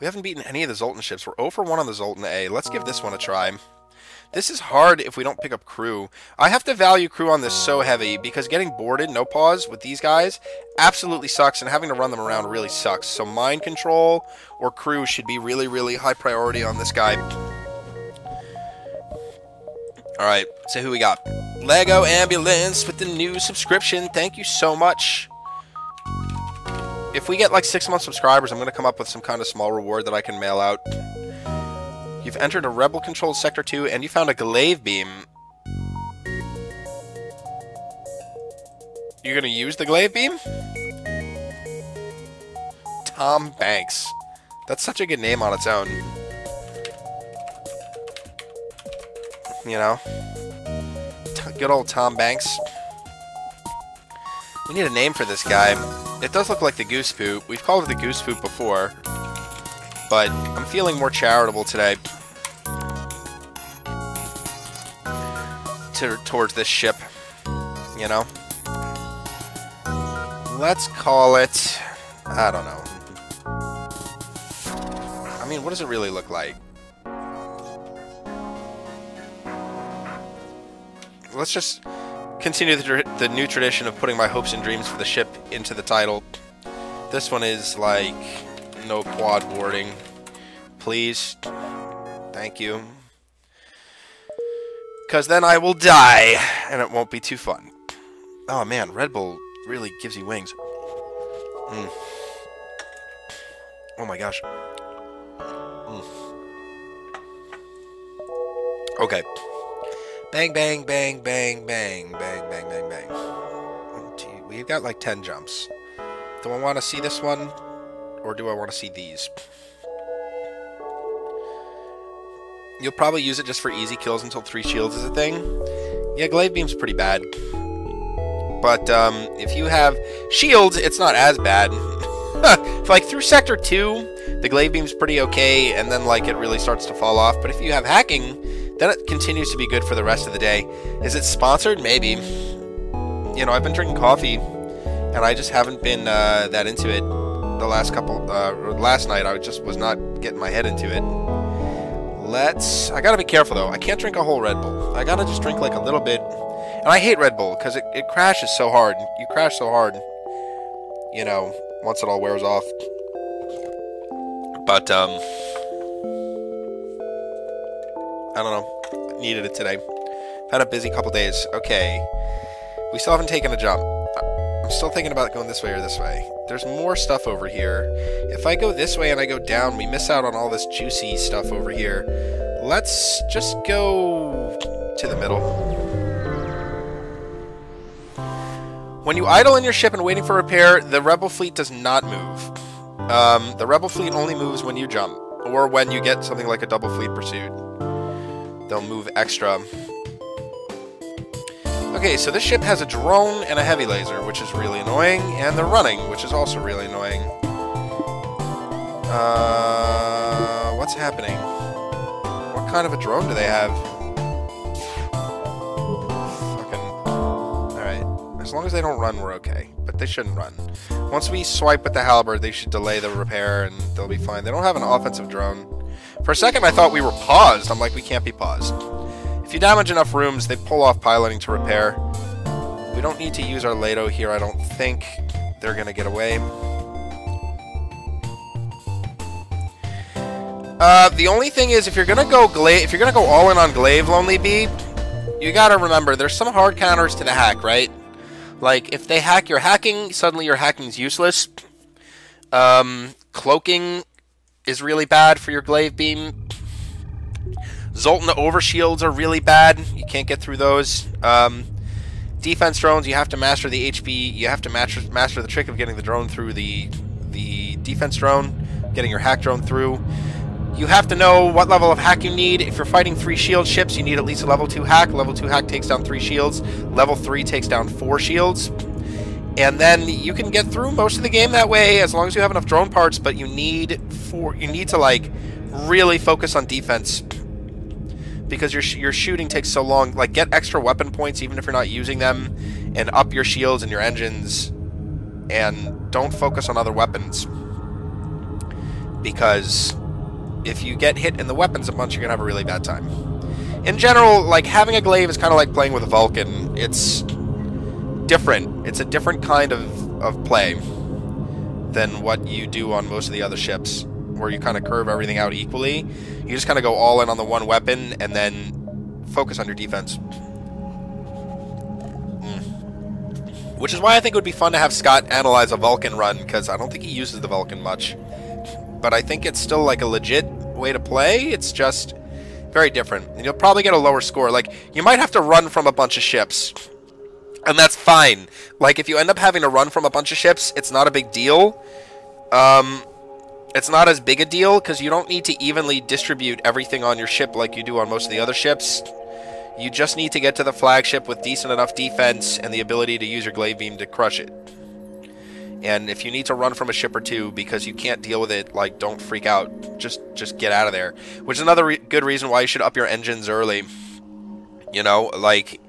We haven't beaten any of the Zoltan ships. We're 0 for 1 on the Zoltan A. Let's give this one a try. This is hard if we don't pick up crew. I have to value crew on this so heavy because getting boarded, no pause, with these guys absolutely sucks, and having to run them around really sucks. So mind control or crew should be really, really high priority on this guy. Alright, so who we got? Lego Ambulance with the new subscription. Thank you so much. If we get like 6-month subscribers, I'm going to come up with some kind of small reward that I can mail out. You've entered a rebel-controlled Sector 2, and you found a glaive beam. You're going to use the glaive beam? Tom Banks. That's such a good name on its own. You know? Good old Tom Banks. We need a name for this guy. It does look like the Goose Poop. We've called it the Goose Poop before. But I'm feeling more charitable today. Towards this ship. You know? Let's call it... I don't know. I mean, what does it really look like? Let's just continue the new tradition of putting my hopes and dreams for the ship into the title. This one is like no quad boarding. Please. Thank you. Because then I will die, and it won't be too fun. Oh man, Red Bull really gives you wings. Oh my gosh. Okay. Bang, bang, bang, bang, bang, bang, bang, bang, bang. We've got like 10 jumps. Do I want to see this one? Or do I want to see these? You'll probably use it just for easy kills until 3 shields is a thing. Yeah, glaive beam's pretty bad. But if you have shields, it's not as bad. Like through Sector 2, the glaive beam's pretty okay, and then like it really starts to fall off. But if you have hacking, then it continues to be good for the rest of the day. Is it sponsored? Maybe. You know, I've been drinking coffee, and I just haven't been that into it the last couple... last night, I just was not getting my head into it. I gotta be careful, though. I can't drink a whole Red Bull. I gotta just drink, like, a little bit. And I hate Red Bull, because it crashes so hard. You crash so hard, you know, once it all wears off. But, I don't know. I needed it today. Had a busy couple days. Okay. We still haven't taken a jump. I'm still thinking about going this way or this way. There's more stuff over here. If I go this way and I go down, we miss out on all this juicy stuff over here. Let's just go to the middle. When you idle in your ship and waiting for repair, the Rebel fleet does not move. The Rebel fleet only moves when you jump, or when you get something like a double fleet pursuit. They'll move extra. Okay, so this ship has a drone and a heavy laser, which is really annoying, and they're running, which is also really annoying. What's happening? What kind of a drone do they have? Fucking... Alright. As long as they don't run, we're okay. But they shouldn't run. Once we swipe with the halberd, they should delay the repair, and they'll be fine. They don't have an offensive drone. For a second, I thought we were paused. I'm like, we can't be paused. If you damage enough rooms, they pull off piloting to repair. We don't need to use our Lato here, I don't think. They're gonna get away. The only thing is, if you're gonna go all in on glaive, Lonely Bee, you gotta remember there's some hard counters to the hack, right? Like if they hack your hacking, suddenly your hacking's useless. Cloaking is really bad for your glaive beam. Zoltan overshields are really bad. You can't get through those. Defense drones, you have to master the HP. You have to master the trick of getting the drone through the defense drone, getting your hack drone through. You have to know what level of hack you need. If you're fighting 3 shield ships, you need at least a level 2 hack. Level 2 hack takes down 3 shields. Level 3 takes down 4 shields. And then you can get through most of the game that way as long as you have enough drone parts, but you need to like really focus on defense. Because your shooting takes so long. Like, get extra weapon points even if you're not using them, and up your shields and your engines, and don't focus on other weapons. because if you get hit in the weapons a bunch, you're gonna have a really bad time. In general, like, having a glaive is kind of like playing with a Vulcan. It's different. It's a different kind of play than what you do on most of the other ships, where you kind of curve everything out equally. You just kind of go all in on the one weapon and then focus on your defense. Which is why I think it would be fun to have Scott analyze a Vulcan run, because I don't think he uses the Vulcan much. But I think it's still like a legit way to play. It's just very different. And you'll probably get a lower score. Like, you might have to run from a bunch of ships. And that's fine. Like, if you end up having to run from a bunch of ships, it's not a big deal. It's not as big a deal, because you don't need to evenly distribute everything on your ship like you do on most of the other ships. You just need to get to the flagship with decent enough defense and the ability to use your glaive beam to crush it. And if you need to run from a ship or two because you can't deal with it, like, don't freak out. Just get out of there. Which is another good reason why you should up your engines early. You know, like,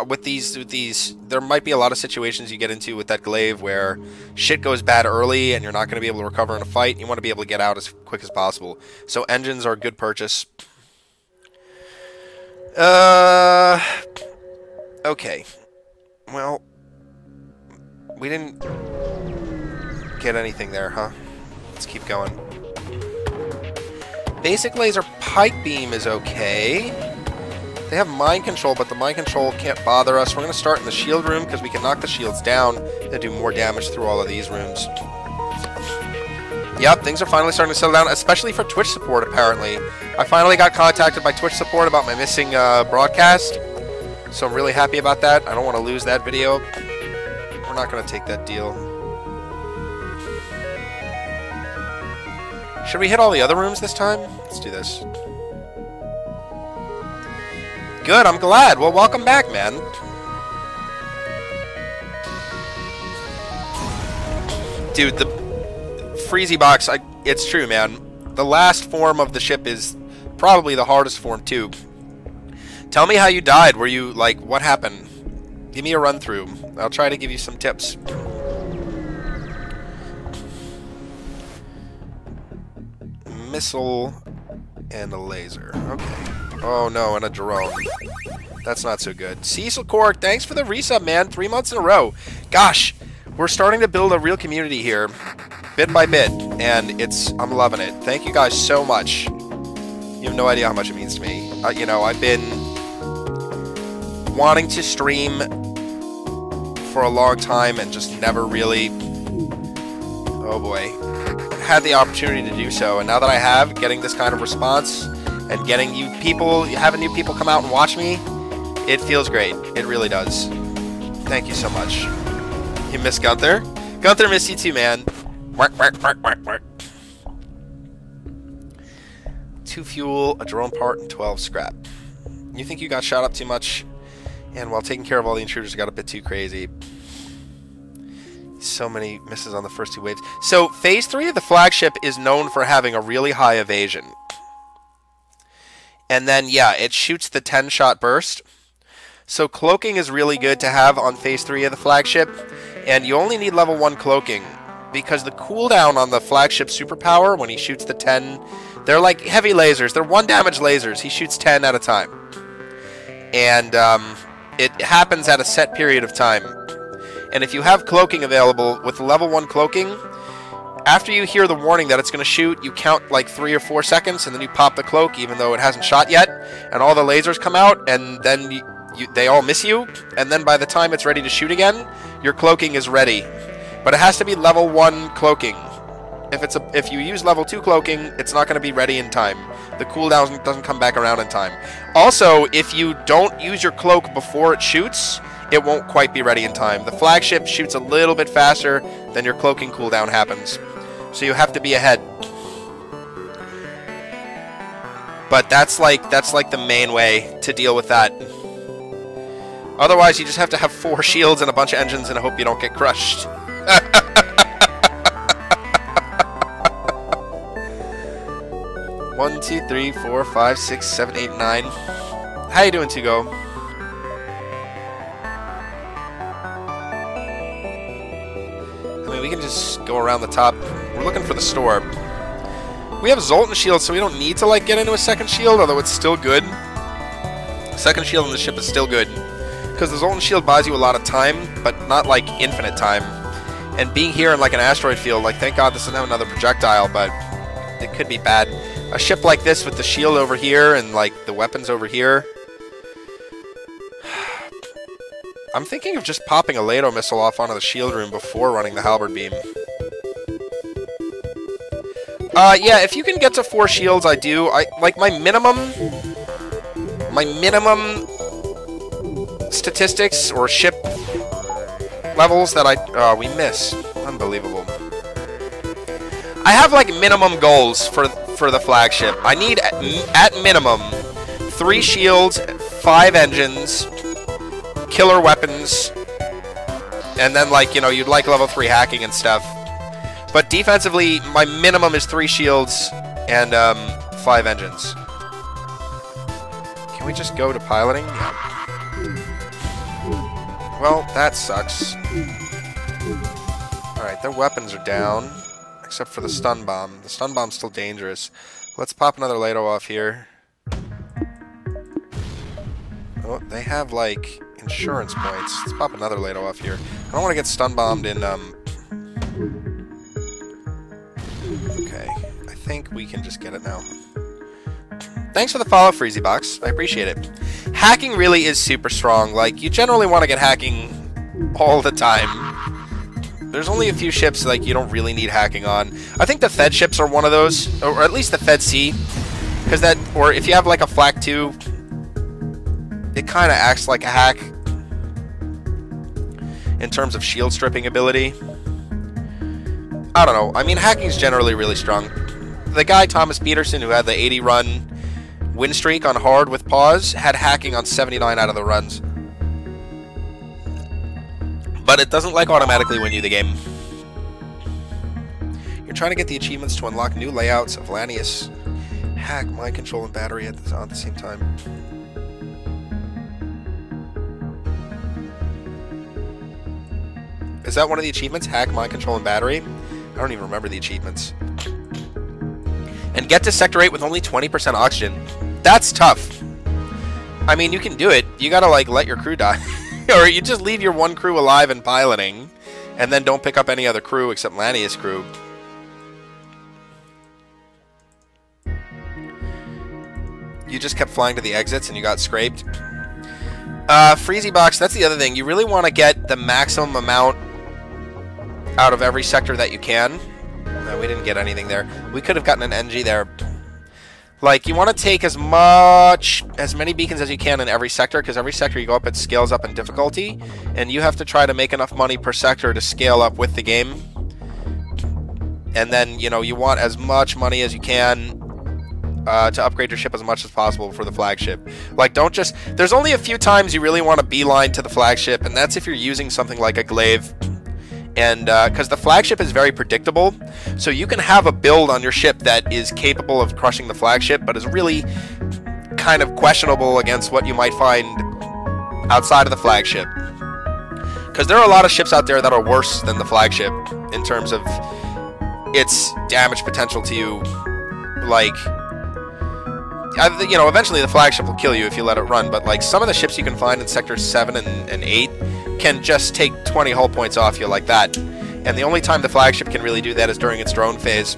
with these, there might be a lot of situations you get into with that glaive where shit goes bad early and you're not going to be able to recover in a fight. You want to be able to get out as quick as possible. So engines are a good purchase. Okay. Well, we didn't get anything there, huh? Let's keep going. Basic laser pike beam is okay. They have mind control, but the mind control can't bother us. We're going to start in the shield room because we can knock the shields down and do more damage through all of these rooms. Yep, things are finally starting to settle down, especially for Twitch support, apparently. I finally got contacted by Twitch support about my missing broadcast, so I'm really happy about that. I don't want to lose that video. We're not going to take that deal. Should we hit all the other rooms this time? Let's do this. Good, I'm glad. Well, welcome back, man. Dude, the Freezy box, it's true, man. The last form of the ship is probably the hardest form, too. Tell me how you died. Were you, like, what happened? Give me a run-through. I'll try to give you some tips. Missile and a laser. Okay. Oh, no, and a drone. That's not so good. Cecil Cork, thanks for the resub, man. 3 months in a row. Gosh, we're starting to build a real community here, bit by bit, and I'm loving it. Thank you guys so much. You have no idea how much it means to me. You know, I've been wanting to stream for a long time and just never really, oh boy, had the opportunity to do so. And now that I have, getting this kind of response and getting having new people come out and watch me, it feels great. It really does. Thank you so much. You miss Gunther? Gunther, miss you too, man. Work, work, work, work, work. 2 fuel, a drone part, and 12 scrap. You think you got shot up too much? And while taking care of all the intruders, got a bit too crazy. So many misses on the first 2 waves. So, Phase 3 of the flagship is known for having a really high evasion. And then, yeah, it shoots the 10-shot burst. So cloaking is really good to have on Phase 3 of the flagship. And you only need level 1 cloaking, because the cooldown on the flagship superpower, when he shoots the 10, they're like heavy lasers. They're 1 damage lasers. He shoots 10 at a time. And it happens at a set period of time. And if you have cloaking available with level 1 cloaking, after you hear the warning that it's going to shoot, you count like 3 or 4 seconds, and then you pop the cloak even though it hasn't shot yet, and all the lasers come out, and then they all miss you, and then by the time it's ready to shoot again, your cloaking is ready. But it has to be level 1 cloaking. If you use level 2 cloaking, it's not going to be ready in time. The cooldown doesn't come back around in time. Also, if you don't use your cloak before it shoots, it won't quite be ready in time. The flagship shoots a little bit faster than your cloaking cooldown happens. So you have to be ahead. But that's like the main way to deal with that. Otherwise, you just have to have 4 shields and a bunch of engines and hope you don't get crushed. 1, 2, 3, 4, 5, 6, 7, 8, 9. How you doing, Tugo? I mean, we can just go around the top. We're looking for the store. We have Zoltan shield, so we don't need to like get into a second shield, although it's still good. Second shield on the ship is still good, because the Zoltan shield buys you a lot of time, but not like infinite time. And being here in like an asteroid field, like thank God this doesn't have another projectile, but it could be bad. A ship like this with the shield over here and like the weapons over here. I'm thinking of just popping a Lado missile off onto the shield room before running the halberd beam. Yeah, if you can get to 4 shields, I do. Like my minimum statistics or ship levels that we miss. Unbelievable. I have like minimum goals for the flagship. I need at minimum 3 shields, 5 engines, killer weapons, and then like, you know, you'd like level 3 hacking and stuff. But defensively, my minimum is 3 shields and 5 engines. Can we just go to piloting? Yeah. Well, that sucks. Alright, their weapons are down. Except for the stun bomb. The stun bomb's still dangerous. Let's pop another Lado off here. Oh, they have, like, insurance points. Let's pop another Lado off here. I don't want to get stun bombed in, Okay. I think we can just get it now. Thanks for the follow, FreezyBox. I appreciate it. Hacking really is super strong. Like, you generally want to get hacking all the time. There's only a few ships like you don't really need hacking on. I think the Fed ships are one of those, or at least the Fed C, because that, or if you have like a Flak 2, it kind of acts like a hack in terms of shield stripping ability. I don't know. I mean, hacking's generally really strong. The guy Thomas Peterson, who had the 80 run win streak on hard with pause, had hacking on 79 out of the runs. But it doesn't like automatically win you the game. You're trying to get the achievements to unlock new layouts of Lanius. Hack, mind control, and battery at the same time. Is that one of the achievements? Hack, mind control, and battery? I don't even remember the achievements. And get to Sector 8 with only 20% oxygen. That's tough. I mean, you can do it. You gotta, like, let your crew die. Or you just leave your one crew alive and piloting, and then don't pick up any other crew except Lanius' crew. You just kept flying to the exits and you got scraped. FreezyBox, that's the other thing. You really want to get the maximum amount out of every sector that you can. No, we didn't get anything there. We could have gotten an NG there. Like, you want to take as many beacons as you can in every sector, because every sector you go up, it scales up in difficulty, and you have to try to make enough money per sector to scale up with the game. And then, you know, you want as much money as you can to upgrade your ship as much as possible for the flagship. Like, don't just... There's only a few times you really want to beeline to the flagship, and that's if you're using something like a glaive. And because the flagship is very predictable, so you can have a build on your ship that is capable of crushing the flagship, but is really kind of questionable against what you might find outside of the flagship. Because there are a lot of ships out there that are worse than the flagship in terms of its damage potential to you. Like, you know, eventually the flagship will kill you if you let it run, but like some of the ships you can find in sectors 7 and 8 can just take 20 hull points off you like that. And the only time the flagship can really do that is during its drone phase.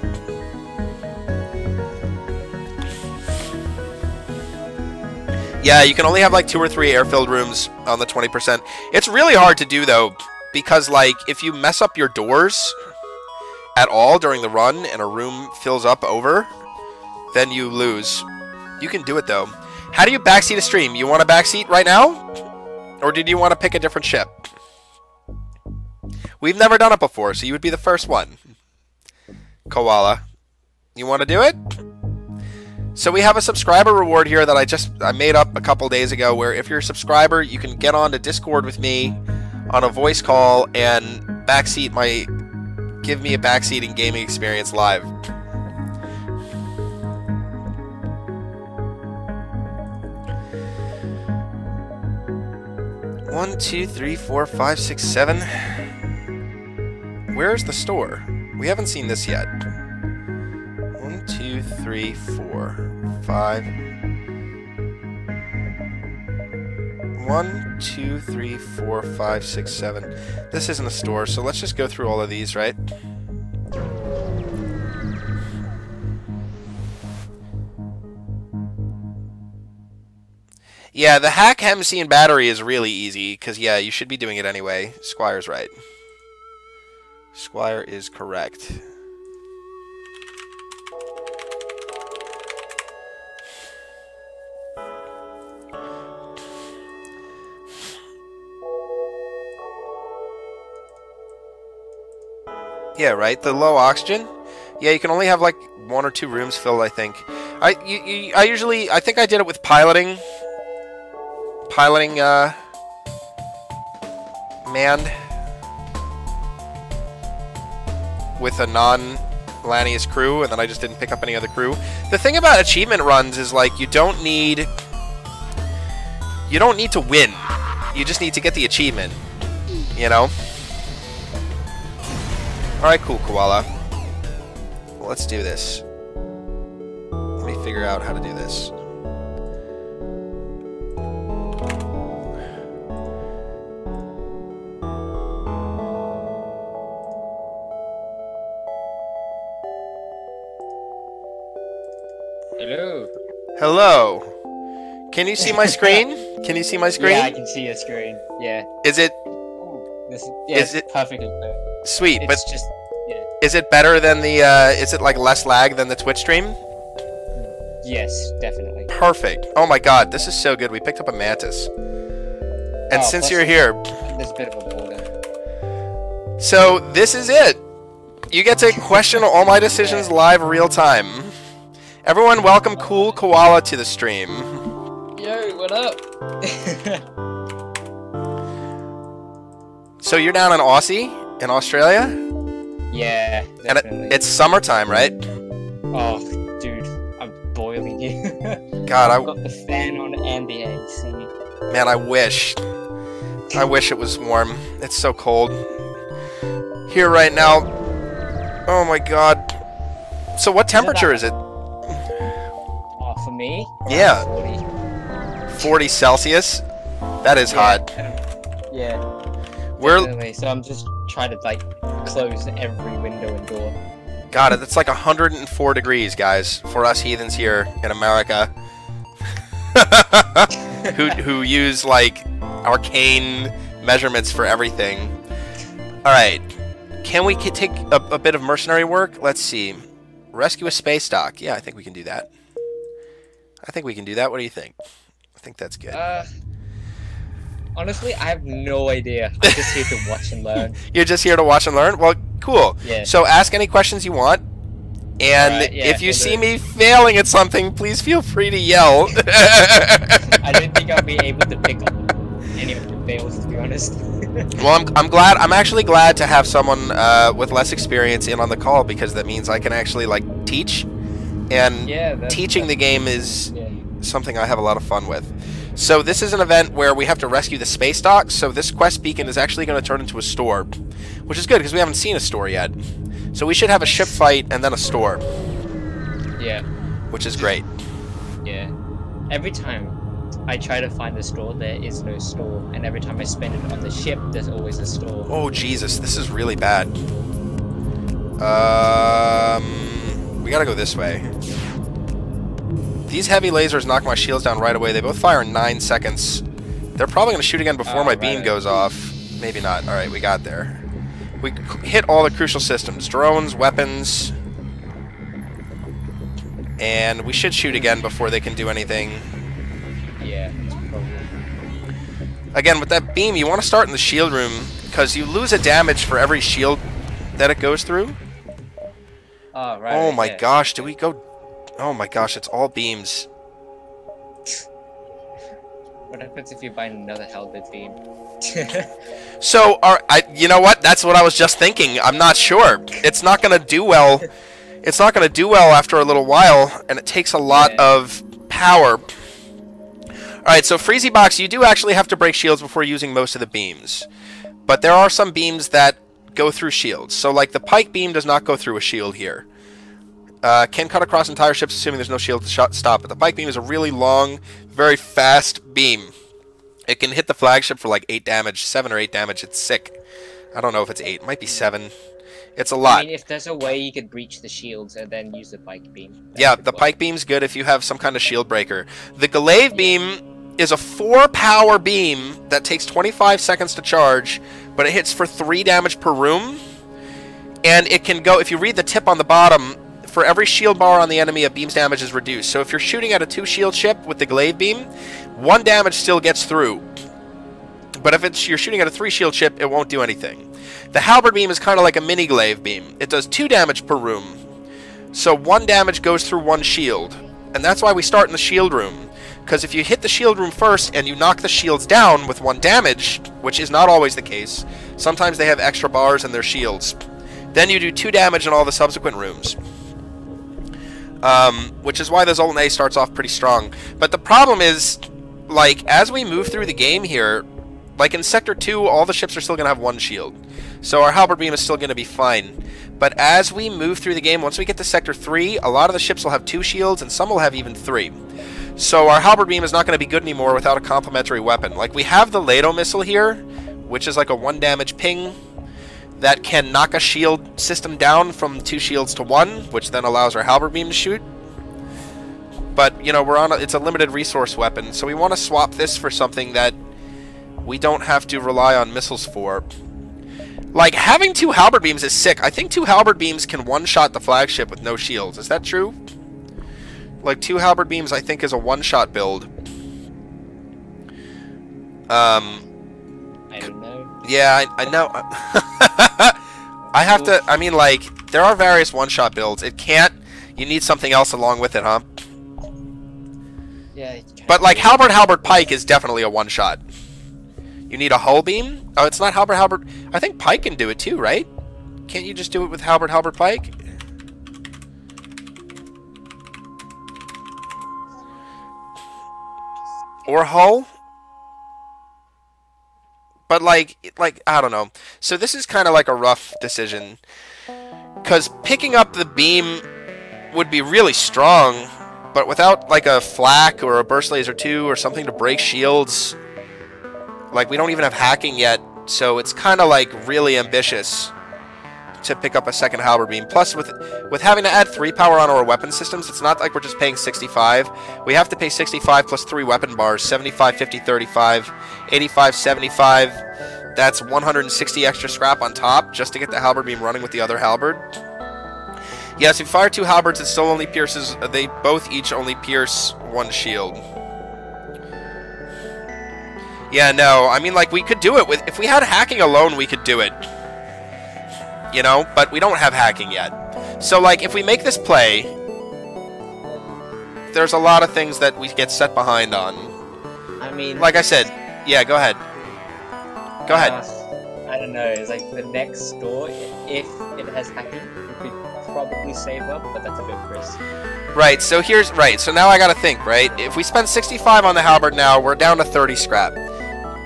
Yeah, you can only have like 2 or 3 airfield rooms on the 20%. It's really hard to do though, because like if you mess up your doors at all during the run and a room fills up over, then you lose. You can do it though. How do you backseat a stream? You want to backseat right now? Or did you want to pick a different ship? We've never done it before, so you would be the first one. Koala. You want to do it? So we have a subscriber reward here that I made up a couple days ago, where if you're a subscriber, you can get on to Discord with me on a voice call and give me a backseating gaming experience live. One, two, three, four, five, six, 7. Where's the store? We haven't seen this yet. 1, 2, 3, 4, 5. 1, 2, 3, 4, 5, 6, 7. This isn't a store, so let's just go through all of these, right? Yeah, the hack Hemsine battery is really easy, because, yeah, you should be doing it anyway. Squire's right. Squire is correct. Yeah, right? The low oxygen? Yeah, you can only have, like, 1 or 2 rooms filled, I think. I think I did it with piloting, manned with a non-Lanius crew, and then I just didn't pick up any other crew. The thing about achievement runs is, like, you don't need to win. You just need to get the achievement, you know? Alright, cool, Koala. Well, let's do this. Let me figure out how to do this. Hello. Hello. Can you see my screen? Can you see my screen? Yeah, I can see your screen. Yeah. Is it? Is it perfectly clear? Sweet, but just yeah. Is it better than the? Is it like less lag than the Twitch stream? Yes, definitely. Perfect. Oh my God, this is so good. We picked up a mantis. And since you're here, there's a bit of a border. So this is it. You get to question all my decisions live, real time. Everyone, welcome Cool Koala to the stream. Yo, what up? So you're down in Aussie, in Australia? Yeah, definitely. And it's summertime, right? Oh, dude, I'm boiling here. God, I've got the fan on and the AC. Man, I wish it was warm. It's so cold here right now. Oh my God. So what temperature is it? Oh, for me? Yeah. 40. 40 Celsius? That is hot. Yeah. We're... So I'm just trying to, like, close every window and door. God, it's like 104 degrees, guys, for us heathens here in America. who use, like, arcane measurements for everything. Alright. Can we take a bit of mercenary work? Let's see. Rescue a space dock. Yeah, I think we can do that. I think we can do that. What do you think? I think that's good. Honestly, I have no idea. I'm just here to watch and learn. You're just here to watch and learn? Well, cool. Yeah. So ask any questions you want. And if you see me failing at something, please feel free to yell. I don't think I'll be able to pick up any of the fails, to be honest. Well, I'm glad. I'm actually glad to have someone with less experience in on the call, because that means I can actually, like, teach. And teaching the game is something I have a lot of fun with. So this is an event where we have to rescue the space dock. So this quest beacon is actually going to turn into a store, which is good because we haven't seen a store yet. So we should have a ship fight and then a store. Yeah. Which is great. Yeah. Every time I try to find a store, there is no store. And every time I spend it on the ship, there's always a store. Oh, Jesus. This is really bad. We gotta go this way. These heavy lasers knock my shields down right away. They both fire in 9 seconds. They're probably going to shoot again before my beam goes off. Maybe not. Alright, we got there. We hit all the crucial systems. Drones, weapons. And we should shoot again before they can do anything. Yeah, that's probably. Again, with that beam, you want to start in the shield room, because you lose a damage for every shield that it goes through. Oh, right. Oh my gosh, do we go... Oh my gosh, it's all beams. What happens if you buy another halberd beam? So, you know what? That's what I was just thinking. I'm not sure. It's not going to do well. It's not going to do well after a little while, and it takes a lot of power. Alright, so Freezy Box, you do actually have to break shields before using most of the beams. But there are some beams that go through shields. So, like, the pike beam does not go through a shield here. Can cut across entire ships assuming there's no shield to stop. But the pike beam is a really long, very fast beam. It can hit the flagship for like 8 damage, 7 or 8 damage. It's sick. I don't know if it's 8. It might be 7. It's a lot. I mean, if there's a way you could breach the shields and then use the pike beam. Yeah, the pike beam's good if you have some kind of shield breaker. The glaive beam is a 4-power beam that takes 25 seconds to charge, but it hits for 3 damage per room. And it can go, if you read the tip on the bottom, for every shield bar on the enemy, a beam's damage is reduced. So if you're shooting at a 2-shield ship with the glaive beam, 1 damage still gets through. But if you're shooting at a 3-shield ship, it won't do anything. The halberd beam is kind of like a mini glaive beam. It does 2 damage per room. So 1 damage goes through 1 shield. And that's why we start in the shield room. Because if you hit the shield room first and you knock the shields down with 1 damage, which is not always the case, sometimes they have extra bars in their shields, then you do 2 damage in all the subsequent rooms. Which is why the Zoltan A starts off pretty strong. But the problem is, like, as we move through the game here, like in Sector 2, all the ships are still going to have 1 shield. So our halberd beam is still going to be fine. But as we move through the game, once we get to Sector 3, a lot of the ships will have 2 shields, and some will have even 3. So our halberd beam is not going to be good anymore without a complementary weapon. Like, we have the Lado missile here, which is like a 1 damage ping that can knock a shield system down from 2 shields to 1, which then allows our halberd beam to shoot. But, you know, it's a limited resource weapon, so we want to swap this for something that we don't have to rely on missiles for. Like, having 2 halberd beams is sick. I think 2 halberd beams can one-shot the flagship with no shields. Is that true? Like, 2 halberd beams, I think, is a one-shot build. I don't know. Yeah, I know. I have to... I mean, like, there are various one-shot builds. It can't... You need something else along with it, huh? Yeah. But, like, halberd pike is definitely a one-shot. You need a hull beam? Oh, it's not halberd. I think pike can do it too, right? Can't you just do it with halberd pike? Or hull? But like I don't know. So this is kind of like a rough decision, because picking up the beam would be really strong, but without like a flak or a burst laser 2 or something to break shields, like we don't even have hacking yet, so it's kind of like really ambitious to pick up a second halberd beam. Plus, with having to add 3 power on our weapon systems, it's not like we're just paying 65. We have to pay 65 plus 3 weapon bars, 75, 50, 35, 85, 75. That's 160 extra scrap on top just to get the halberd beam running with the other halberd. Yes, if you fire 2 halberds, it still only pierces... They both each only pierce 1 shield. Yeah, no, I mean, like, we could do it with... If we had hacking alone, we could do it. You know? But we don't have hacking yet. So, like, if we make this play, there's a lot of things that we get set behind on. I mean... Like I said, yeah, go ahead. Go ahead. I don't know, it's like the next store, if it has hacking, we could probably save up, but that's a bit risk. Right, so here's... Right, so now I gotta think, right? If we spend 65 on the halberd now, we're down to 30 scrap.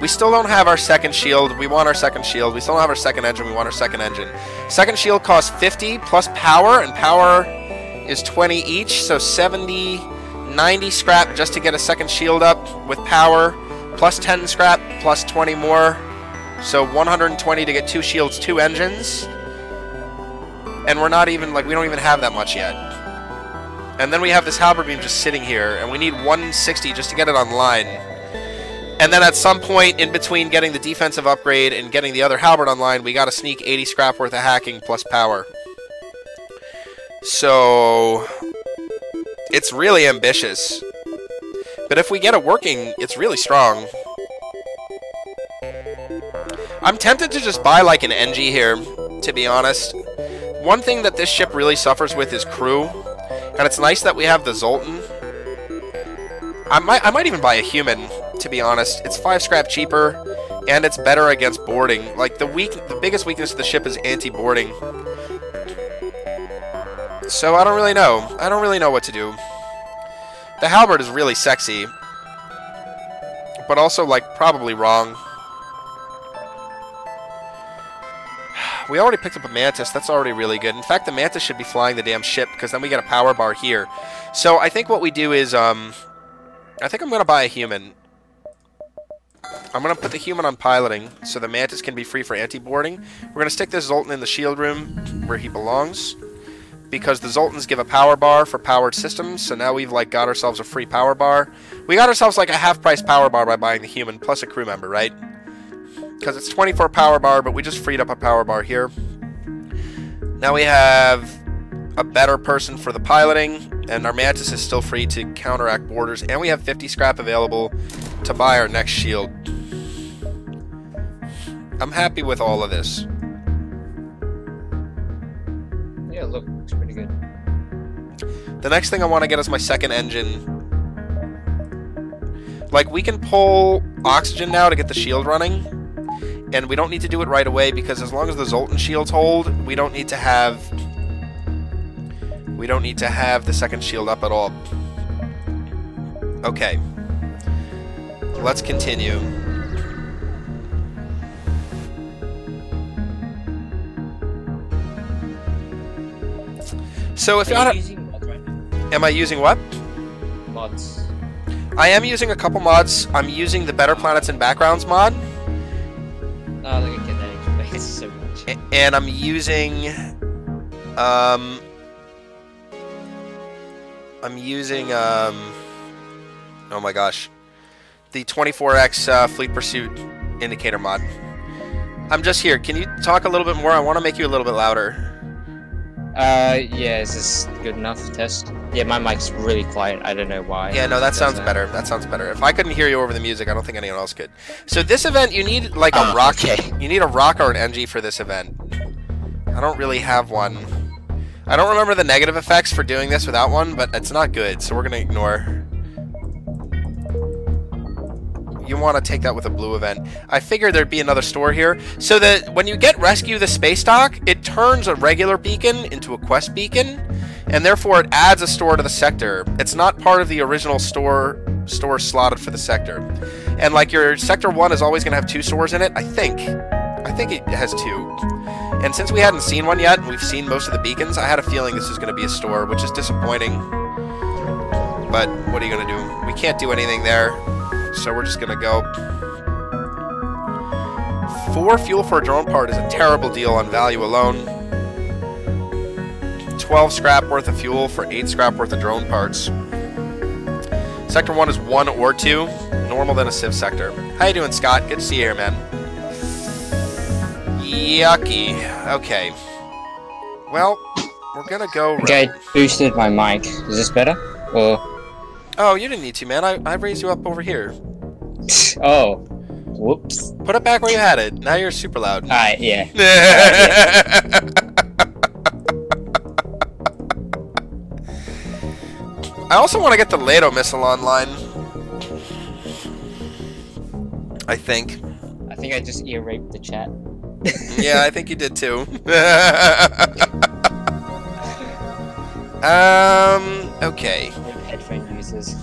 We still don't have our second shield. We want our second shield. We still don't have our second engine. We want our second engine. Second shield costs 50 plus power, and power is 20 each, so 70, 90 scrap just to get a second shield up with power, plus 10 scrap, plus 20 more, so 120 to get 2 shields, 2 engines. And we're not even, like, we don't even have that much yet. And then we have this halberd beam just sitting here, and we need 160 just to get it online. And then at some point in between getting the defensive upgrade and getting the other halberd online, we gotta sneak 80 scrap worth of hacking plus power. So it's really ambitious. But if we get it working, it's really strong. I'm tempted to just buy like an NG here, to be honest. One thing that this ship really suffers with is crew. And it's nice that we have the Zoltan. I might even buy a human, to be honest. It's 5 scrap cheaper, and it's better against boarding. Like, the biggest weakness of the ship is anti-boarding. So I don't really know. I don't really know what to do. The halberd is really sexy, but also, like, probably wrong. We already picked up a Mantis. That's already really good. In fact, the Mantis should be flying the damn ship, because then we get a power bar here. So I think what we do is, I think I'm going to buy a human. I'm going to put the human on piloting, so the Mantis can be free for anti-boarding. We're going to stick this Zoltan in the shield room, where he belongs, because the Zoltans give a power bar for powered systems, so now we've, like, got ourselves a free power bar. We got ourselves, like, a half-price power bar by buying the human, plus a crew member, right? Because it's 24 power bar, but we just freed up a power bar here. Now we have a better person for the piloting, and our Mantis is still free to counteract boarders, and we have 50 scrap available to buy our next shield. I'm happy with all of this. Yeah, looks pretty good. The next thing I want to get is my second engine. Like, we can pull oxygen now to get the shield running, and we don't need to do it right away, because as long as the Zoltan shields hold, we don't need to have the second shield up at all. Okay. Let's continue. So if Are you using mods right now? am I using what? Mods. I am using a couple mods. I'm using the Better Planets and Backgrounds mod. Oh, look at that explains so much. And I'm using oh my gosh, the 24x Fleet Pursuit indicator mod. I'm just here. Can you talk a little bit more? I want to make you a little bit louder. Yeah, is this good enough test? Yeah, my mic's really quiet. I don't know why. Yeah, no, that sounds better. That sounds better. If I couldn't hear you over the music, I don't think anyone else could. So this event, you need like a rock. Okay. You need a rock or an NG for this event. I don't really have one. I don't remember the negative effects for doing this without one, but it's not good, so we're gonna ignore. You want to take that with a blue event. I figured there'd be another store here. So that when you get Rescue the Space Dock, it turns a regular beacon into a quest beacon, and therefore it adds a store to the sector. It's not part of the original store slotted for the sector. And like your Sector 1 is always going to have 2 stores in it, I think it has 2. And since we hadn't seen one yet, and we've seen most of the beacons, I had a feeling this is going to be a store, which is disappointing. But what are you going to do? We can't do anything there. So we're just gonna go. 4 fuel for a drone part is a terrible deal on value alone. 12 scrap worth of fuel for 8 scrap worth of drone parts. Sector 1 is 1 or 2, normal than a Civ sector. How you doing, Scott? Good to see you here, man. Yucky. Okay. Well, we're gonna go. Okay, I boosted my mic. Is this better? Or? Oh, you didn't need to, man. I raised you up over here. Oh. Whoops. Put it back where you had it. Now you're super loud. Alright, yeah. I also want to get the Leto missile online. I think. I think I just ear raped the chat. Yeah, I think you did too. Okay. Headphone users.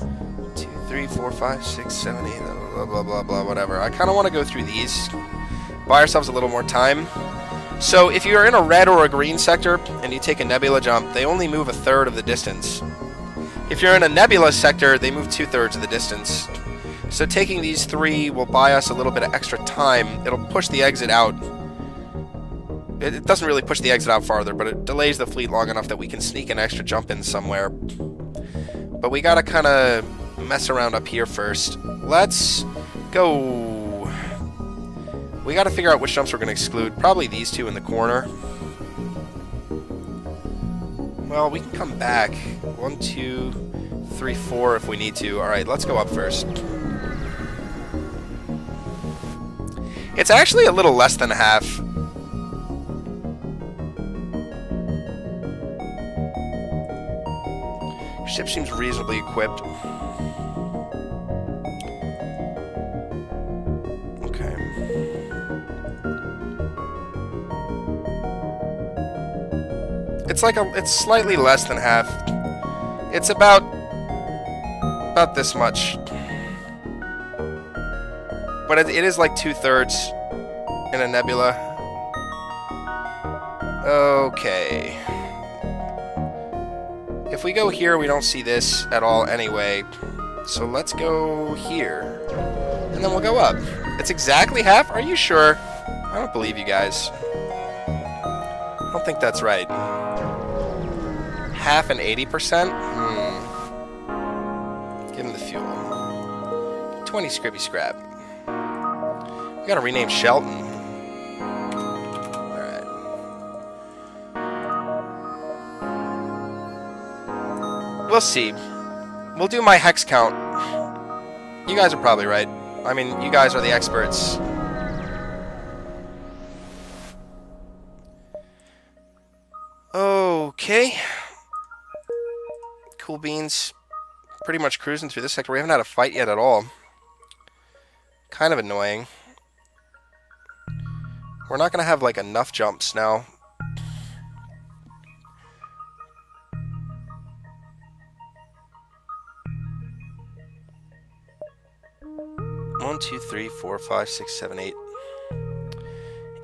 2, 3, 4, 5, 6, 7, 8, blah, blah, blah, blah, whatever. I kind of want to go through these. Buy ourselves a little more time. So, if you're in a red or a green sector, and you take a nebula jump, they only move 1/3 of the distance. If you're in a nebula sector, they move 2/3 of the distance. So taking these 3 will buy us a little bit of extra time. It'll push the exit out. It doesn't really push the exit out farther, but it delays the fleet long enough that we can sneak an extra jump in somewhere. But we gotta kind of mess around up here first. Let's go. We gotta figure out which jumps we're gonna exclude. Probably these 2 in the corner. Well, we can come back. 1, 2, 3, 4 if we need to. Alright, let's go up first. It's actually a little less than half. Ship seems reasonably equipped. Okay. It's slightly less than half. It's about this much. But it is like 2/3 in a nebula. Okay. If we go here, we don't see this at all anyway. So let's go here. And then we'll go up. It's exactly half? Are you sure? I don't believe you guys. I don't think that's right. Half and 80%? Give him the fuel. 20 scribby scrap. We gotta rename Shelton. Alright. We'll see. We'll do my hex count. You guys are probably right. I mean, you guys are the experts. Okay. Cool beans. Pretty much cruising through this sector. We haven't had a fight yet at all. Kind of annoying. We're not going to have, like, enough jumps now. One, two, three, four, five, six, seven, eight.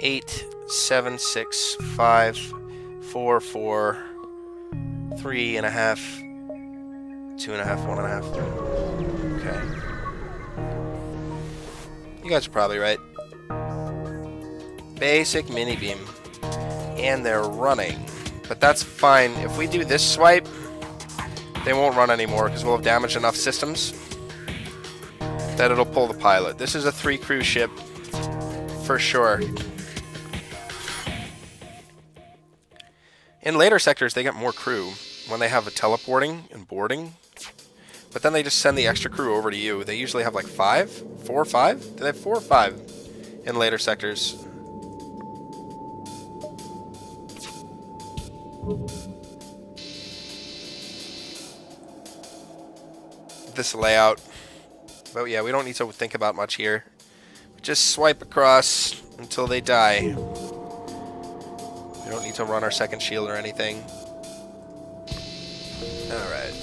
8, 7, 6, 5, 4, 4, 3.5, 2.5, 1.5. Okay. You guys are probably right. Basic mini beam. And they're running. But that's fine. If we do this swipe, they won't run anymore because we'll have damaged enough systems that it'll pull the pilot. This is a 3-crew ship for sure. In later sectors, they get more crew when they have a teleporting and boarding. But then they just send the extra crew over to you. They usually have like 5? 4 or 5? Do they have 4 or 5 in later sectors? This layout. But yeah, we don't need to think about much here. Just swipe across until they die. We don't need to run our second shield or anything. Alright.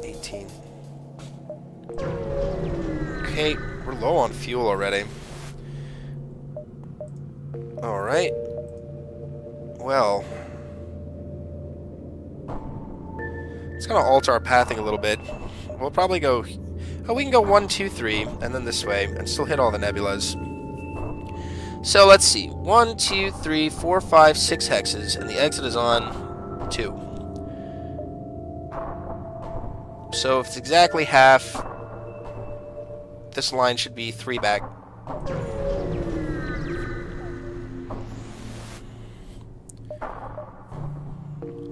18. Okay, we're low on fuel already. Alright. Well. It's going to alter our pathing a little bit. We'll probably go... Oh, we can go 1, 2, 3, and then this way, and still hit all the nebulas. So, let's see. 1, 2, 3, 4, 5, 6 hexes, and the exit is on 2. So, if it's exactly half, this line should be 3 back.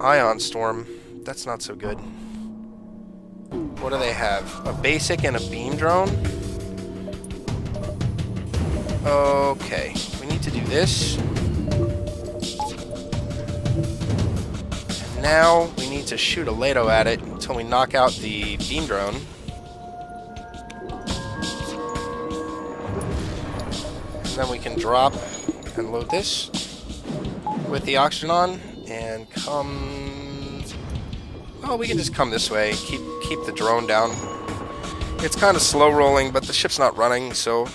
Ion Storm. That's not so good. What do they have? A basic and a beam drone? Okay. We need to do this. And now we need to shoot a Lado at it until we knock out the beam drone. And then we can drop and load this with the oxygen on and come... Oh, we can just come this way. Keep the drone down. It's kind of slow rolling, but the ship's not running, so...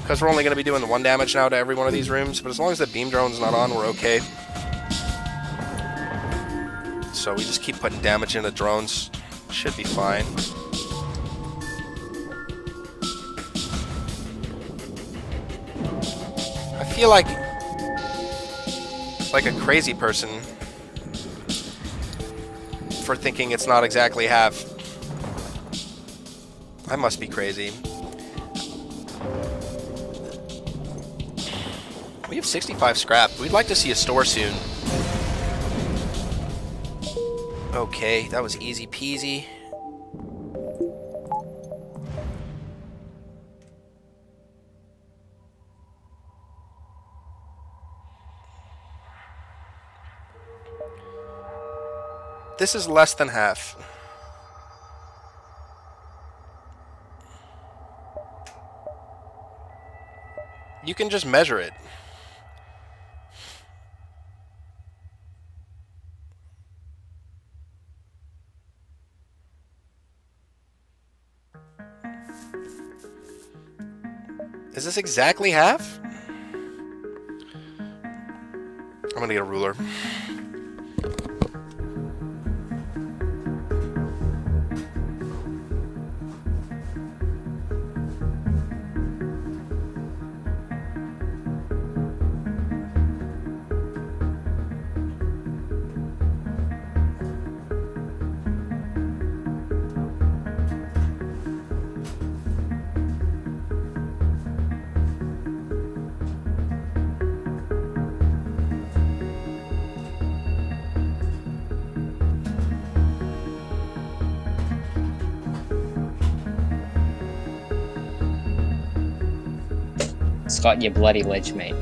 Because we're only going to be doing the 1 damage now to every one of these rooms, but as long as the beam drone's not on, we're okay. So we just keep putting damage into drones. Should be fine. I feel like a crazy person for thinking it's not exactly half. I must be crazy. We have 65 scrap. We'd like to see a store soon. Okay, that was easy peasy. This is less than half. You can just measure it. Is this exactly half? I'm gonna get a ruler. Scott, you bloody ledge, mate.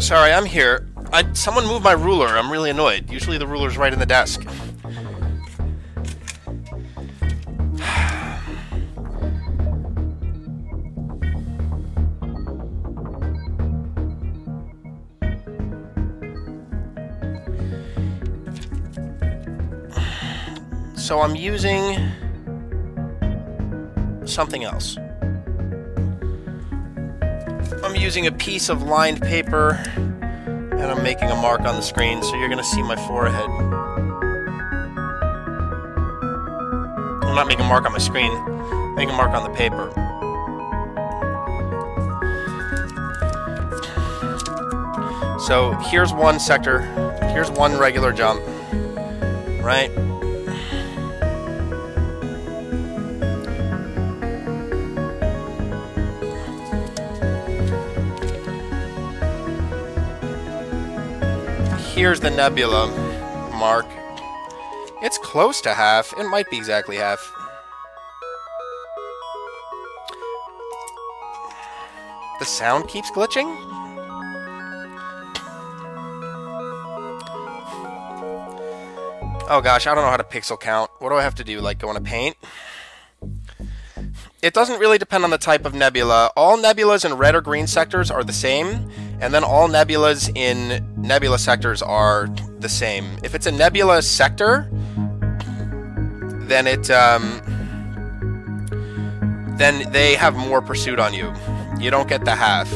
Sorry, I'm here. Someone moved my ruler. I'm really annoyed. Usually the ruler's right in the desk. So I'm using something else. I'm using a piece of lined paper, and I'm making a mark on the screen, so you're going to see my forehead. I'm not making a mark on my screen, I'm making a mark on the paper. So here's one sector, here's one regular jump, right? Here's the nebula mark. It's close to half. It might be exactly half. The sound keeps glitching? Oh gosh, I don't know how to pixel count. What do I have to do? Like go into paint? It doesn't really depend on the type of nebula. All nebulas in red or green sectors are the same, and then all nebulas in nebula sectors are the same. If it's a nebula sector, then then they have more pursuit on you. You don't get the half.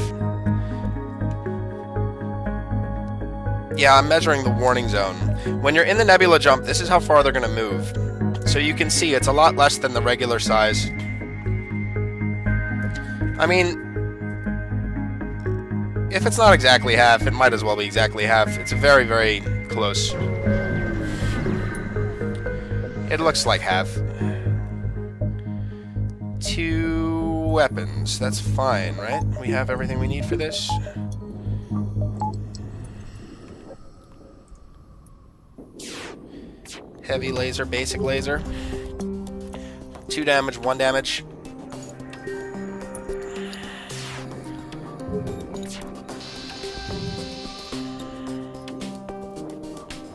Yeah, I'm measuring the warning zone. When you're in the nebula jump, this is how far they're going to move. So you can see it's a lot less than the regular size. I mean, if it's not exactly half, it might as well be exactly half. It's very, very close. It looks like half. 2 weapons. That's fine, right? We have everything we need for this. Heavy laser, basic laser. 2 damage, 1 damage.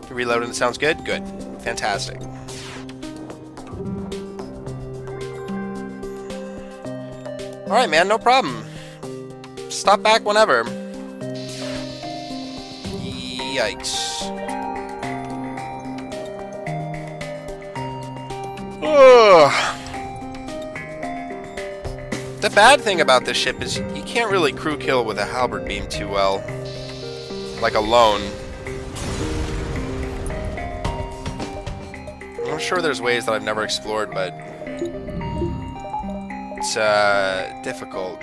Reloading sounds good? Good. Fantastic. Alright, man, no problem. Stop back whenever. Yikes. Ugh. The bad thing about this ship is you can't really crew kill with a halberd beam too well. Like alone. I'm sure there's ways that I've never explored, but it's difficult.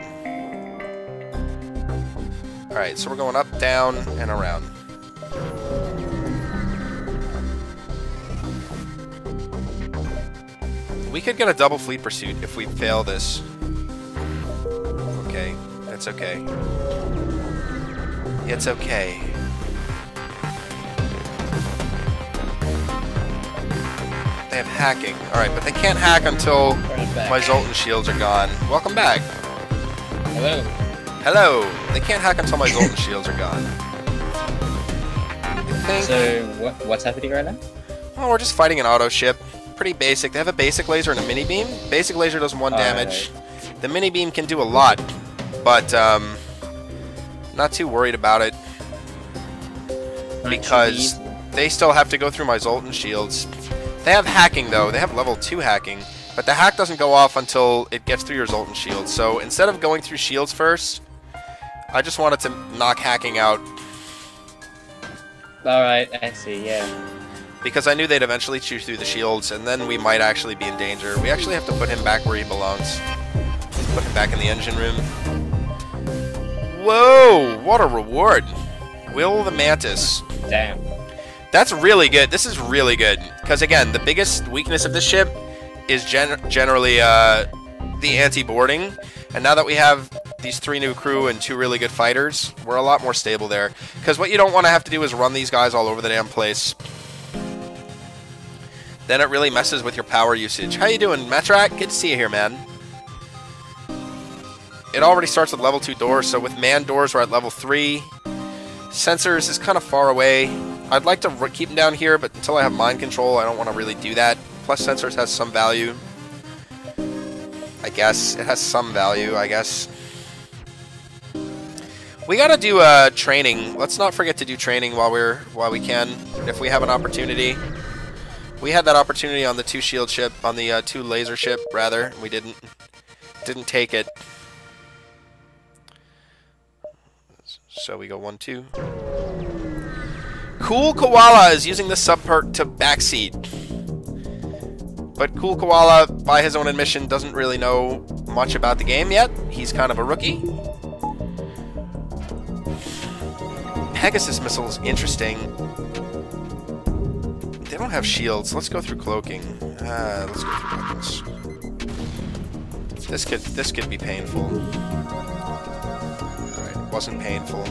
Alright, so we're going up, down, and around. We could get a double fleet pursuit if we fail this. Okay, that's okay. It's okay. They have hacking. Alright, but they can't hack until Running back. my Zoltan shields are gone. Welcome back. Hello. Hello. They can't hack until my Zoltan shields are gone. I think... So what's happening right now? Well, we're just fighting an auto ship. Pretty basic. They have a basic laser and a mini beam. Basic laser does 1 damage. The mini beam can do a lot, but not too worried about it because they still have to go through my Zoltan shields. They have hacking though. They have level 2 hacking, but the hack doesn't go off until it gets through your Zoltan shields. So instead of going through shields first, I just wanted to knock hacking out. Alright, I see, yeah. Because I knew they'd eventually chew through the shields, and then we might actually be in danger. We actually have to put him back where he belongs. Put him back in the engine room. Whoa! What a reward! Will the Mantis. Damn. That's really good. This is really good. Because, again, the biggest weakness of this ship is generally the anti-boarding. And now that we have these 3 new crew and 2 really good fighters, we're a lot more stable there. Because what you don't want to have to do is run these guys all over the damn place. Then it really messes with your power usage. How you doing, Metrak? Good to see you here, man. It already starts with level 2 doors, so with manned doors we're at level 3. Sensors is kind of far away. I'd like to keep them down here, but until I have mind control, I don't want to really do that. Plus sensors has some value. I guess. It has some value, I guess. We gotta do training. Let's not forget to do training while we can, if we have an opportunity. We had that opportunity on the 2 shield ship, on the 2 laser ship, rather. We didn't take it. So we go 1, 2. Cool Koala is using the sub perk to backseat. But Cool Koala, by his own admission, doesn't really know much about the game yet. He's kind of a rookie. Pegasus missiles, interesting. They don't have shields. Let's go through cloaking. Let's go through weapons. This could be painful. Alright, it wasn't painful.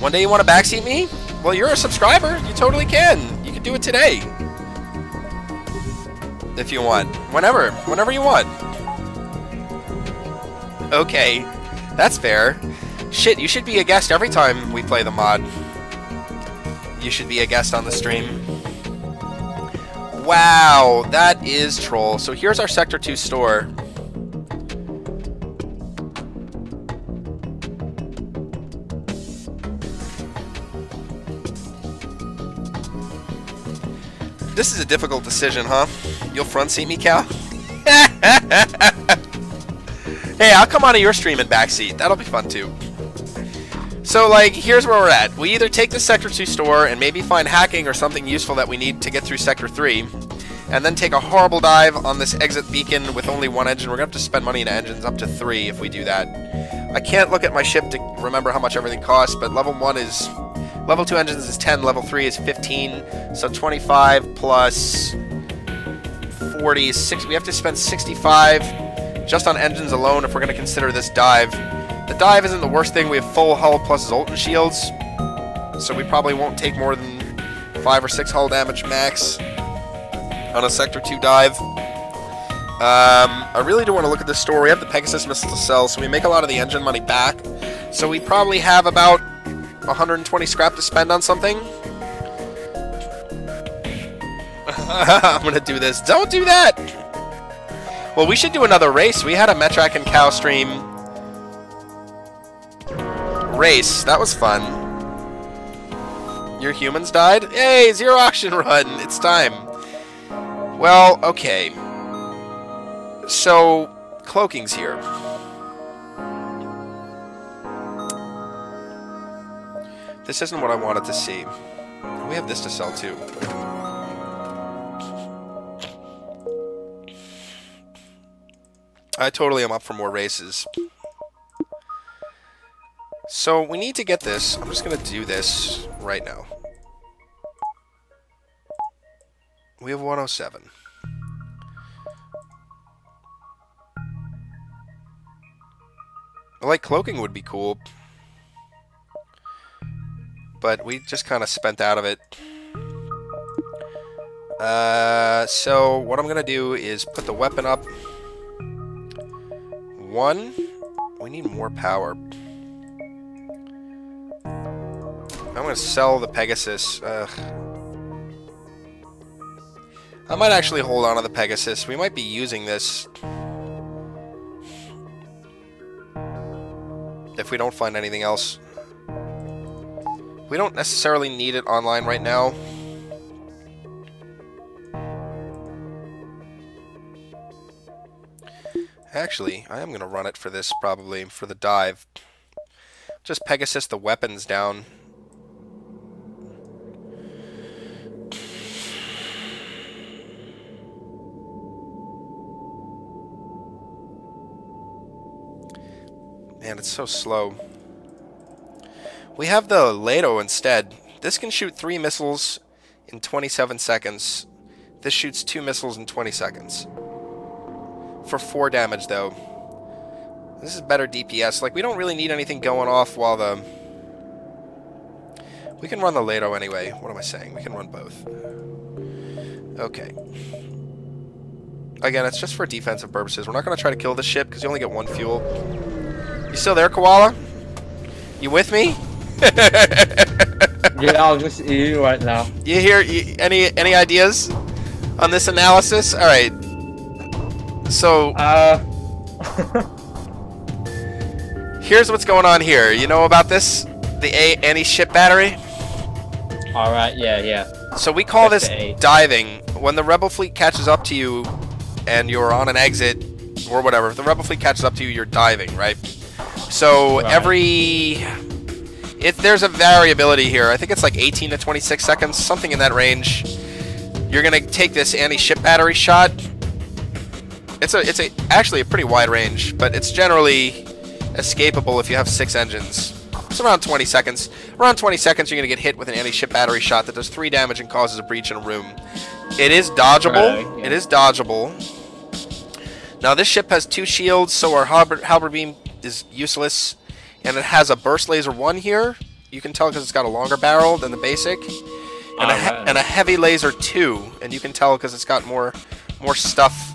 One day you want to backseat me? Well, you're a subscriber. You totally can. You can do it today. If you want. Whenever you want. Okay. That's fair. Shit, you should be a guest every time we play the mod. You should be a guest on the stream. Wow, that is troll. So here's our Sector 2 store. This is a difficult decision, huh? You'll front seat me, Cal? Hey, I'll come onto your stream and backseat. That'll be fun too. So, like, here's where we're at. We either take the Sector 2 store and maybe find hacking or something useful that we need to get through Sector 3, and then take a horrible dive on this exit beacon with only 1 engine. We're going to have to spend money in engines up to 3 if we do that. I can't look at my ship to remember how much everything costs, but level 1 is... Level 2 engines is 10, level 3 is 15, so 25 plus 40 is 6. We have to spend 65 just on engines alone if we're going to consider this dive. The dive isn't the worst thing. We have full hull plus Zoltan shields, so we probably won't take more than 5 or 6 hull damage max on a Sector 2 dive. I really do want to look at this store. We have the Pegasus missile to sell, so we make a lot of the engine money back. So we probably have about 120 scrap to spend on something. I'm gonna do this. Don't do that! Well, we should do another race. We had a Metrak and Cow stream race. That was fun. Your humans died? Yay! Zero auction run! It's time. Well, okay. So, cloaking's here. This isn't what I wanted to see. We have this to sell too. I totally am up for more races. So we need to get this. I'm just going to do this right now. We have 107. I like cloaking would be cool. But we just kind of spent out of it. So what I'm gonna do is put the weapon up. 1. We need more power. I'm gonna sell the Pegasus. I might actually hold on to the Pegasus. We might be using this if we don't find anything else. We don't necessarily need it online right now. Actually, I am going to run it for this, probably, for the dive. Just Pegasus the weapons down. Man, it's so slow. We have the Lado instead. This can shoot 3 missiles in 27 seconds. This shoots 2 missiles in 20 seconds. For 4 damage, though. This is better DPS. Like, we don't really need anything going off while the... We can run the Lado anyway. What am I saying? We can run both. Okay. Again, it's just for defensive purposes. We're not going to try to kill the ship, because you only get 1 fuel. You still there, Koala? You with me? Yeah, I'll just eat you right now. You hear any ideas on this analysis? All right. So here's what's going on here. You know about this? The anti-ship battery? All right. Yeah. So we call this diving. When the rebel fleet catches up to you and you're on an exit or whatever, if the rebel fleet catches up to you, you're diving, right? So if there's a variability here, I think it's like 18 to 26 seconds, something in that range. You're gonna take this anti-ship battery shot. It's actually a pretty wide range, but it's generally escapable if you have 6 engines. It's around 20 seconds. Around 20 seconds, you're gonna get hit with an anti-ship battery shot that does 3 damage and causes a breach in a room. It is dodgeable. Right, yeah. It is dodgeable. Now this ship has 2 shields, so our halberd beam is useless, and it has a burst laser 1 here. You can tell because it's got a longer barrel than the basic, and a heavy laser 2, and you can tell because it's got more stuff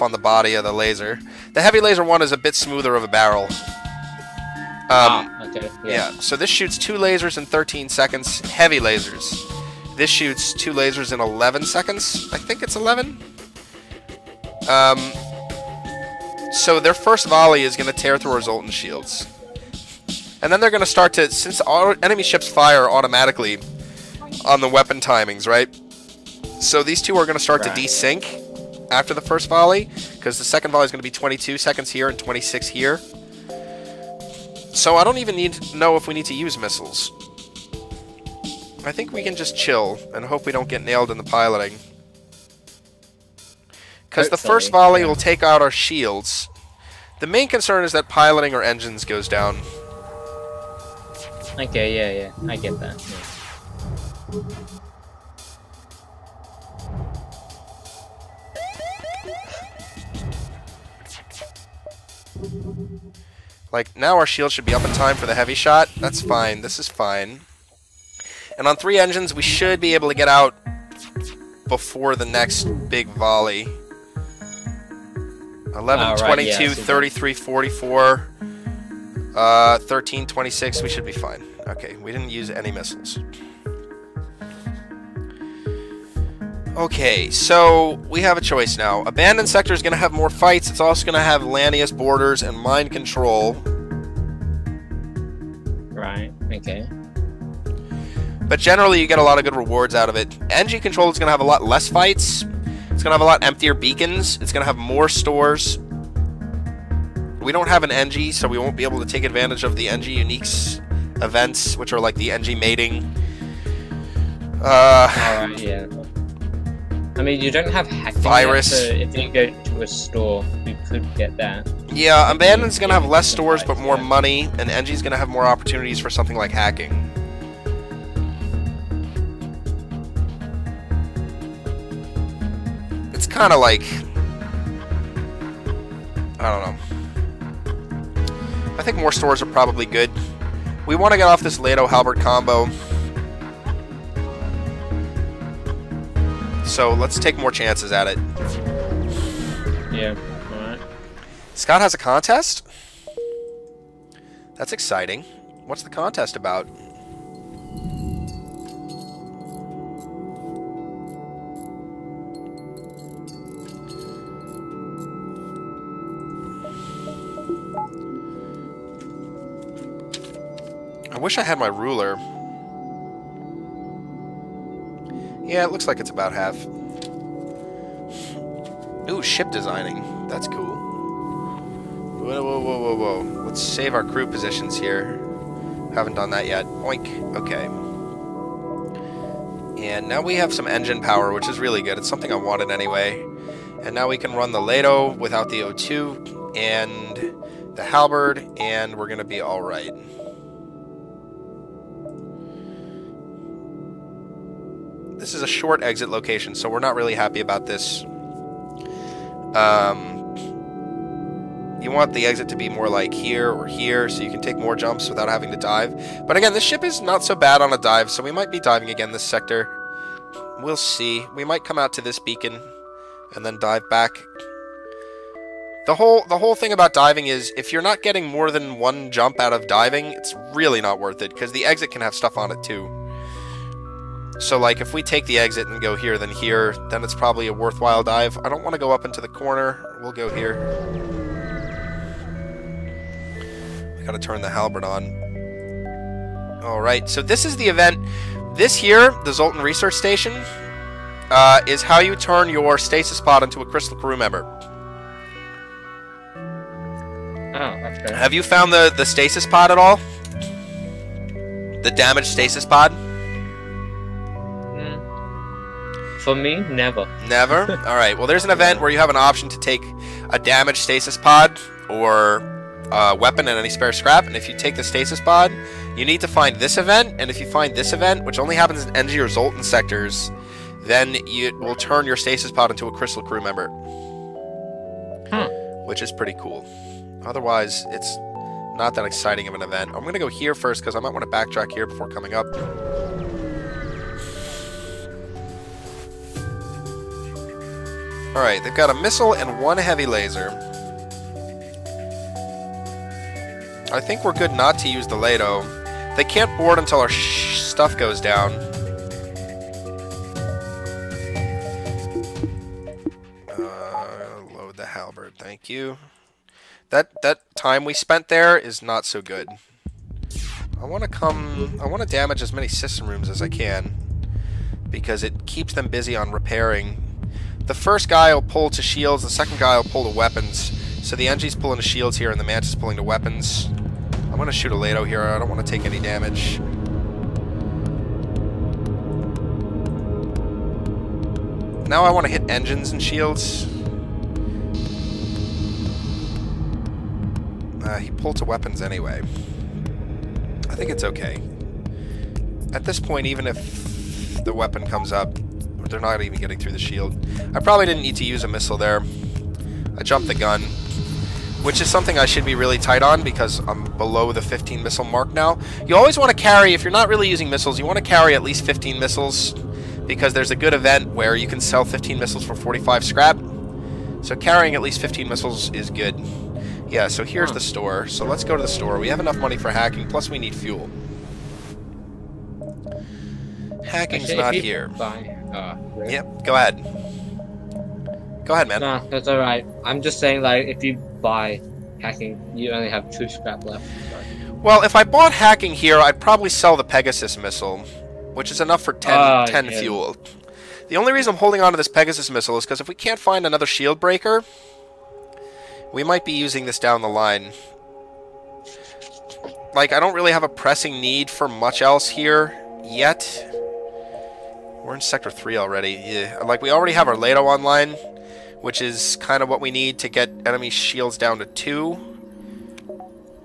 on the body of the laser. The heavy laser 1 is a bit smoother of a barrel. Okay. Yeah. So this shoots 2 lasers in 13 seconds. Heavy lasers. This shoots 2 lasers in 11 seconds. I think it's 11. So their first volley is going to tear through our Zoltan shields. And then they're going to start to... Since enemy ships fire automatically on the weapon timings, right? So these 2 are going to start to desync after the first volley, because the second volley is going to be 22 seconds here and 26 here. So I don't even need to know if we need to use missiles. I think we can just chill and hope we don't get nailed in the piloting. Because the first volley will take out our shields. The main concern is that piloting our engines goes down. Okay, yeah. I get that. Yeah. Like, now our shield should be up in time for the heavy shot. That's fine. This is fine. And on 3 engines, we should be able to get out before the next big volley. 11, 22, yeah, 33, 44, 13, 26. We should be fine. Okay, we didn't use any missiles. Okay, so we have a choice now. Abandoned Sector is going to have more fights. It's also going to have Lanius borders and mind control. Right, okay. But generally, you get a lot of good rewards out of it. NG control is going to have a lot less fights. It's going to have a lot emptier beacons. It's going to have more stores. We don't have an NG, so we won't be able to take advantage of the NG Uniques events, which are like the NG mating. Alright, yeah. I mean, you don't have hacking virus. Yet, so if you go to a store, you could get that. Yeah, Abandoned's going to have less stores, but more money, and NG's going to have more opportunities for something like hacking. It's kind of like... I don't know. I think more stores are probably good. We want to get off this Lado Halberd combo. So let's take more chances at it. Yeah. Alright. Scott has a contest? That's exciting. What's the contest about? I wish I had my ruler. Yeah, it looks like it's about half. Ooh, ship designing. That's cool. Whoa, whoa, whoa, whoa, whoa. Let's save our crew positions here. Haven't done that yet. Oink. Okay. And now we have some engine power, which is really good. It's something I wanted anyway. And now we can run the Lado without the O2 and the halberd, and we're going to be alright. This is a short exit location, so we're not really happy about this. You want the exit to be more like here or here, so you can take more jumps without having to dive. But again, this ship is not so bad on a dive, so we might be diving again this sector. We'll see. We might come out to this beacon and then dive back. The whole thing about diving is, if you're not getting more than one jump out of diving, it's really not worth it, because the exit can have stuff on it too. So, like, if we take the exit and go here, then here, then it's probably a worthwhile dive. I don't want to go up into the corner. We'll go here. I gotta turn the halberd on. Alright, so this is the event. This here, the Zoltan Research Station, is how you turn your stasis pod into a crystal crew member. Oh, okay. Have you found the stasis pod at all? The damaged stasis pod? For me, never. Never? Alright, well there's an event where you have an option to take a damaged stasis pod or a weapon and any spare scrap, and if you take the stasis pod, you need to find this event, and if you find this event, which only happens in NG or Zoltan sectors, then you will turn your stasis pod into a crystal crew member. Which is pretty cool. Otherwise, it's not that exciting of an event. I'm going to go here first, because I might want to backtrack here before coming up. Alright, they've got a missile and one heavy laser. I think we're good not to use the Lado. They can't board until our stuff goes down. Load the halberd, thank you. That time we spent there is not so good. I want to damage as many system rooms as I can, because it keeps them busy on repairing. The first guy will pull to shields, the second guy will pull to weapons. So the NG's pulling to shields here and the Mantis pulling to weapons. I'm going to shoot a Lado here, I don't want to take any damage. Now I want to hit engines and shields. He pulled to weapons anyway. I think it's okay. At this point, even if the weapon comes up, they're not even getting through the shield. I probably didn't need to use a missile there. I jumped the gun, which is something I should be really tight on because I'm below the 15 missile mark now. You always want to carry, if you're not really using missiles, you want to carry at least 15 missiles because there's a good event where you can sell 15 missiles for 45 scrap. So carrying at least 15 missiles is good. Yeah, so here's the store. So let's go to the store. We have enough money for hacking, plus we need fuel. Hacking's Actually, not here. Really? Yep, go ahead. Go ahead, man. Nah, that's alright. I'm just saying, like, if you buy hacking, you only have 2 scrap left. So. Well, if I bought hacking here, I'd probably sell the Pegasus missile, which is enough for 10 yeah. fuel. The only reason I'm holding on to this Pegasus missile is because if we can't find another shield breaker, we might be using this down the line. Like, I don't really have a pressing need for much else here yet. We're in Sector 3 already. Yeah. Like, we already have our Lado online, which is kind of what we need to get enemy shields down to 2.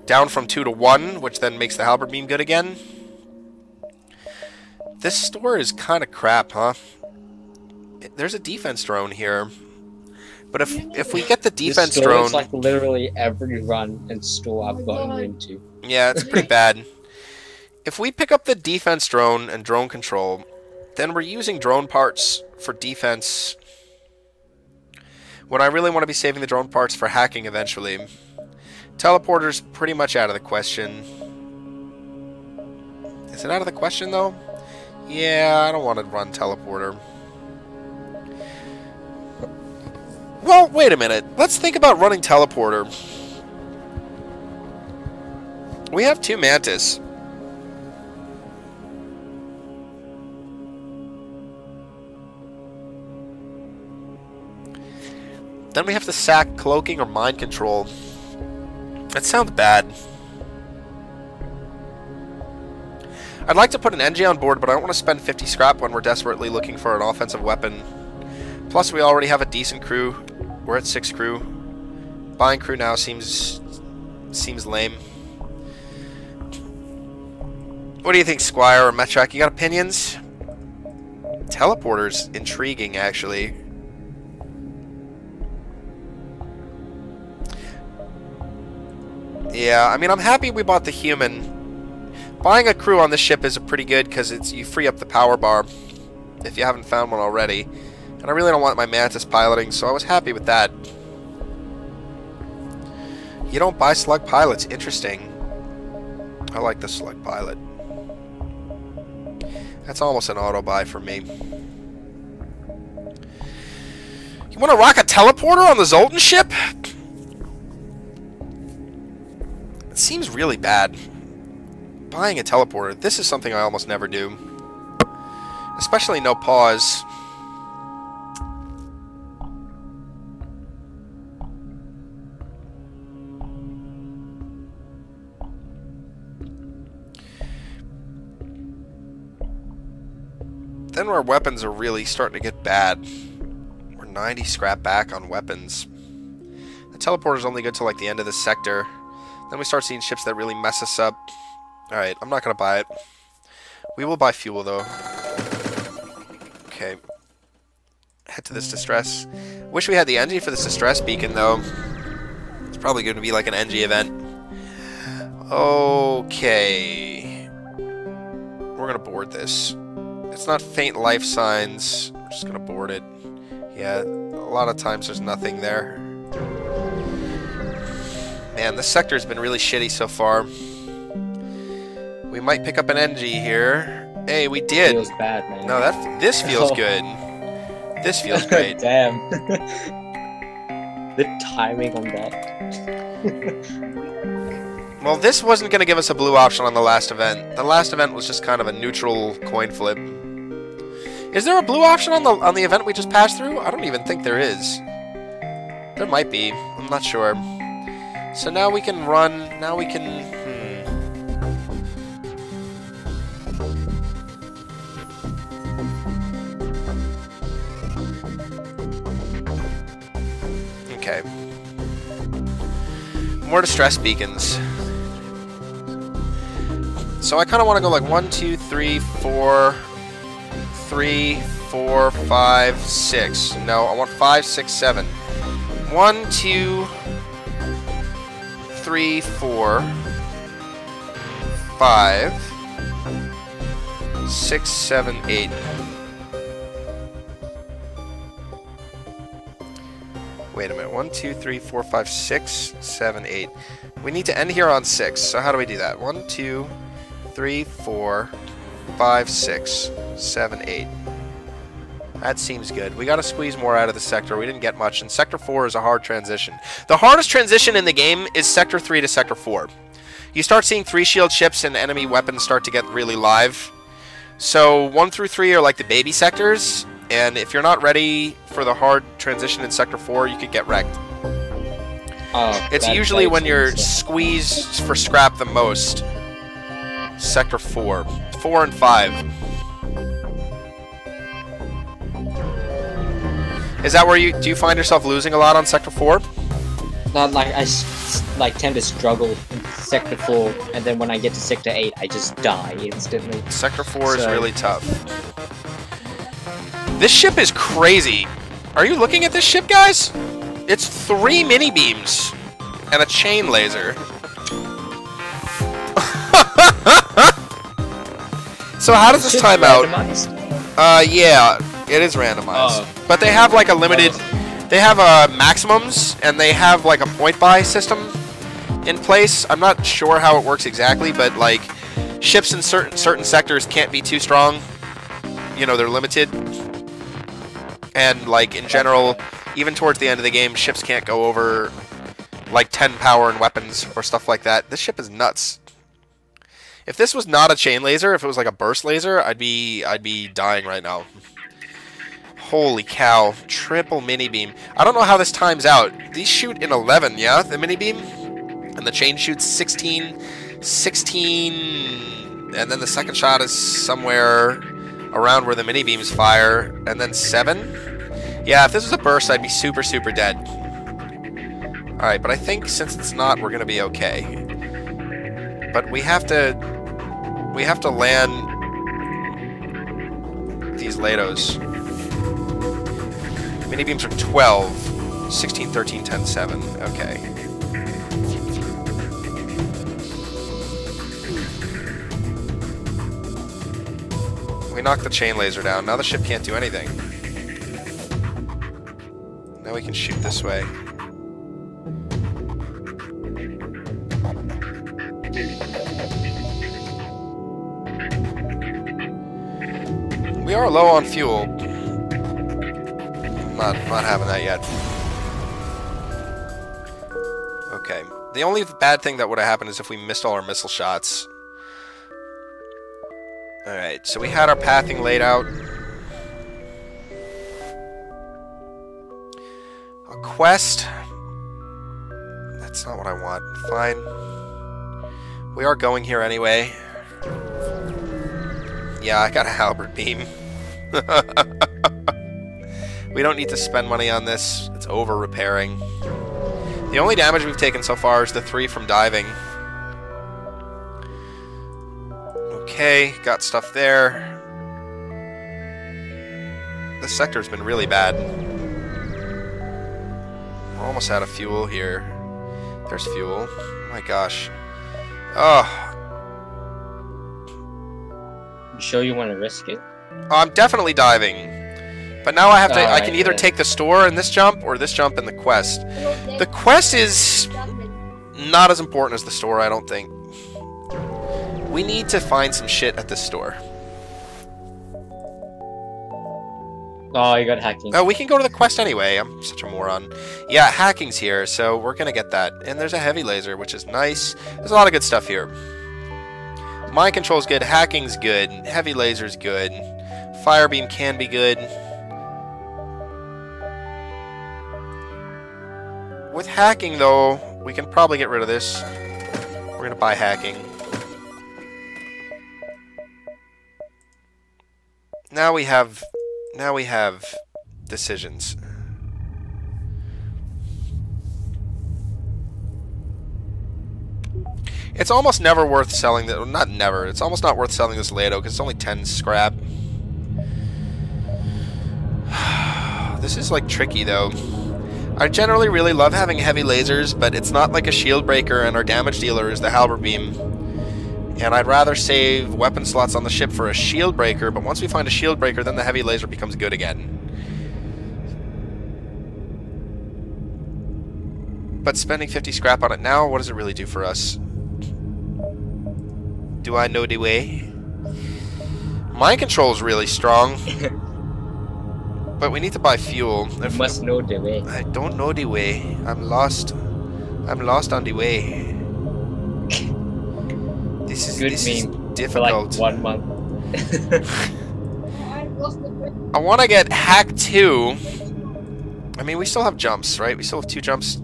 Down from 2 to 1, which then makes the halberd beam good again. This store is kind of crap, huh? There's a defense drone here. But if we get the defense this drone... It's like literally every run and store I've gotten into. Yeah, it's pretty bad. If we pick up the defense drone and drone control, then we're using drone parts for defense when I really want to be saving the drone parts for hacking eventually. Teleporter's pretty much out of the question. Is it out of the question, though? Yeah, I don't want to run teleporter. Well, wait a minute. Let's think about running teleporter. We have 2 Mantis. Then we have to sack cloaking or mind control. That sounds bad. I'd like to put an NG on board, but I don't want to spend 50 scrap when we're desperately looking for an offensive weapon. Plus, we already have a decent crew. We're at 6 crew. Buying crew now seems lame. What do you think, Squire or Metrak? You got opinions? Teleporter's intriguing, actually. Yeah, I mean, I'm happy we bought the human. Buying a crew on this ship is pretty good because you free up the power bar if you haven't found one already. And I really don't want my Mantis piloting, so I was happy with that. You don't buy slug pilots. Interesting. I like the slug pilot. That's almost an auto buy for me. You want to rock a teleporter on the Zoltan ship? It seems really bad. Buying a teleporter. This is something I almost never do. Especially no pause. Then our weapons are really starting to get bad. We're 90 scrap back on weapons. The teleporter's only good till like the end of the sector. Then we start seeing ships that really mess us up. Alright, I'm not going to buy it. We will buy fuel, though. Okay. Head to this distress. Wish we had the NG for this distress beacon, though. It's probably going to be like an NG event. Okay. We're going to board this. It's not faint life signs. We're just going to board it. Yeah, a lot of times there's nothing there. Man, this sector's been really shitty so far. We might pick up an NG here. Hey, we did. Feels bad, man. No, this feels good. This feels great. Damn. The timing on that. Well, this wasn't going to give us a blue option on the last event. The last event was just kind of a neutral coin flip. Is there a blue option on the event we just passed through? I don't even think there is. There might be. I'm not sure. So now we can run. Now we can. Okay. More distress beacons. So I kind of want to go like 1, 2, 3, 4, 3, 4, 5, 6. No, I want 5, 6, 7. 1, 2, 3, 4, 5, 6, 7, 8. Wait a minute. 1, 2, 3, 4, 5, 6, 7, 8. We need to end here on 6. So how do we do that? 1, 2, 3, 4, 5, 6, 7, 8. That seems good. We got to squeeze more out of the sector. We didn't get much, and Sector 4 is a hard transition. The hardest transition in the game is Sector 3 to Sector 4. You start seeing 3 shield ships and enemy weapons start to get really live. So 1 through 3 are like the baby sectors, and if you're not ready for the hard transition in Sector 4, you could get wrecked. It's usually when you're squeezed for scrap the most. Sector 4. 4 and 5. Is that where do you find yourself losing a lot on Sector 4? Not like I tend to struggle in Sector 4, and then when I get to Sector 8, I just die instantly. Sector 4 is really tough. This ship is crazy. Are you looking at this ship, guys? It's 3 mini beams and a chain laser. So how does this time out? Yeah. It is randomized. Oh. But they have like a limited... They have maximums, and they have like a point buy system in place. I'm not sure how it works exactly, but like ships in certain sectors can't be too strong. You know, they're limited. And like in general, even towards the end of the game, ships can't go over like 10 power and weapons or stuff like that. This ship is nuts. If this was not a chain laser, if it was like a burst laser, I'd be dying right now. Holy cow. Triple mini beam. I don't know how this times out. These shoot in 11, yeah? The mini beam? And the chain shoots 16, 16, and then the second shot is somewhere around where the mini beams fire, and then 7? Yeah, if this was a burst, I'd be super, super dead. Alright, but I think since it's not, we're gonna be okay. But we have to land these Lados. Mini beams are 12, 16, 13, 10, 7. Okay. We knocked the chain laser down. Now the ship can't do anything. Now we can shoot this way. We are low on fuel. Not having that yet. Okay. The only bad thing that would have happened is if we missed all our missile shots. Alright, so we had our pathing laid out. A quest. That's not what I want. Fine. We are going here anyway. Yeah, I got a halberd beam. We don't need to spend money on this. It's over repairing. The only damage we've taken so far is the 3 from diving. Okay, got stuff there. This sector's been really bad. We're almost out of fuel here. There's fuel. Oh my gosh. Oh. You sure you want to risk it? I'm definitely diving. But now I have to. I can either yeah. take the store in this jump or this jump in the quest. The quest is not as important as the store, I don't think. We need to find some shit at this store. Oh, you got hacking. Oh, we can go to the quest anyway. I'm such a moron. Yeah, hacking's here, so we're gonna get that. And there's a heavy laser, which is nice. There's a lot of good stuff here. Mind control's good. Hacking's good. Heavy laser's good. Fire beam can be good. With hacking, though, we can probably get rid of this. We're gonna buy hacking. Now we have decisions. It's almost never worth selling that. Not never. It's almost not worth selling this Lado because it's only 10 scrap. This is like tricky though. I generally really love having heavy lasers, but it's not like a shield breaker, and our damage dealer is the halberd beam. And I'd rather save weapon slots on the ship for a shield breaker, but once we find a shield breaker, then the heavy laser becomes good again. But spending 50 scrap on it now, what does it really do for us? Do I know the way? Mind control is really strong. But we need to buy fuel. You must know the way. I don't know the way. I'm lost. I'm lost on the way. This is difficult. For like 1 month. I want to get hack 2. I mean, we still have jumps, right? We still have 2 jumps.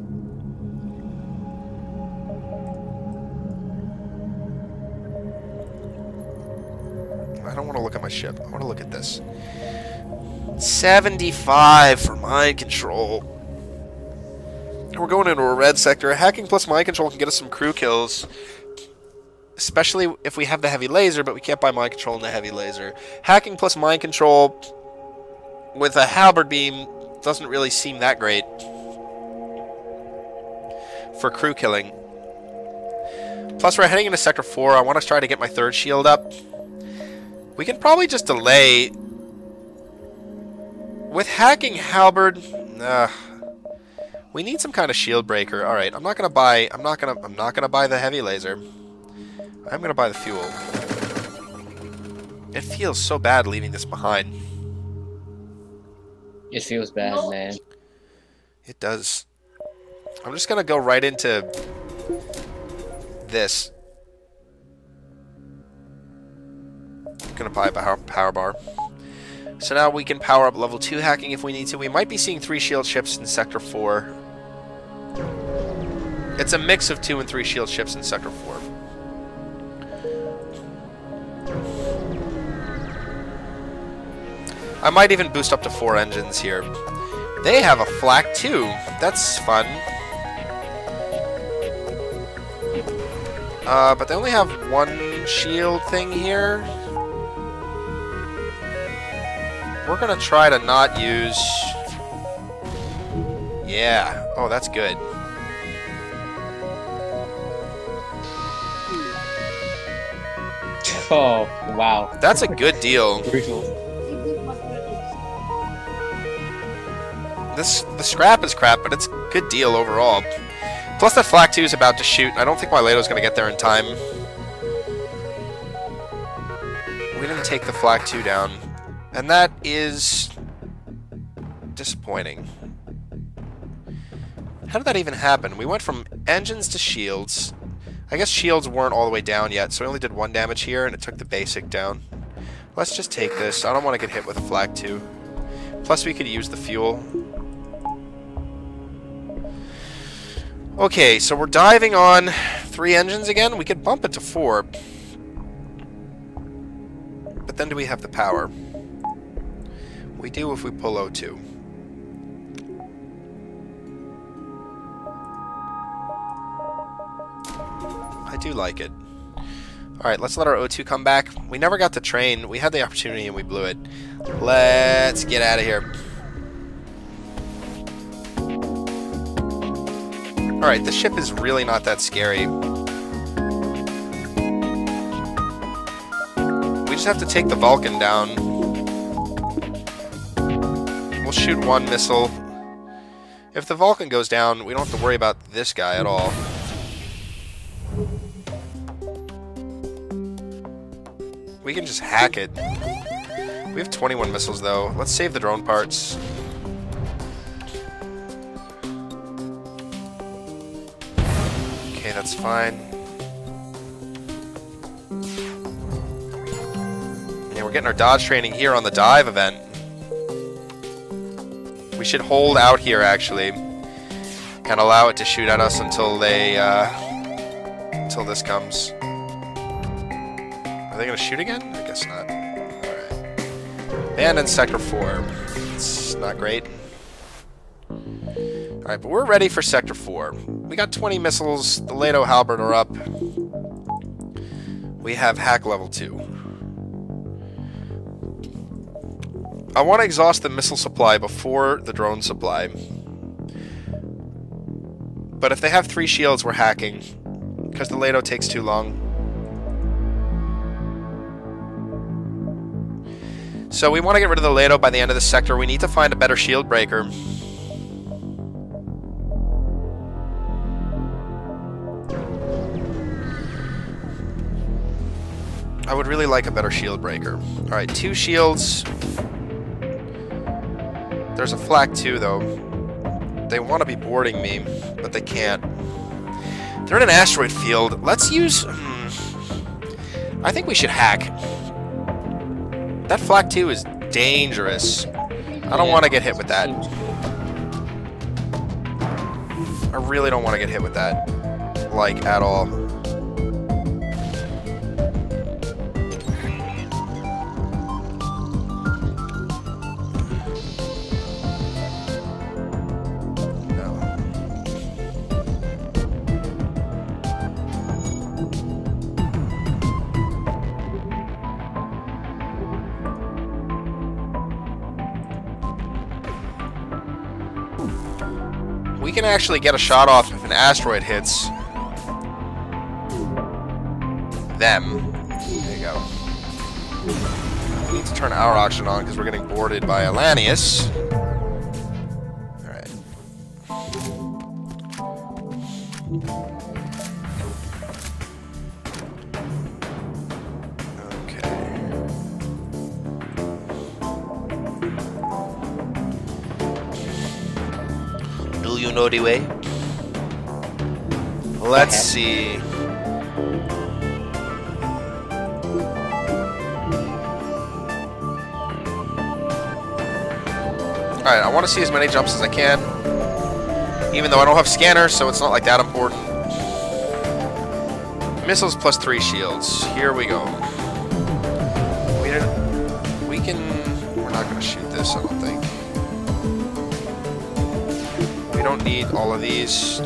I don't want to look at my ship. I want to look at this. 75 for mind control. We're going into a red sector. Hacking plus mind control can get us some crew kills. Especially if we have the heavy laser, but we can't buy mind control in the heavy laser. Hacking plus mind control with a halberd beam doesn't really seem that great for crew killing. Plus, we're heading into Sector 4. I want to try to get my 3rd shield up. We can probably just delay With hacking halberd, we need some kind of shield breaker. All right, I'm not gonna buy the heavy laser. I'm gonna buy the fuel. It feels so bad leaving this behind. It feels bad, man. It does. I'm just gonna go right into this. I'm gonna buy a power bar. So now we can power up level 2 hacking if we need to. We might be seeing 3 shield ships in Sector 4. It's a mix of 2 and 3 shield ships in Sector 4. I might even boost up to 4 engines here. They have a flak too. That's fun. But they only have 1 shield thing here. We're gonna try to not use... Yeah. Oh, that's good. Oh, wow. That's a good deal. Brutal. The scrap is crap, but it's a good deal overall. Plus that flak 2 is about to shoot. I don't think my Lado's gonna get there in time. We didn't take the flak 2 down. And that is disappointing. How did that even happen? We went from engines to shields. I guess shields weren't all the way down yet, so we only did 1 damage here, and it took the basic down. Let's just take this. I don't want to get hit with a flak 2. Plus we could use the fuel. Okay, so we're diving on 3 engines again. We could bump it to 4. But then do we have the power? We do if we pull O2. I do like it. Alright, let's let our O2 come back. We never got to train. We had the opportunity and we blew it. Let's get out of here. Alright, the ship is really not that scary. We just have to take the Vulcan down. We'll shoot 1 missile. If the Vulcan goes down, we don't have to worry about this guy at all. We can just hack it. We have 21 missiles though. Let's save the drone parts. Okay, that's fine. Yeah, we're getting our dodge training here on the dive event. We should hold out here, actually, and allow it to shoot at us until they, until this comes. Are they gonna shoot again? I guess not. Alright. Abandon Sector 4. It's not great. Alright, but we're ready for Sector 4. We got 20 missiles. The Lado Halberd are up. We have hack level 2. I want to exhaust the missile supply before the drone supply. But if they have 3 shields, we're hacking. Because the Lado takes too long. So we want to get rid of the Lado by the end of the sector. We need to find a better shield breaker. I would really like a better shield breaker. Alright, 2 shields. There's a flak 2 though. They want to be boarding me, but they can't. They're in an asteroid field. Let's use... I think we should hack. That flak 2 is dangerous. I don't want to get hit with that. I really don't want to get hit with that. Like, at all. We can actually get a shot off if an asteroid hits them. There you go. We need to turn our oxygen on because we're getting boarded by Alanius. Do you know the way? Let's see. Alright, I want to see as many jumps as I can. Even though I don't have scanners, so it's not like that important. Missiles plus 3 shields. Here we go. We can... We're not going to shoot this, I don't think. We don't need all of these.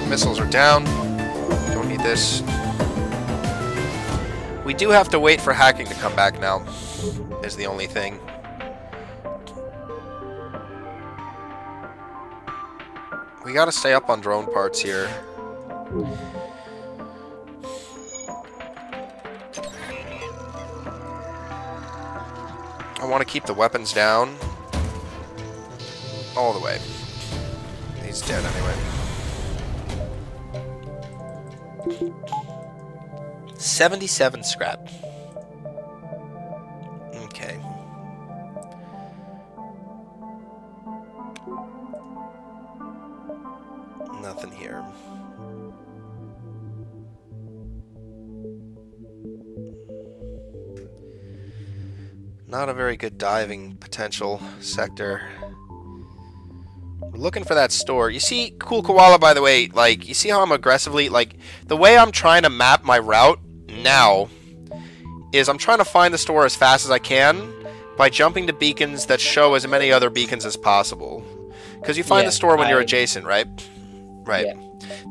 Missiles are down. Don't need this. We do have to wait for hacking to come back now, is the only thing. We gotta stay up on drone parts here. I want to keep the weapons down all the way. He's dead anyway. 77 scrap. Okay. Nothing here. Not a very good diving potential sector. We're looking for that store. You see, Cool Koala, by the way, like, you see how I'm aggressively, like, the way I'm trying to map my route now is I'm trying to find the store as fast as I can by jumping to beacons that show as many other beacons as possible. Because you find the store when you're adjacent, right? Right. Yeah.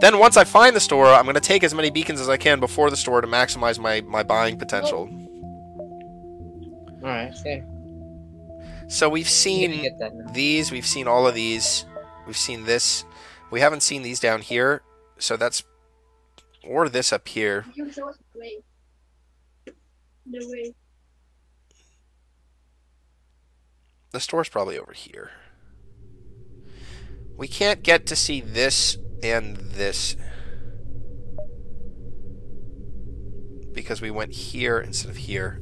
Then once I find the store, I'm going to take as many beacons as I can before the store to maximize my buying potential. Alright, okay. So we've seen these, we've seen all of these, we've seen this. We haven't seen these down here, so that's... Or this up here. The store's probably over here. We can't get to see this and this because we went here instead of here.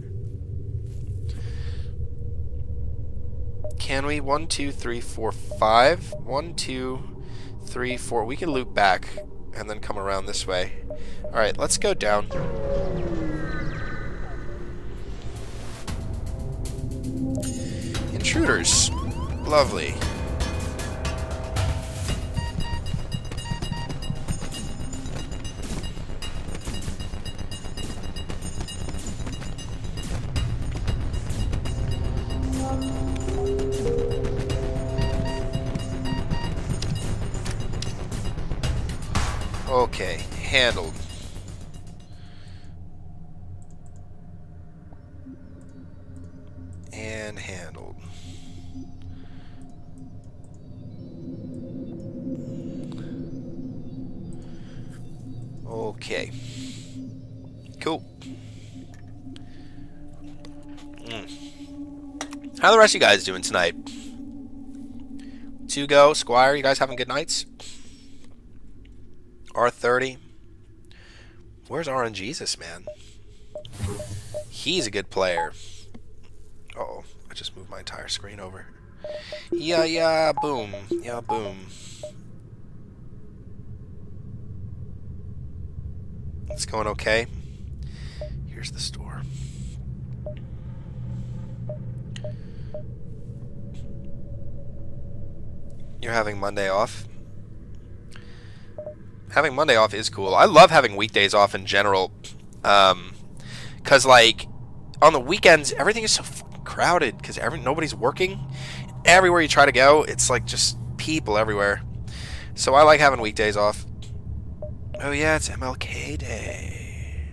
Can we? 1, 2, 3, 4, 5. 1, 2, 3, 4. We can loop back and then come around this way. Alright, let's go down. Intruders. Lovely. Okay, handled. And handled. Okay. Cool. How are the rest of you guys doing tonight? 2Go, Squire, you guys having good nights? R30. Where's RNGesus, man? He's a good player. Uh-oh, I just moved my entire screen over. Yeah, boom. Yeah, boom. It's going okay. Here's the store. You're having Monday off? Having Monday off is cool. I love having weekdays off in general. Because, like, on the weekends, everything is so fucking crowded because nobody's working. Everywhere you try to go, it's, like, just people everywhere. So I like having weekdays off. Oh, yeah, it's MLK Day.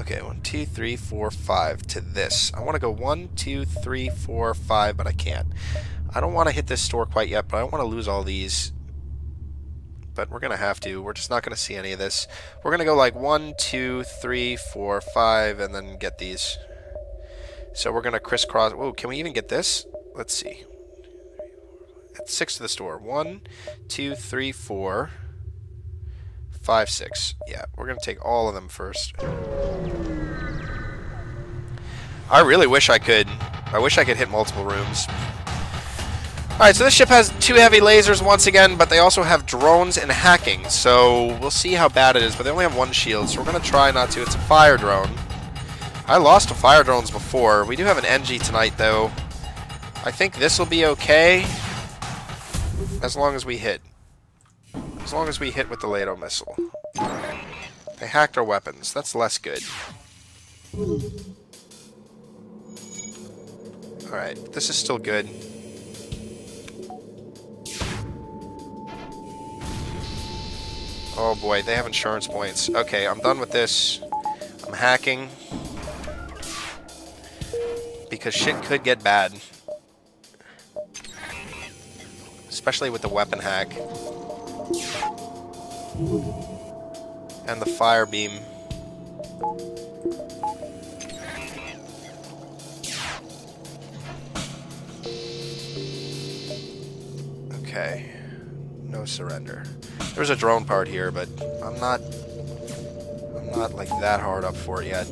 Okay, 1, 2, 3, 4, 5 to this. I want to go 1, 2, 3, 4, 5, but I can't. I don't want to hit this store quite yet, but I don't want to lose all these but we're gonna have to. We're just not gonna see any of this. We're gonna go like 1, 2, 3, 4, 5, and then get these. So we're gonna crisscross. Whoa, can we even get this? Let's see. It's 6 to the store. 1, 2, 3, 4, 5, 6. Yeah, we're gonna take all of them first. I really wish I could. I wish I could hit multiple rooms. Alright, so this ship has 2 heavy lasers once again, but they also have drones and hacking, so we'll see how bad it is, but they only have 1 shield, so we're going to try not to. It's a fire drone. I lost to fire drones before. We do have an NG tonight, though. I think this will be okay, as long as we hit. As long as we hit with the Lado missile. They hacked our weapons. That's less good. Alright, this is still good. Oh boy, they have insurance points. Okay, I'm done with this. I'm hacking. Because shit could get bad. Especially with the weapon hack. And the fire beam. Okay. No surrender. There's a drone part here, but I'm not like that hard up for it yet.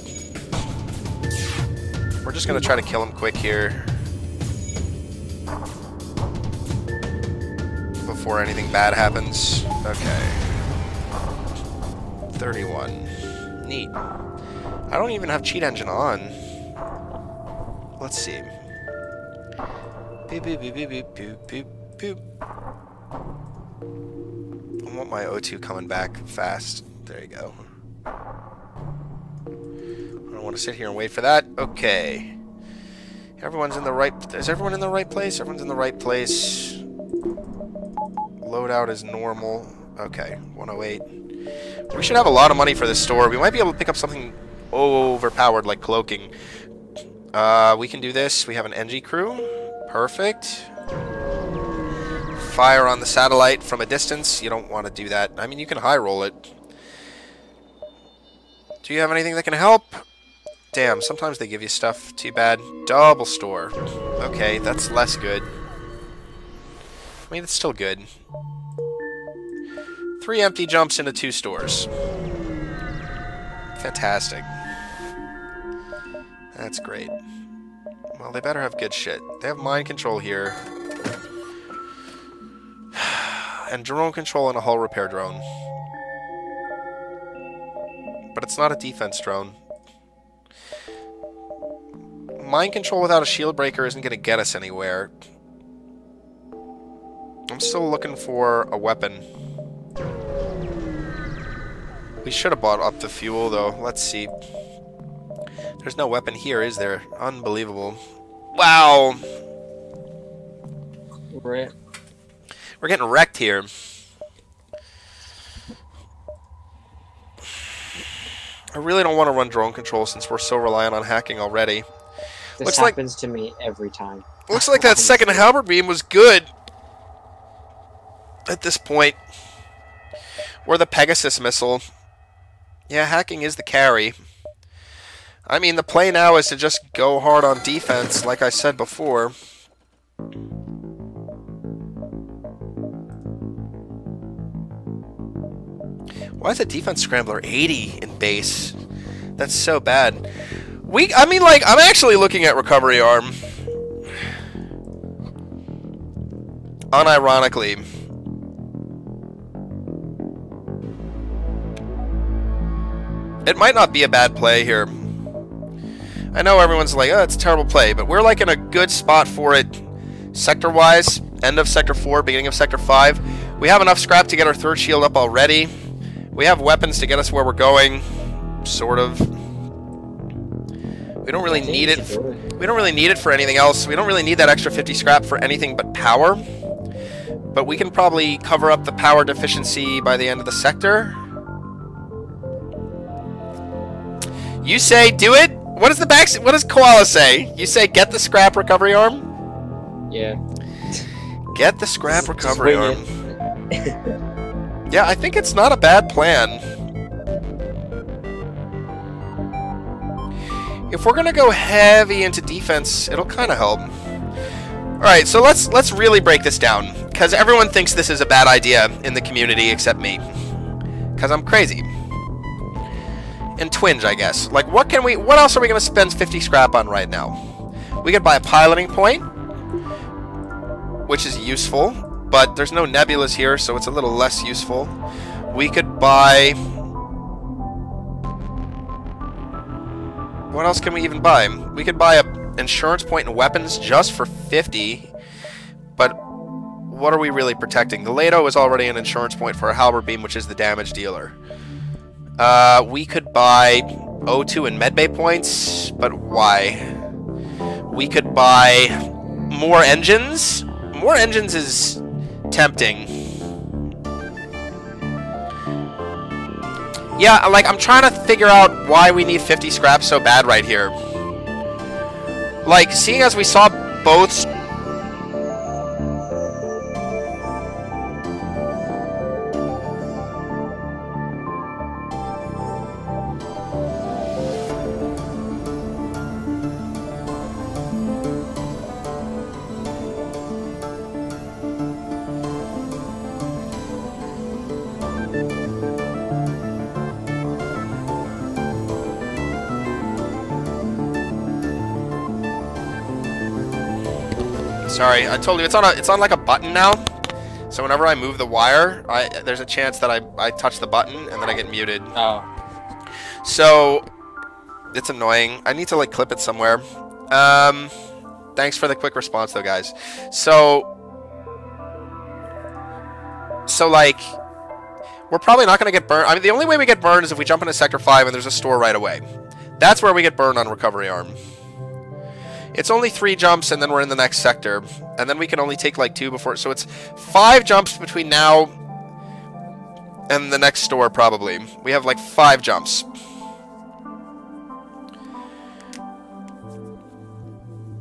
We're just gonna try to kill him quick here before anything bad happens. Okay. 31. Neat. I don't even have cheat engine on. Let's see. Boop boop boop boop boop boop boop. I want my O2 coming back fast. There you go. I don't want to sit here and wait for that. Okay. Everyone's in the right... Is everyone in the right place? Everyone's in the right place. Loadout is normal. Okay, 108. We should have a lot of money for this store. We might be able to pick up something overpowered like cloaking. We can do this. We have an NG crew. Perfect. Fire on the satellite from a distance. You don't want to do that. I mean, you can high roll it. Do you have anything that can help? Damn, sometimes they give you stuff. Too bad. Double store. Okay, that's less good. I mean, it's still good. 3 empty jumps into 2 stores. Fantastic. That's great. Well, they better have good shit. They have mind control here. And drone control and a hull repair drone. But it's not a defense drone. Mind control without a shield breaker isn't going to get us anywhere. I'm still looking for a weapon. We should have bought up the fuel, though. Let's see. There's no weapon here, is there? Unbelievable. Wow! Right. We're getting wrecked here. I really don't want to run drone control since we're so reliant on hacking already. This happens to me every time. Looks like that second halberd beam was good. At this point. Or the Pegasus missile. Yeah, hacking is the carry. I mean, the play now is to just go hard on defense, like I said before. Why is a defense scrambler 80 in base? That's so bad. I mean, like, I'm actually looking at recovery arm. Unironically. It might not be a bad play here. I know everyone's like, oh, it's a terrible play, but we're like in a good spot for it sector-wise. End of Sector 4, beginning of Sector 5. We have enough scrap to get our 3rd shield up already. We have weapons to get us where we're going, sort of. We don't really need it. We don't really need it for anything else. We don't really need that extra 50 scrap for anything but power. But we can probably cover up the power deficiency by the end of the sector. You say do it? What does what does Koala say? You say get the scrap recovery arm? Yeah. Get the scrap recovery arm. Yeah, I think it's not a bad plan. If we're gonna go heavy into defense, it'll kind of help. Alright, so let's really break this down, because everyone thinks this is a bad idea in the community except me. Because I'm crazy. And Twinge, I guess. Like, what else are we gonna spend 50 scrap on right now? We could buy a piloting point, which is useful, but there's no nebulas here, so it's a little less useful. We could buy... What else can we even buy? We could buy a insurance point and weapons just for 50, but what are we really protecting? The Lado is already an insurance point for a halberd beam, which is the damage dealer. We could buy O2 and medbay points, but why? We could buy more engines. More engines is tempting. Yeah, like, I'm trying to figure out why we need 50 scrap so bad right here. Like, seeing as we saw both... Sorry, I told you it's on like a button now. So whenever I move the wire, there's a chance that I touch the button and then I get muted. Oh. So it's annoying. I need to like clip it somewhere. Thanks for the quick response though, guys. So like, we're probably not gonna get burned. I mean, the only way we get burned is if we jump into Sector 5 and there's a store right away. That's where we get burned on Recovery Arm. It's only 3 jumps, and then we're in the next sector. And then we can only take, like, 2 before... So it's 5 jumps between now and the next store, probably. We have, like, 5 jumps.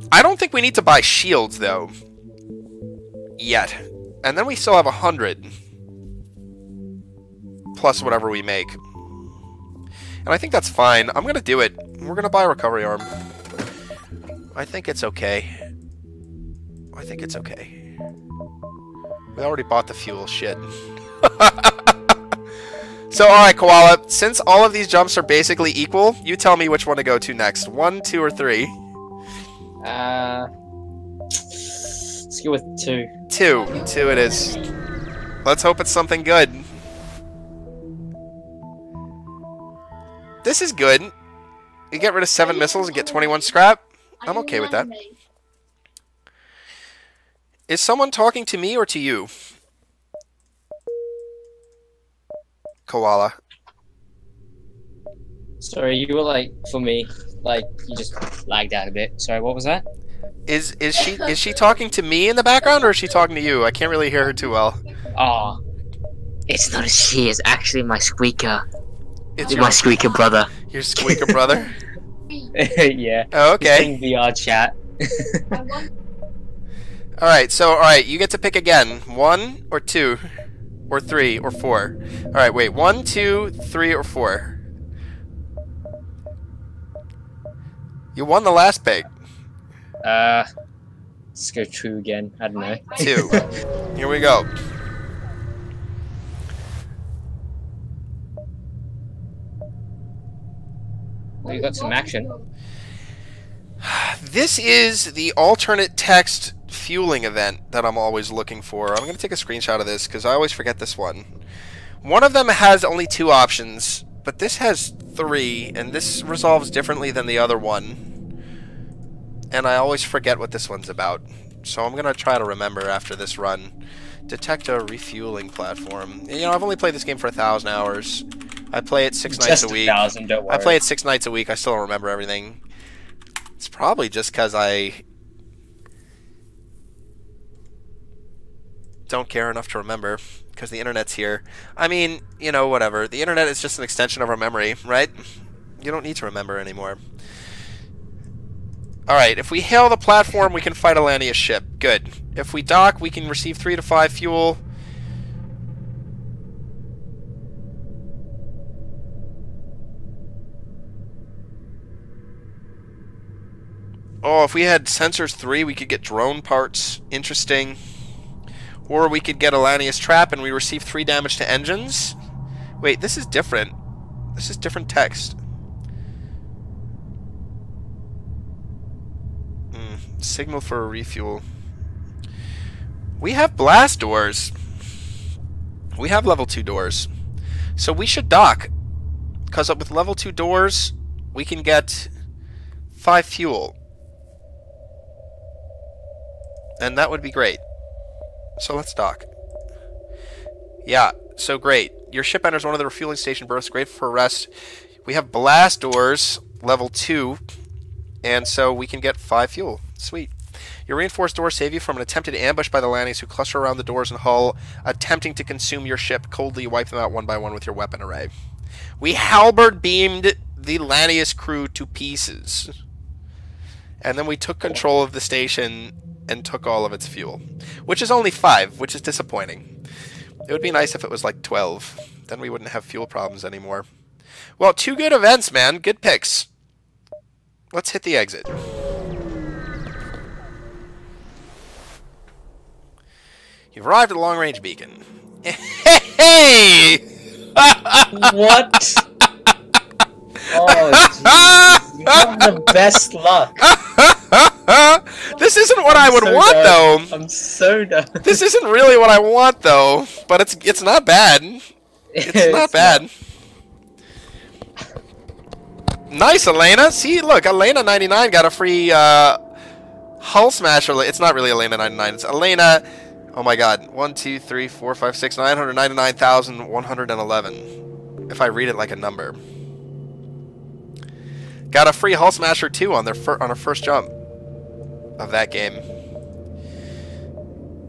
I don't think we need to buy shields, though. Yet. And then we still have 100. Plus whatever we make. And I think that's fine. I'm gonna do it. We're gonna buy a Recovery Arm. I think it's okay. I think it's okay. We already bought the fuel. Shit. So, alright, Koala. Since all of these jumps are basically equal, you tell me which one to go to next. 1, 2, or 3? Let's go with 2. 2. 2 it is. Let's hope it's something good. This is good. You get rid of 7 missiles and get 21 scrap. I'm okay with that. Is someone talking to me or to you? Koala. Sorry, you were like, for me, like, you just lagged out a bit. Sorry, what was that? Is she talking to me in the background or is she talking to you? I can't really hear her too well. Oh, it's not a she, it's actually my squeaker. It's my squeaker brother. Your squeaker brother? Yeah. Oh, okay. He's VR chat. Alright, so, alright, you get to pick again. 1 or 2 or 3 or 4. Alright, wait. 1, 2, 3, or 4. You won the last pick. Let's go 2 again. I don't know. 2. Here we go. We got some action. This is the alternate text fueling event that I'm always looking for. I'm going to take a screenshot of this because I always forget this one. One of them has only 2 options, but this has 3, and this resolves differently than the other one. And I always forget what this one's about. So I'm going to try to remember after this run. Detect a refueling platform. You know, I've only played this game for 1,000 hours. I play it 6 nights a week. 1,000, don't worry. I play it 6 nights a week. I still don't remember everything. It's probably just because I don't care enough to remember, because the internet's here. I mean, you know, whatever. The internet is just an extension of our memory, right? You don't need to remember anymore. Alright, if we hail the platform, we can fight a Lania ship. Good. If we dock, we can receive 3 to 5 fuel. Oh, if we had sensors 3, we could get drone parts. Interesting. Or we could get Alania's trap and we receive 3 damage to engines. Wait, this is different. This is different text. Signal for a refuel. We have blast doors. We have level 2 doors. So we should dock. Because with level 2 doors, we can get 5 fuel. And that would be great. So let's dock. Yeah, so great. Your ship enters one of the refueling station berths. Great for rest. We have blast doors, level 2. And so we can get 5 fuel. Sweet. Your reinforced doors save you from an attempted ambush by the Lannies who cluster around the doors and hull, attempting to consume your ship. Coldly wipe them out one by one with your weapon array. We halberd beamed the Lannius crew to pieces. And then we took control of the station and took all of its fuel. Which is only 5, which is disappointing. It would be nice if it was like 12. Then we wouldn't have fuel problems anymore. Well, 2 good events, man. Good picks. Let's hit the exit. You've arrived at the long-range beacon. Hey! What? Oh, jeez. You have the best luck. This isn't what I would so want, done. though. I'm so done. This isn't really what I want, though. But it's not bad. It's not bad. Nice, Elena. See, look, Elena 99 got a free hull smasher. It's not really Elena 99. It's Elena. Oh my God. 1, 2, 3, 4, 5, 6, 999,111. If I read it like a number. Got a free hull smasher too on their on her first jump of that game.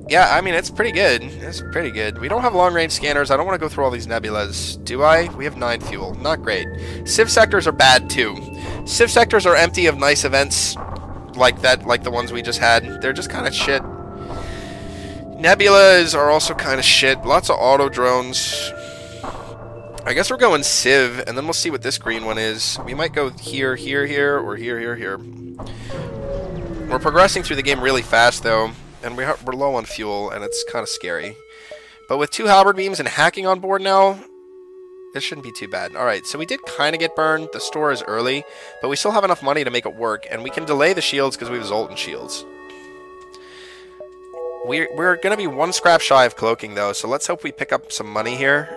Yeah, I mean, it's pretty good. It's pretty good. We don't have long-range scanners. I don't want to go through all these nebulas. Do I? We have 9 fuel. Not great. Civ sectors are bad, too. Civ sectors are empty of nice events like that, like the ones we just had. They're just kind of shit. Nebulas are also kind of shit. Lots of auto drones. I guess we're going Civ, and then we'll see what this green one is. We might go here, here, here, or here, here, here. We're progressing through the game really fast, though. And we're low on fuel, and it's kind of scary. But with 2 halberd beams and hacking on board now, this shouldn't be too bad. Alright, so we did kind of get burned. The store is early, but we still have enough money to make it work. And we can delay the shields because we have Zoltan shields. We're going to be 1 scrap shy of cloaking, though, so let's hope we pick up some money here.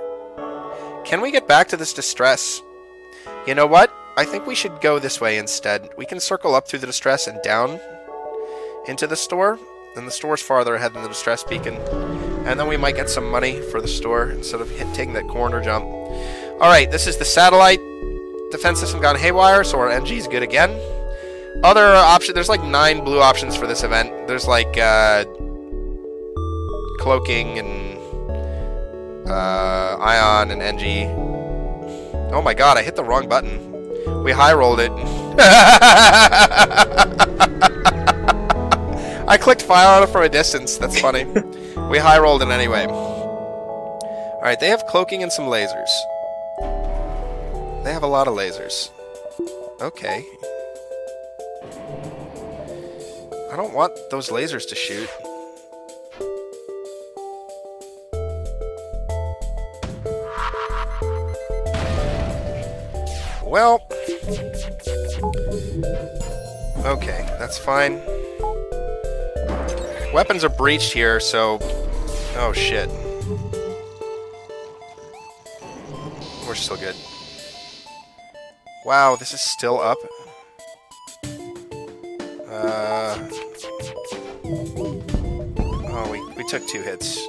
Can we get back to this distress? You know what? I think we should go this way instead. We can circle up through the distress and down into the store. And the store's farther ahead than the distress beacon. And then we might get some money for the store instead of taking that corner jump. Alright, this is the satellite defense system gone haywire, so our NG is good again. Other options, there's like 9 blue options for this event. There's like cloaking and ion and NG. Oh my God, I hit the wrong button. We high rolled it. I clicked fire on it from a distance. That's funny. We high rolled it anyway. Alright, they have cloaking and some lasers. They have a lot of lasers. Okay. I don't want those lasers to shoot. Well. Okay, that's fine. Weapons are breached here, so... Oh, shit. We're still good. Wow, this is still up. Oh, we took 2 hits.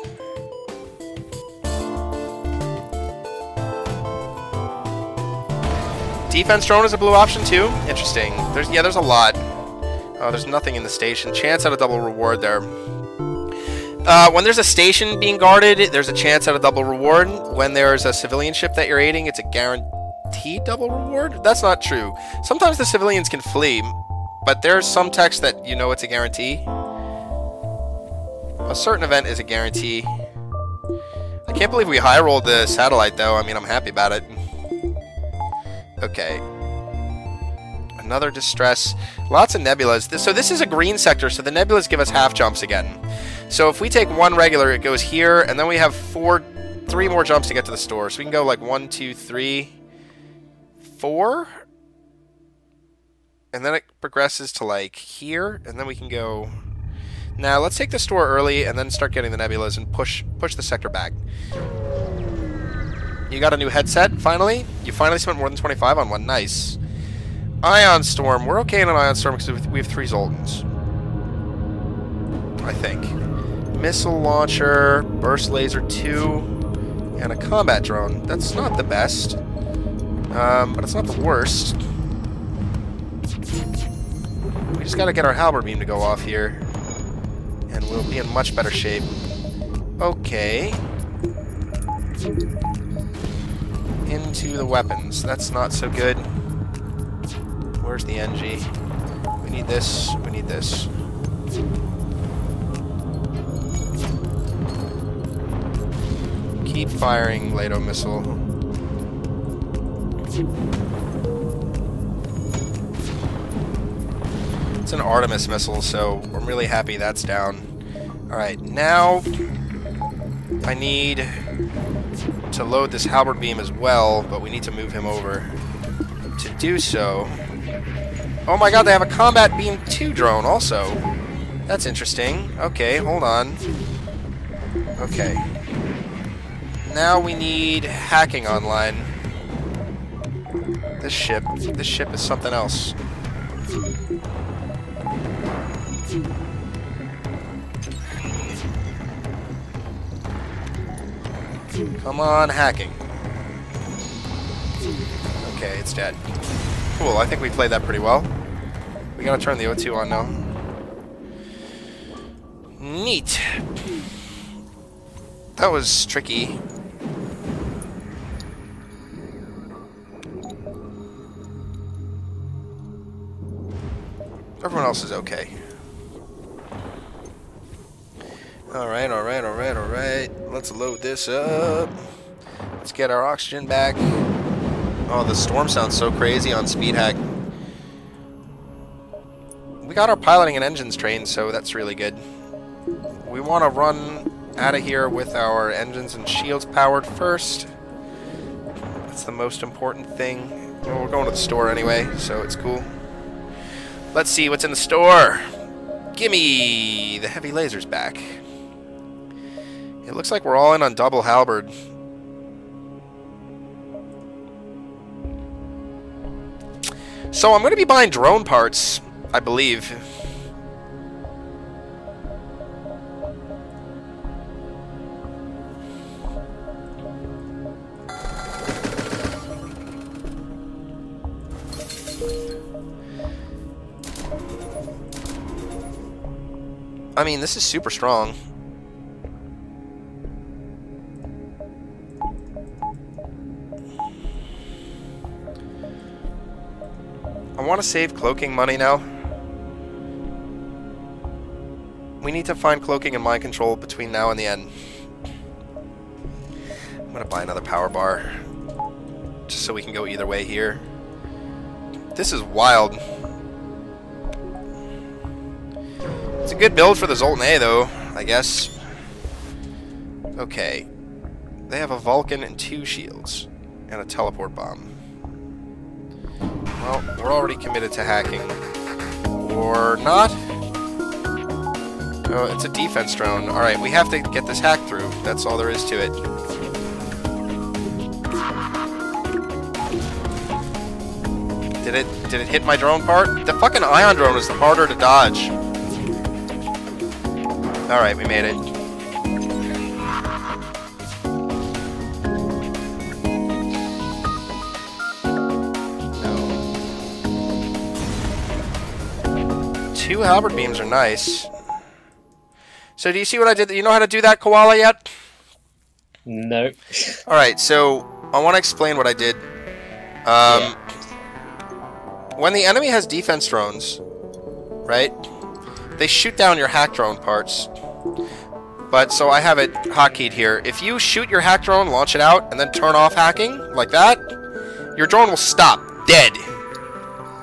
Defense drone is a blue option, too? Interesting. There's a lot. Oh, there's nothing in the station. Chance at a double reward there. When there's a station being guarded, there's a chance at a double reward. When there's a civilian ship that you're aiding, it's a guaranteed double reward? That's not true. Sometimes the civilians can flee, but there's some text that you know it's a guarantee. A certain event is a guarantee. I can't believe we high rolled the satellite, though. I mean, I'm happy about it. Okay. Another distress. Lots of nebulas. So this is a green sector, so the nebulas give us half jumps again. So if we take one regular, it goes here, and then we have three more jumps to get to the store. So we can go like 1, 2, 3, 4. And then it progresses to like here, and then we can go... Now, let's take the store early and then start getting the nebulas and push the sector back. You got a new headset, finally? You finally spent more than 25 on one. Nice. Ion Storm. We're okay in an Ion Storm because we have 3 Zoltans. I think. Missile Launcher, Burst Laser 2, and a Combat Drone. That's not the best. But it's not the worst. We just gotta get our Halberd Beam to go off here. And we'll be in much better shape. Okay. Into the weapons. That's not so good. Where's the NG? We need this. We need this. Keep firing, Lado missile. It's an Artemis missile, so I'm really happy that's down. Alright, now I need to load this Halberd Beam as well, but we need to move him over. To do so... Oh my god, they have a Combat Beam 2 drone also. That's interesting. Okay, hold on. Okay. Now we need hacking online. This ship is something else. Come on, hacking. Okay, it's dead. Cool, I think we played that pretty well. We gotta turn the O2 on now. Neat. That was tricky. Everyone else is okay. Alright, alright, alright, alright. Let's load this up. Let's get our oxygen back. Oh, the storm sounds so crazy on speed hack. We got our piloting and engines trained, so that's really good. We want to run out of here with our engines and shields powered first. That's the most important thing. Well, we're going to the store anyway, so it's cool. Let's see what's in the store. Gimme! The heavy laser's back. It looks like we're all in on double halberd. So I'm going to be buying drone parts, I believe. I mean, this is super strong. I want to save cloaking money now. We need to find cloaking and mind control between now and the end. I'm going to buy another power bar. Just so we can go either way here. This is wild. It's a good build for the Zoltan A, though, I guess. Okay. They have a Vulcan and 2 shields. And a teleport bomb. Well, we're already committed to hacking. Or not? Oh, it's a defense drone. Alright, we have to get this hack through. That's all there is to it. Did it hit my drone part? The fucking ion drone is the harder to dodge. Alright, we made it. No. 2 halberd beams are nice. So do you see what I did? You know how to do that, Koala, yet? No. Alright, so I want to explain what I did. Yeah. When the enemy has defense drones, right? They shoot down your hack drone parts. But, so I have it hotkeyed here. If you shoot your hack drone, launch it out, and then turn off hacking, like that, your drone will stop, dead.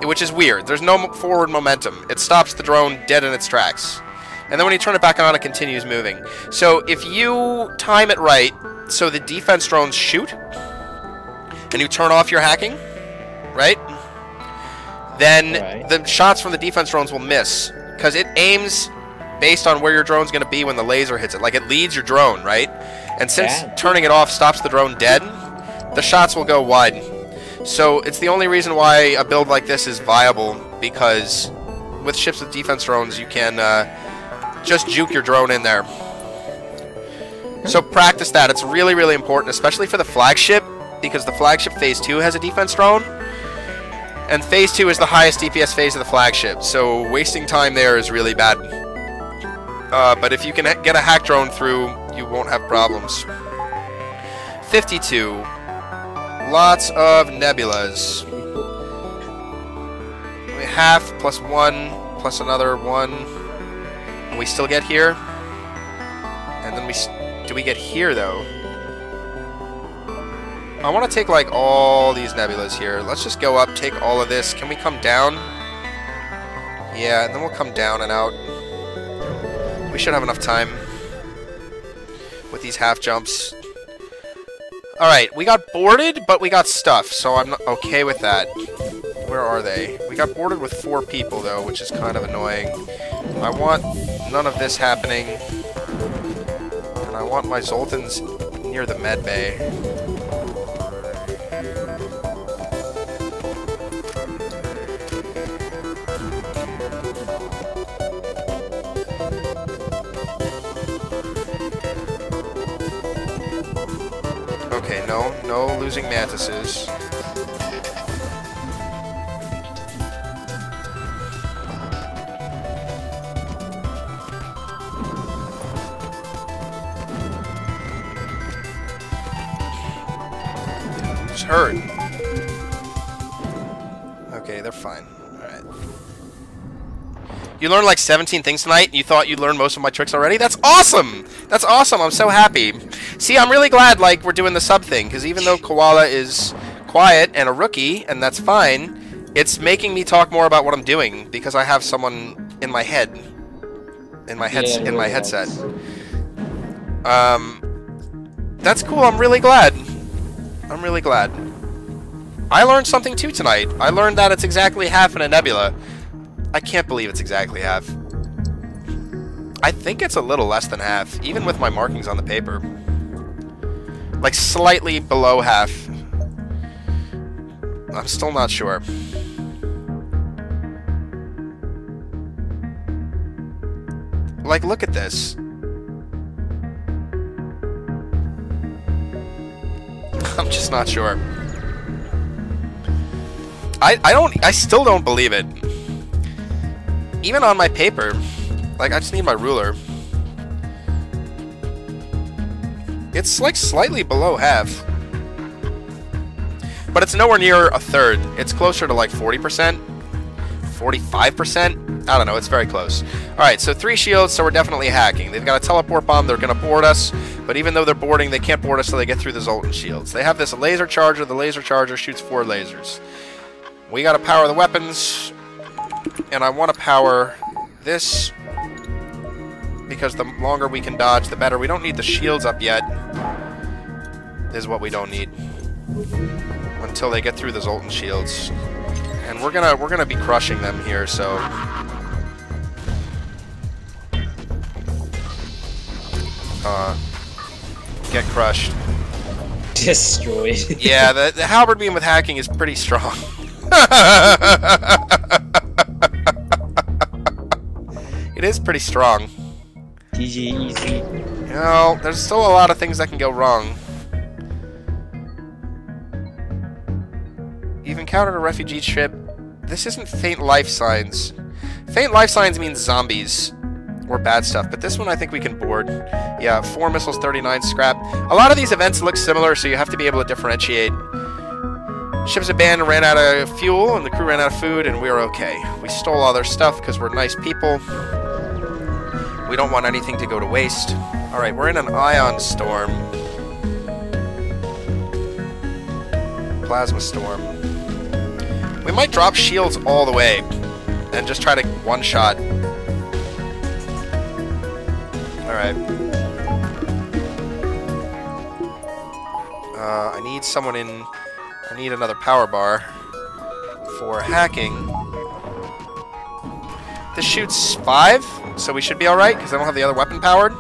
which is weird. There's no forward momentum. It stops the drone dead in its tracks. And then when you turn it back on, it continues moving. So if you time it right, so the defense drones shoot, and you turn off your hacking, right? Then the shots from the defense drones will miss, because it aims based on where your drone's going to be when the laser hits it. Like, it leads your drone, right? And since turning it off stops the drone dead, the shots will go wide. So it's the only reason why a build like this is viable, because with ships with defense drones, you can just juke your drone in there. So practice that. It's really, really important, especially for the flagship, because the flagship Phase 2 has a defense drone, and Phase 2 is the highest DPS phase of the flagship, so wasting time there is really bad. But if you can get a hack drone through, you won't have problems. 52. Lots of nebulas. Half plus 1 plus another 1. And we still get here. And then do we get here, though? I want to take, like, all these nebulas here. Let's just go up, take all of this. Can we come down? Yeah, and then we'll come down and out. We should have enough time with these half jumps. Alright, we got boarded, but we got stuff, so I'm not okay with that. Where are they? We got boarded with 4 people, though, which is kind of annoying. I want none of this happening. And I want my Zoltans near the med bay. Okay, no losing mantises. Just hurt. Okay, they're fine. Alright. You learned like 17 things tonight, and you thought you'd learned most of my tricks already? That's awesome! That's awesome, I'm so happy. See, I'm really glad, like, we're doing the sub thing, because even though Koala is quiet and a rookie, and that's fine, it's making me talk more about what I'm doing, because I have someone in my head. In my headset. That's cool, I'm really glad. I'm really glad. I learned something too tonight. I learned that it's exactly half in a nebula. I can't believe it's exactly half. I think it's a little less than half, even with my markings on the paper. Like, slightly below half. I'm still not sure. Like, look at this. I'm just not sure. I still don't believe it. Even on my paper. Like, I just need my ruler. It's like slightly below half. But it's nowhere near a third. It's closer to like 40%. 45%? I don't know, it's very close. Alright, so 3 shields, so we're definitely hacking. They've got a teleport bomb, they're going to board us. But even though they're boarding, they can't board us till they get through the Zoltan shields. They have this laser charger. The laser charger shoots 4 lasers. We got to power the weapons. And I want to power this, because the longer we can dodge, the better. We don't need the shields up yet. Is what we don't need until they get through the Zoltan shields, and we're gonna be crushing them here. So get crushed, destroyed. Yeah, the halberd beam with hacking is pretty strong. It is pretty strong. GG easy. You know, there's still a lot of things that can go wrong. You've encountered a refugee ship. This isn't faint life signs. Faint life signs means zombies or bad stuff, but this one I think we can board. Yeah, 4 missiles, 39 scrap. A lot of these events look similar, so you have to be able to differentiate. Ship's abandoned, ran out of fuel, and the crew ran out of food, and we were okay. We stole all their stuff because we're nice people. We don't want anything to go to waste. Alright, we're in an ion storm. Plasma storm. We might drop shields all the way and just try to one-shot. Alright. I need someone in... I need another power bar for hacking. This shoots 5, so we should be alright, because I don't have the other weapon powered.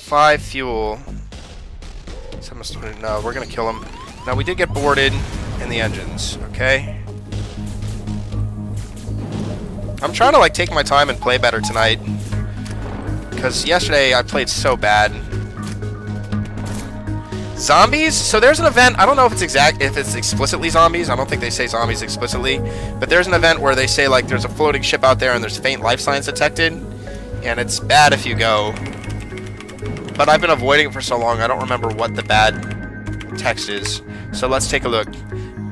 Five fuel. No, we're gonna kill him. Now, we did get boarded in the engines, okay? I'm trying to, like, take my time and play better tonight. Because yesterday I played so bad. Zombies? So there's an event, I don't know if it's explicitly zombies, I don't think they say zombies explicitly, but there's an event where they say, like, there's a floating ship out there and there's faint life signs detected, and it's bad if you go. But I've been avoiding it for so long, I don't remember what the bad text is. So let's take a look.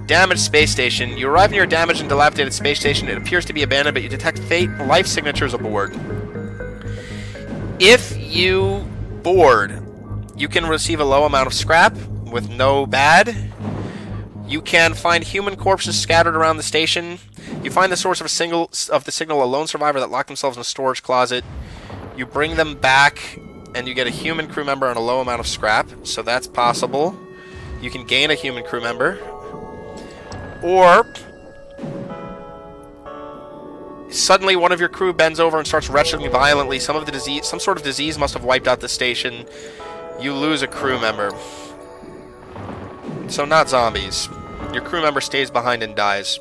Damaged space station. You arrive near a damaged and dilapidated space station. It appears to be abandoned, but you detect faint life signatures aboard. If you board, you can receive a low amount of scrap with no bad. You can find human corpses scattered around the station. You find the source of the signal, a lone survivor that locked themselves in a storage closet. You bring them back, and you get a human crew member and a low amount of scrap, so that's possible. You can gain a human crew member. Or suddenly one of your crew bends over and starts retching violently. Some sort of disease must have wiped out the station. You lose a crew member. So not zombies. Your crew member stays behind and dies.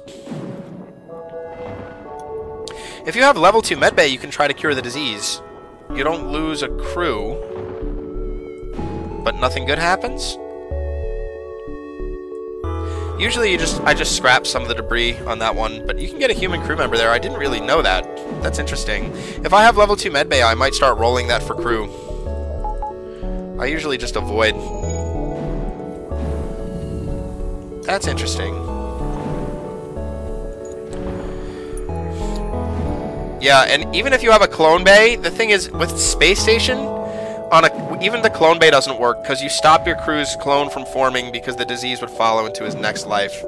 If you have level 2 medbay, you can try to cure the disease. You don't lose a crew, but nothing good happens. Usually I just scrap some of the debris on that one, but you can get a human crew member there. I didn't really know that. That's interesting. If I have level 2 medbay, I might start rolling that for crew. I usually just avoid. That's interesting. Yeah, and even if you have a clone bay, the thing is, with Space Station, even the clone bay doesn't work, because you stop your crew's clone from forming because the disease would follow into his next life.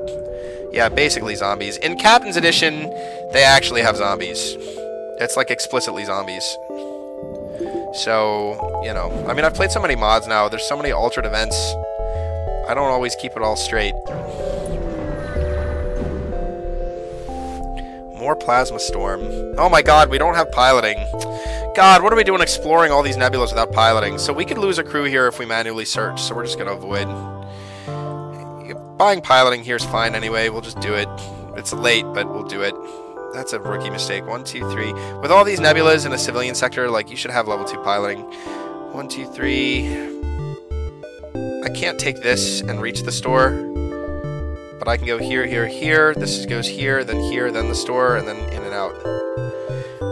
Yeah, basically zombies. In Captain's Edition, they actually have zombies. It's like explicitly zombies. So, you know, I mean, I've played so many mods now, there's so many altered events, I don't always keep it all straight. More Plasma Storm. Oh my god, we don't have piloting. God, what are we doing exploring all these nebulas without piloting? So we could lose a crew here if we manually search, so we're just going to avoid. Buying piloting here is fine anyway, we'll just do it. It's late, but we'll do it. That's a rookie mistake. 1, 2, 3. With all these nebulas in a civilian sector, like, you should have level 2 piloting. 1, 2, 3. I can't take this and reach the store. But I can go here, here, here. This goes here, then the store, and then in and out.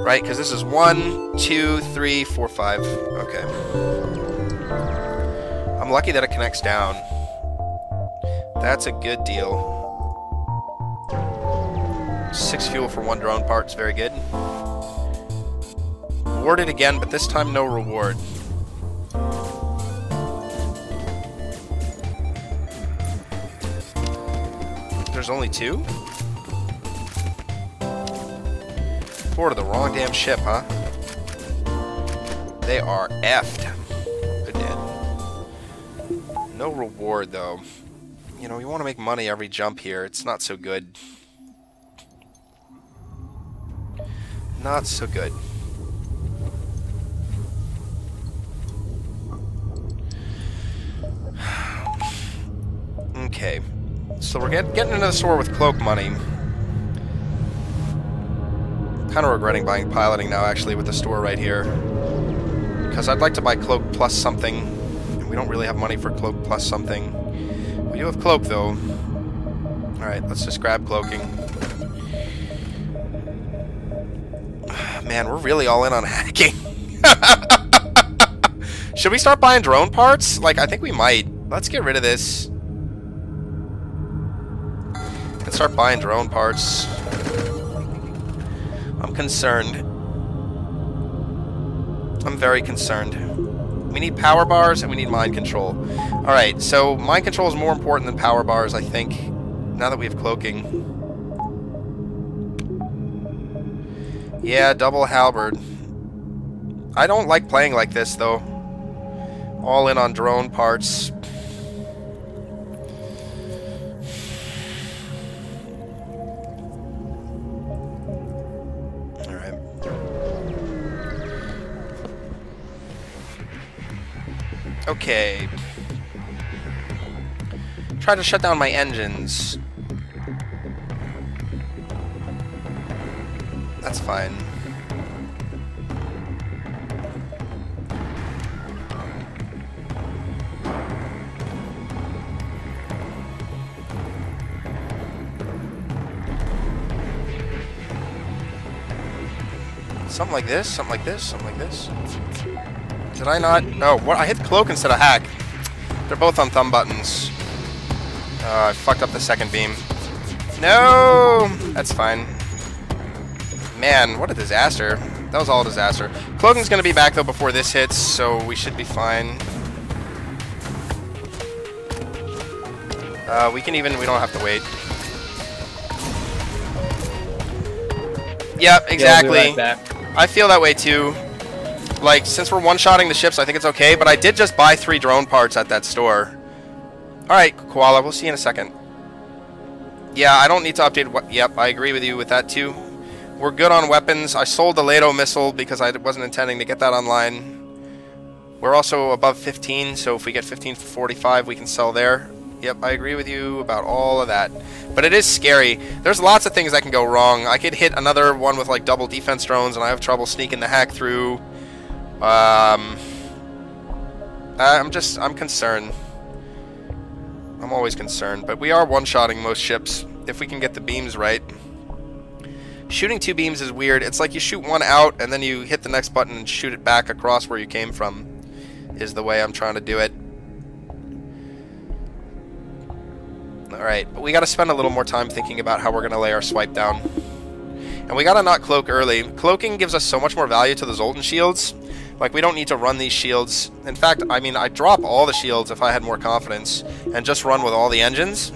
Right? Because this is 1, 2, 3, 4, 5. Okay. I'm lucky that it connects down. That's a good deal. 6 fuel for 1 drone part's very good. Rewarded again, but this time no reward. There's only 2? Boarded the wrong damn ship, huh? They are effed. Good dead. No reward, though. You know, you want to make money every jump here. It's not so good. Not so good. Okay. So we're getting into the store with cloak money. Kind of regretting buying piloting now, actually, with the store right here. Because I'd like to buy cloak plus something. And we don't really have money for cloak plus something. We do have cloak, though. Alright, let's just grab cloaking. Man, we're really all in on hacking. Should we start buying drone parts? Like, I think we might. Let's get rid of this. And start buying drone parts. I'm concerned. I'm very concerned. We need power bars and we need mind control. Alright, so mind control is more important than power bars, I think, now that we have cloaking. Yeah, double halberd. I don't like playing like this, though. All in on drone parts. Okay. Try to shut down my engines. That's fine. Something like this, something like this, something like this. Did I not? Oh, what? I hit cloak instead of hack. They're both on thumb buttons. I fucked up the second beam. No! That's fine. Man, what a disaster. That was all a disaster. Cloaking's gonna be back, though, before this hits, so we should be fine. We don't have to wait. Yep, exactly. Yeah, right back. I feel that way, too. Like, since we're one-shotting the ships, I think it's okay, but I did just buy 3 drone parts at that store. Alright, Koala, we'll see you in a second. Yeah, I don't need to update what... Yep, I agree with you with that, too. We're good on weapons. I sold the Lato missile because I wasn't intending to get that online. We're also above 15, so if we get 15 for 45, we can sell there. Yep, I agree with you about all of that. But it is scary. There's lots of things that can go wrong. I could hit another one with, like, double defense drones, and I have trouble sneaking the hack through. I'm concerned. I'm always concerned, but we are one-shotting most ships if we can get the beams right. Shooting 2 beams is weird. It's like you shoot one out and then you hit the next button and shoot it back across where you came from, is the way I'm trying to do it. Alright, but we gotta spend a little more time thinking about how we're gonna lay our swipe down. And we gotta not cloak early. Cloaking gives us so much more value to the Zoltan shields. Like, we don't need to run these shields. In fact, I mean, I'd drop all the shields if I had more confidence and just run with all the engines.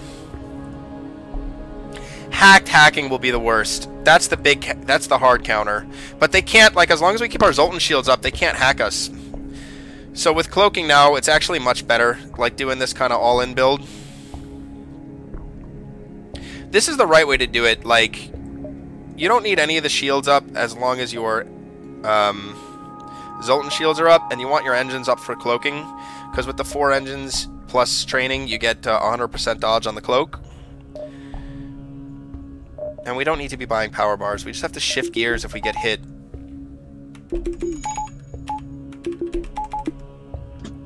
Hacking will be the worst. That's the hard counter. But they can't, like, as long as we keep our Zoltan shields up, they can't hack us. So with cloaking now, it's actually much better, like doing this kind of all-in build. This is the right way to do it. Like, you don't need any of the shields up as long as your Zoltan shields are up, and you want your engines up for cloaking, because with the 4 engines plus training, you get 100% dodge on the cloak. And we don't need to be buying power bars. We just have to shift gears if we get hit.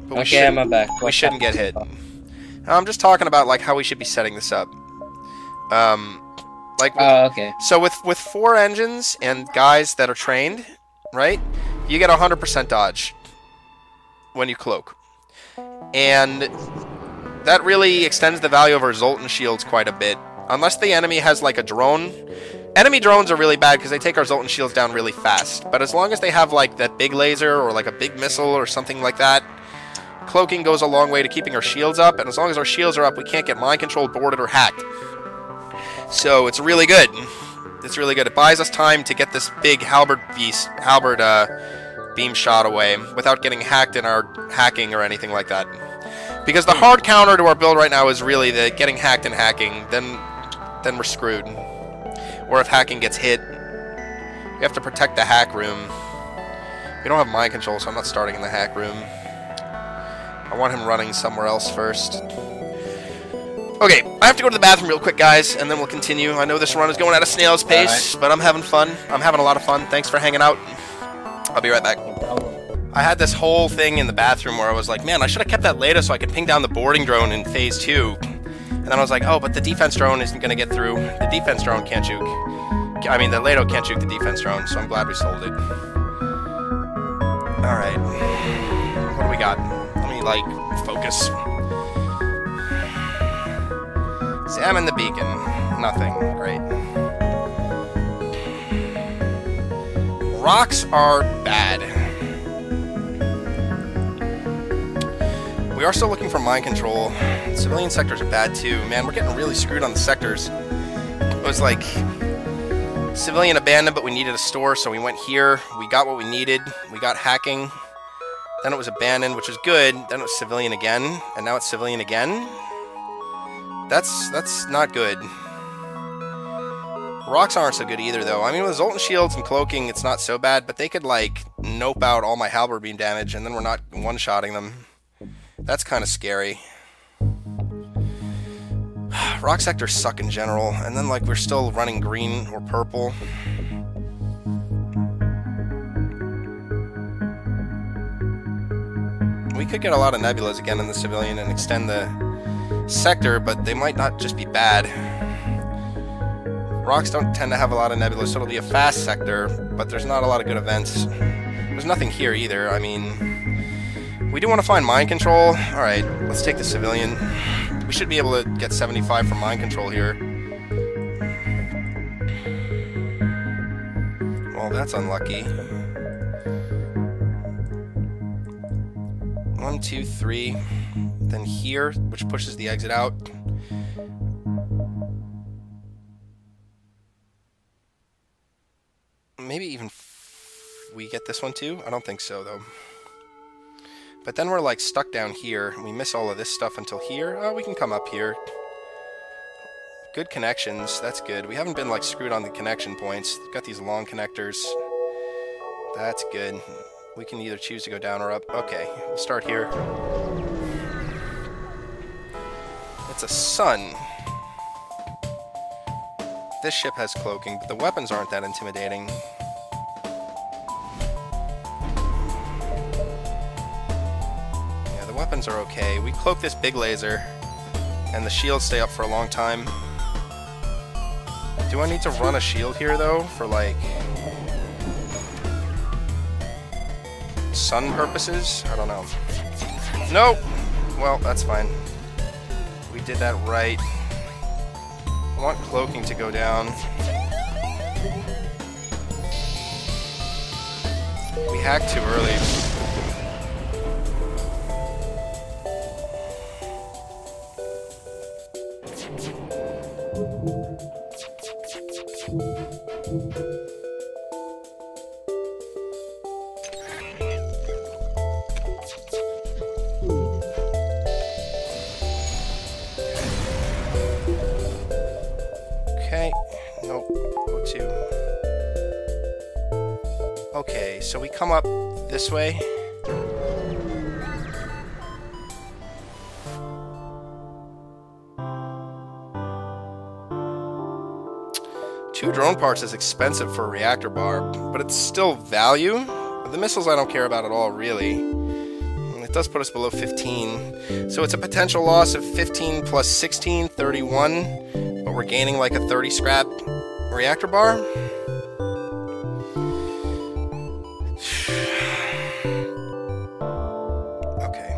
But I'm back. We shouldn't get hit. I'm just talking about, like, how we should be setting this up. Okay. So with 4 engines and guys that are trained, right? You get 100% dodge when you cloak. And that really extends the value of our Zoltan shields quite a bit. Unless the enemy has, like, a drone. Enemy drones are really bad because they take our Zoltan shields down really fast. But as long as they have, like, that big laser or, like, a big missile or something like that, cloaking goes a long way to keeping our shields up. And as long as our shields are up, we can't get mind controlled, boarded, or hacked. So it's really good. It's really good. It buys us time to get this big halberd beam shot away without getting hacked in our hacking or anything like that. Because the hard counter to our build right now is really the getting hacked and hacking. Then we're screwed. Or if hacking gets hit, we have to protect the hack room. We don't have mind control, so I'm not starting in the hack room. I want him running somewhere else first. Okay, I have to go to the bathroom real quick, guys, and then we'll continue. I know this run is going at a snail's pace, but I'm having fun. I'm having a lot of fun. Thanks for hanging out. I'll be right back. I had this whole thing in the bathroom where I was like, man, I should have kept that Lato so I could ping down the boarding drone in Phase 2. And then I was like, oh, but the defense drone isn't going to get through. The defense drone can't juke. I mean, the Lato can't juke the defense drone, so I'm glad we sold it. Alright. What do we got? Let me, like, focus. Examine the beacon. Nothing. Great. Rocks are bad. We are still looking for mind control. Civilian sectors are bad too. Man, we're getting really screwed on the sectors. It was like civilian abandoned, but we needed a store, so we went here. We got what we needed. We got hacking. Then it was abandoned, which is good. Then it was civilian again, and now it's civilian again. That's not good. Rocks aren't so good either, though. I mean, with Zoltan shields and cloaking, it's not so bad, but they could, like, nope out all my halberd beam damage, and then we're not one-shotting them. That's kind of scary. Rock sectors suck in general, and then, like, we're still running green or purple. We could get a lot of nebulas again in the civilian and extend the sector, but they might not just be bad. Rocks don't tend to have a lot of nebulas, so it'll be a fast sector, but there's not a lot of good events. There's nothing here either. I mean, we do want to find mind control. Alright, let's take the civilian. We should be able to get 75 from mind control here. Well, that's unlucky. 1, 2, 3. Then here, which pushes the exit out. Maybe even we get this one too? I don't think so, though. But then we're, like, stuck down here. We miss all of this stuff until here. Oh, we can come up here. Good connections. That's good. We haven't been, like, screwed on the connection points. Got these long connectors. That's good. We can either choose to go down or up. Okay, we'll start here. It's a sun. This ship has cloaking, but the weapons aren't that intimidating. Yeah, the weapons are okay. We cloak this big laser, and the shields stay up for a long time. Do I need to run a shield here, though, for, like, sun purposes? I don't know. Nope! Well, that's fine. We did that right. I want cloaking to go down. We hacked too early. Okay, nope, O2. Okay, so we come up this way. Two drone parts is expensive for a reactor bar, but it's still value. The missiles I don't care about at all, really. It does put us below 15. So it's a potential loss of 15 plus 16, 31. But we're gaining like a 30 scrap reactor bar. Okay.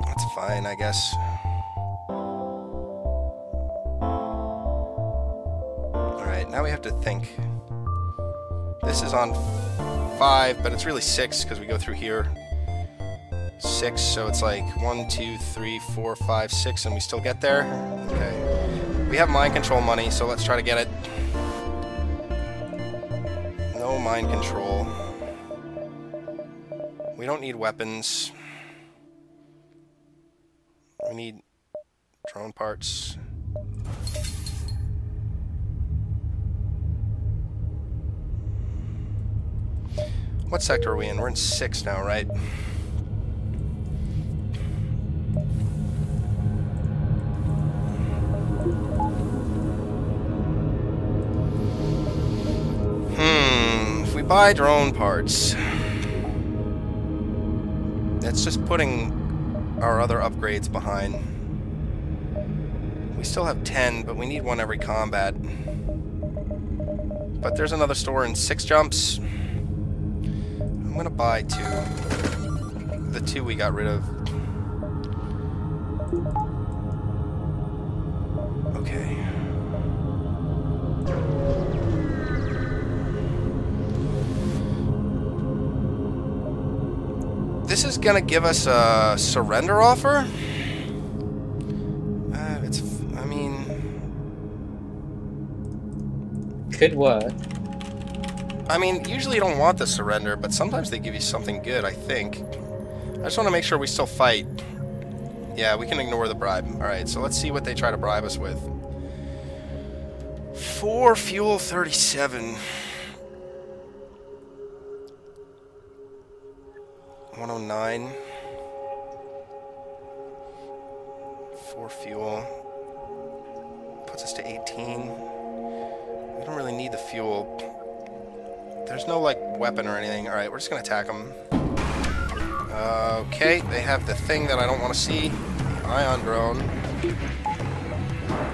That's fine, I guess. Alright, now we have to think. This is on 5, but it's really 6 because we go through here. 6, so it's like 1, 2, 3, 4, 5, 6, and we still get there. Okay. We have mind control money, so let's try to get it. No mind control. We don't need weapons. We need drone parts. What sector are we in? We're in 6 now, right? If we buy drone parts, that's just putting our other upgrades behind. We still have 10, but we need one every combat. But there's another store in 6 jumps. I'm gonna buy 2. The 2 we got rid of. Okay. gonna give us a surrender offer? I mean... Could work. I mean, usually you don't want the surrender, but sometimes they give you something good, I think. I just want to make sure we still fight. Yeah, we can ignore the bribe. Alright, so let's see what they try to bribe us with. 4 fuel 37. 109. 4 fuel. Puts us to 18. We don't really need the fuel. There's no, like, weapon or anything. Alright, we're just gonna attack them. Okay, they have the thing that I don't want to see. The ion drone.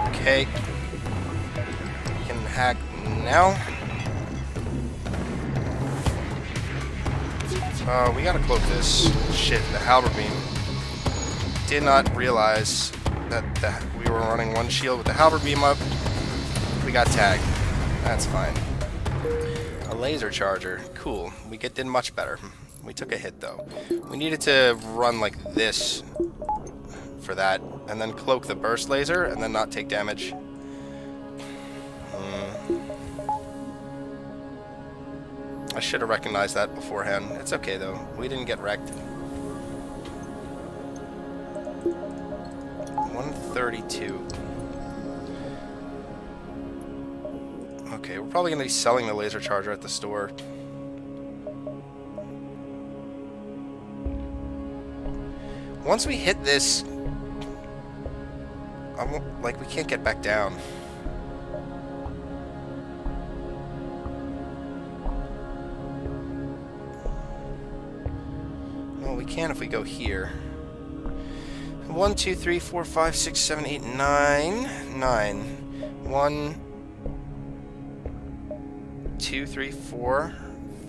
Okay. We can hack now. We gotta cloak this. Shit, the halberd beam. Did not realize that we were running one shield with the halberd beam up. We got tagged. That's fine. A laser charger. Cool. We did much better. We took a hit, though. We needed to run like this for that, and then cloak the burst laser, and then not take damage. I should have recognized that beforehand. It's okay, though. We didn't get wrecked. 132. Okay, we're probably going to be selling the laser charger at the store. Once we hit this, like, we can't get back down. Well, we can if we go here. 1, 2, 3, 4, 5, 6, 7, 8, 9. 9. 1, 2, 3, 4,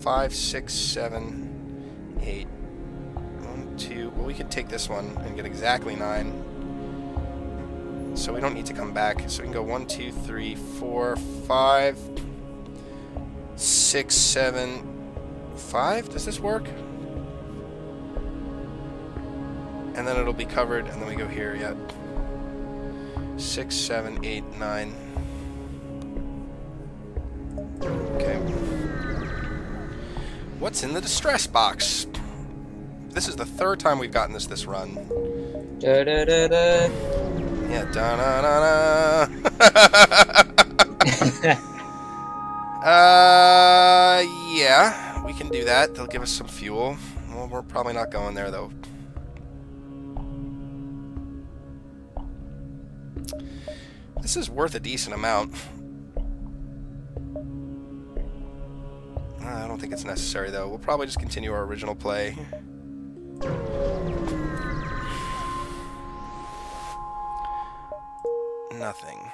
5, 6, 7, 8. 1, 2. Well, we could take this one and get exactly 9. So we don't need to come back. So we can go 1, 2, 3, 4, 5, 6, 7, 5. Does this work? And then it'll be covered, and then we go here, yet. 6, 7, 8, 9. Okay. What's in the distress box? This is the 3rd time we've gotten this run. Da da da da. Yeah, da da da da. Yeah, we can do that. They'll give us some fuel. Well, we're probably not going there, though. This is worth a decent amount. I don't think it's necessary, though. We'll probably just continue our original play. Nothing.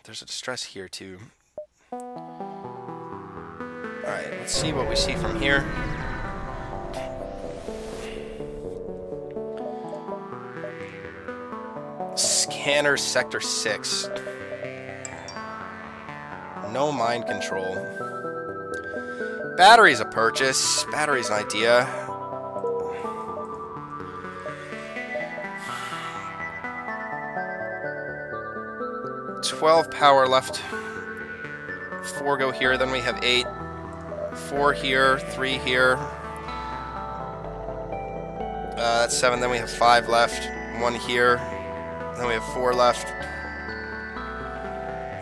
There's a distress here, too. Alright, let's see what we see from here. Scanner Sector 6. No mind control. Battery's a purchase. Battery's an idea. $12 power left. 4 go here, then we have 8. 4 here, 3 here. That's 7, then we have 5 left. 1 here. Then we have 4 left.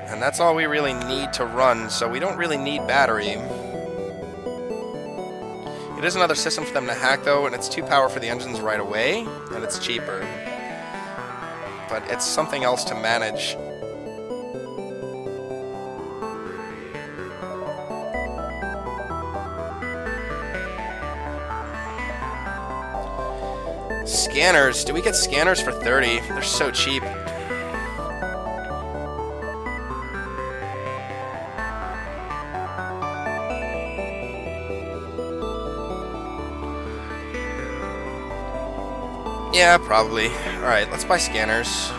And that's all we really need to run, so we don't really need battery. It is another system for them to hack, though, and it's 2 power for the engines right away, and it's cheaper. But it's something else to manage. Scanners. Do we get scanners for 30? They're so cheap. Yeah, probably. Alright, let's buy scanners.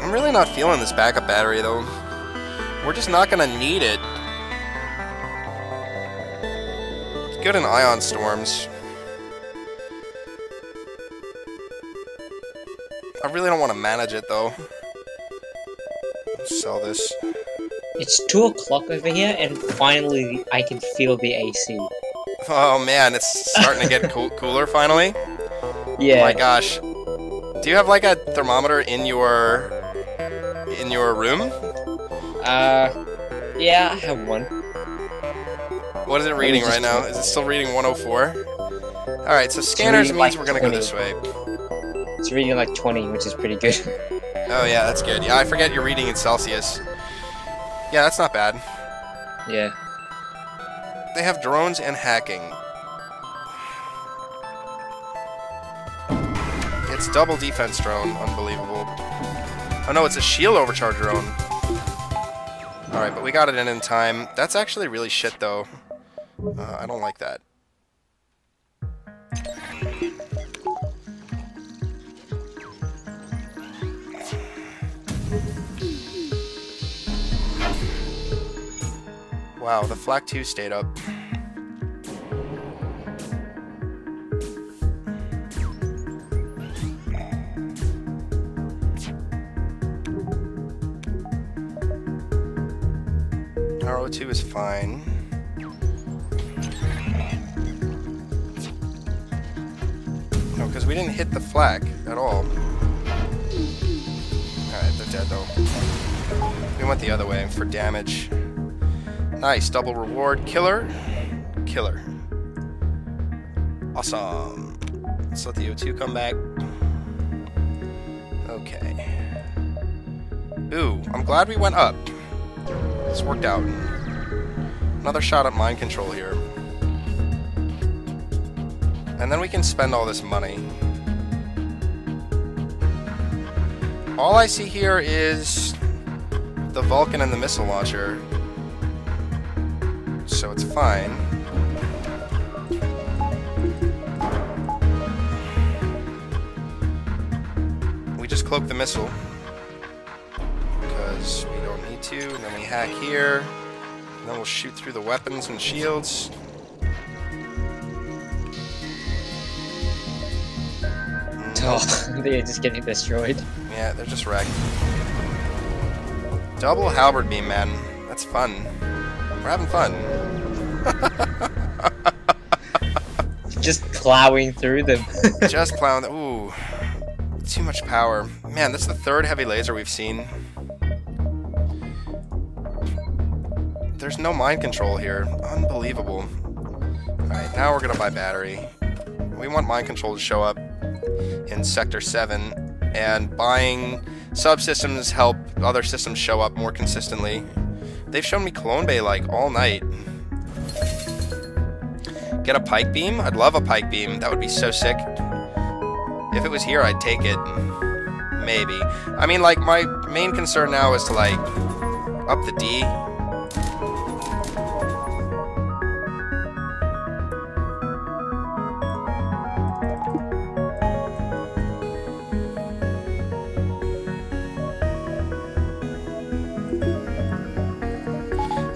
I'm I'm really not feeling this backup battery, though. We're just not gonna need it. It's good in ion storms. I really don't want to manage it, though. Sell this. It's 2 o'clock over here, and finally I can feel the AC. Oh man, it's starting to get cooler finally. Yeah. Oh my gosh. Do you have like a thermometer in your room? Yeah, I have one. What is it reading right now? Is it still reading 104? Alright, so scanners means like we're gonna 20. go this way. It's reading like 20, which is pretty good. Oh yeah, that's good. Yeah, I forget you're reading in Celsius. Yeah, that's not bad. Yeah. They have drones and hacking. It's double defense drone. Unbelievable. Oh no, it's a shield overcharge drone. Alright, but we got it in time. That's actually really shit, though. I don't like that. Wow, the Flak 2 stayed up. RO2 is fine. No, because we didn't hit the flak at all. Alright, they're dead though. We went the other way for damage. Nice, double reward. Killer. Killer. Awesome. Let's let the O2 come back. Okay. Ooh, I'm glad we went up. This worked out. Another shot at mind control here. And then we can spend all this money. All I see here is the Vulcan and the missile launcher. So it's fine. We just cloak the missile. Because we don't need to. And then we hack here. And then we'll shoot through the weapons and shields. Oh, they're just getting destroyed. Yeah, they're just wrecked. Double halberd beam, man. That's fun. We're having fun. Just plowing through them. Just plowing. Ooh. Too much power. Man, that's the third heavy laser we've seen. There's no mind control here. Unbelievable. Alright, now we're gonna buy battery. We want mind control to show up in Sector 7, and buying subsystems help other systems show up more consistently. They've shown me Clone Bay like all night. Get a pike beam? I'd love a pike beam. That would be so sick. If it was here, I'd take it. Maybe. I mean, like, my main concern now is to, like, up the D.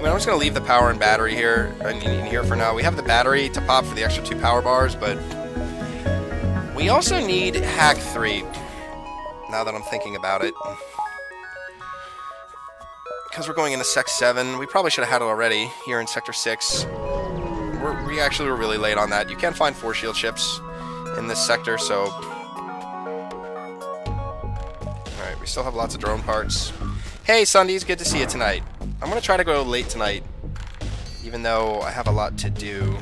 I'm just going to leave the power and battery here in here for now. We have the battery to pop for the extra 2 power bars, but we also need hack 3, now that I'm thinking about it. Because we're going into Sec 7, we probably should have had it already here in Sector 6. We actually were really late on that. You can find 4 shield ships in this sector, so... Alright, we still have lots of drone parts. Hey, Sundies, good to see you tonight. I'm going to try to go late tonight, even though I have a lot to do.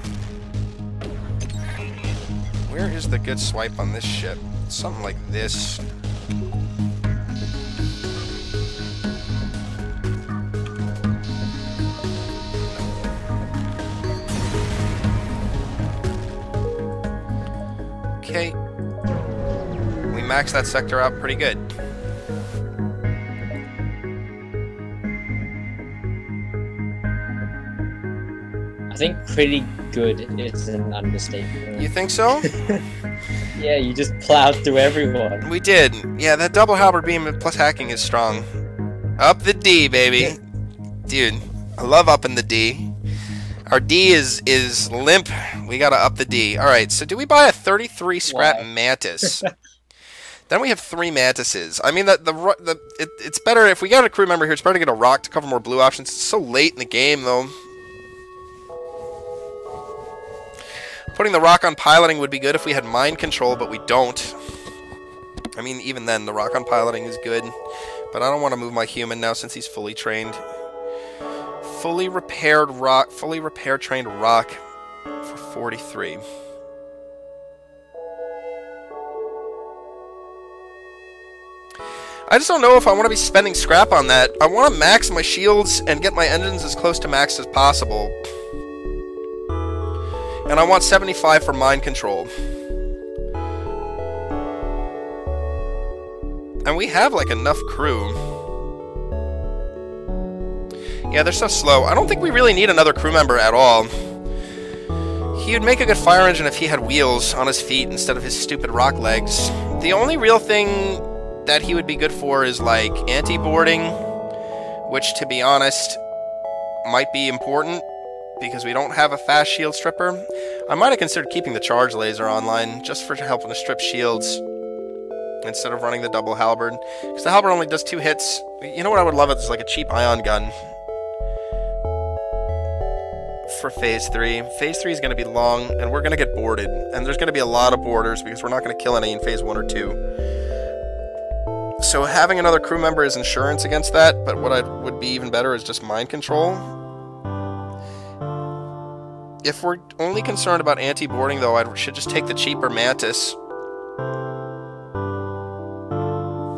Where is the good swipe on this ship? Something like this. Okay. We maxed that sector out pretty good. I think pretty good is an understatement. You think so? Yeah, you just plowed through everyone. We did. Yeah, that double halberd beam plus hacking is strong. Up the D, baby. Dude, I love upping the D. Our D is limp. We gotta up the D. Alright, so do we buy a 33 scrap mantis? Then we have 3 mantises. I mean, it's better if we got a crew member here. It's better to get a rock to cover more blue options. It's so late in the game, though. Putting the rock on piloting would be good if we had mind control, but we don't. I mean, even then, the rock on piloting is good. But I don't want to move my human now since he's fully trained. Fully repaired trained rock for 43. I just don't know if I want to be spending scrap on that. I want to max my shields and get my engines as close to max as possible. And I want 75 for mind control. And we have, like, enough crew. Yeah, they're so slow. I don't think we really need another crew member at all. He would make a good fire engine if he had wheels on his feet instead of his stupid rock legs. The only real thing that he would be good for is, like, anti-boarding, which, to be honest, might be important, because we don't have a fast shield stripper. I might have considered keeping the charge laser online, just for helping to strip shields, instead of running the double halberd. Because the halberd only does 2 hits. You know what I would love? It's like a cheap ion gun. For Phase 3. Phase 3 is going to be long, and we're going to get boarded. And there's going to be a lot of boarders, because we're not going to kill any in Phase 1 or 2. So having another crew member is insurance against that, but what would be even better is just mind control. If we're only concerned about anti-boarding, though, I should just take the cheaper Mantis. I'm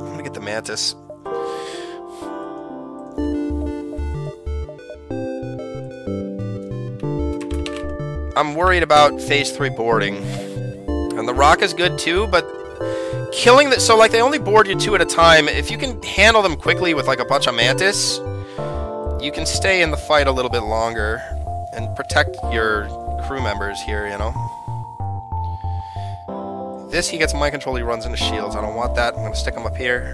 gonna get the Mantis. I'm worried about Phase 3 boarding. And the rock is good, too, but killing the... So, like, they only board you 2 at a time. If you can handle them quickly with, like, a bunch of Mantis, you can stay in the fight a little bit longer. And protect your crew members here, you know? This, he gets mind control, he runs into shields. I don't want that. I'm going to stick him up here.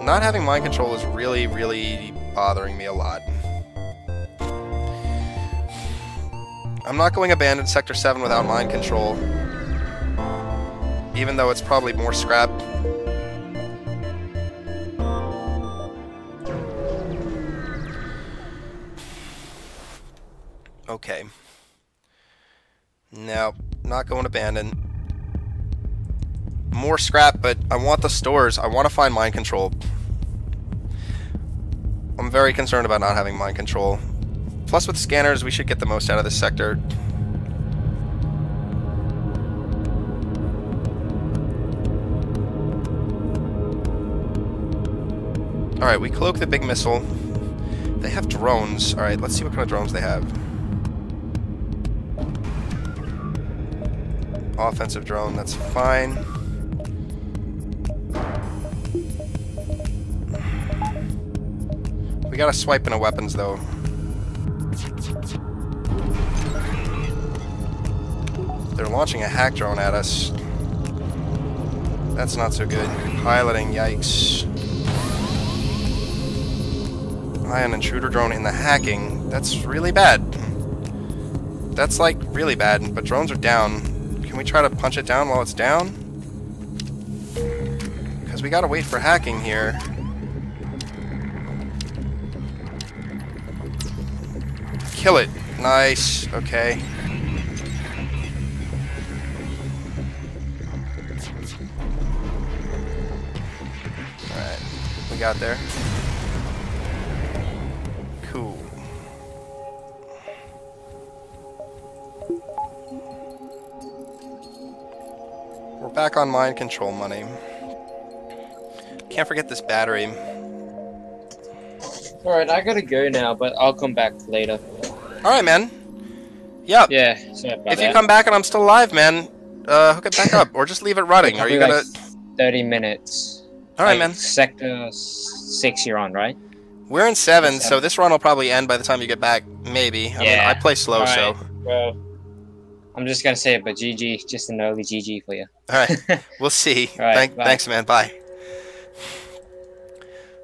Not having mind control is really, really bothering me a lot. I'm not going abandoned Sector 7 without mind control. Even though it's probably more scrap. Okay. No, not going abandoned. More scrap, but I want the stores. I want to find mind control. I'm very concerned about not having mind control. Plus, with scanners, we should get the most out of this sector. Alright, we cloak the big missile. They have drones. Alright, let's see what kind of drones they have. Offensive drone, that's fine. We gotta swipe into weapons, though. They're launching a hack drone at us. That's not so good. Piloting, yikes. Ion intruder drone in the hacking. That's really bad. That's, like, really bad, but drones are down. Can we try to punch it down while it's down? Because we gotta wait for hacking here. Kill it. Nice. Okay. Alright. We got there. Cool. We're back on mind control money. Can't forget this battery. Alright, I gotta go now, but I'll come back later. Alright, man. Yep. Yeah, sorry about If you come back and I'm still alive, man, hook it back up. Or just leave it running. Are you gonna... Like 30 minutes. Alright, like, man. Sector 6 you're on, right? We're in 7, so this run will probably end by the time you get back. Maybe. I mean, I play slow, so. Well, I'm just gonna say it, but GG, just an early GG for you. All right, we'll see. Right, thanks, man. Bye.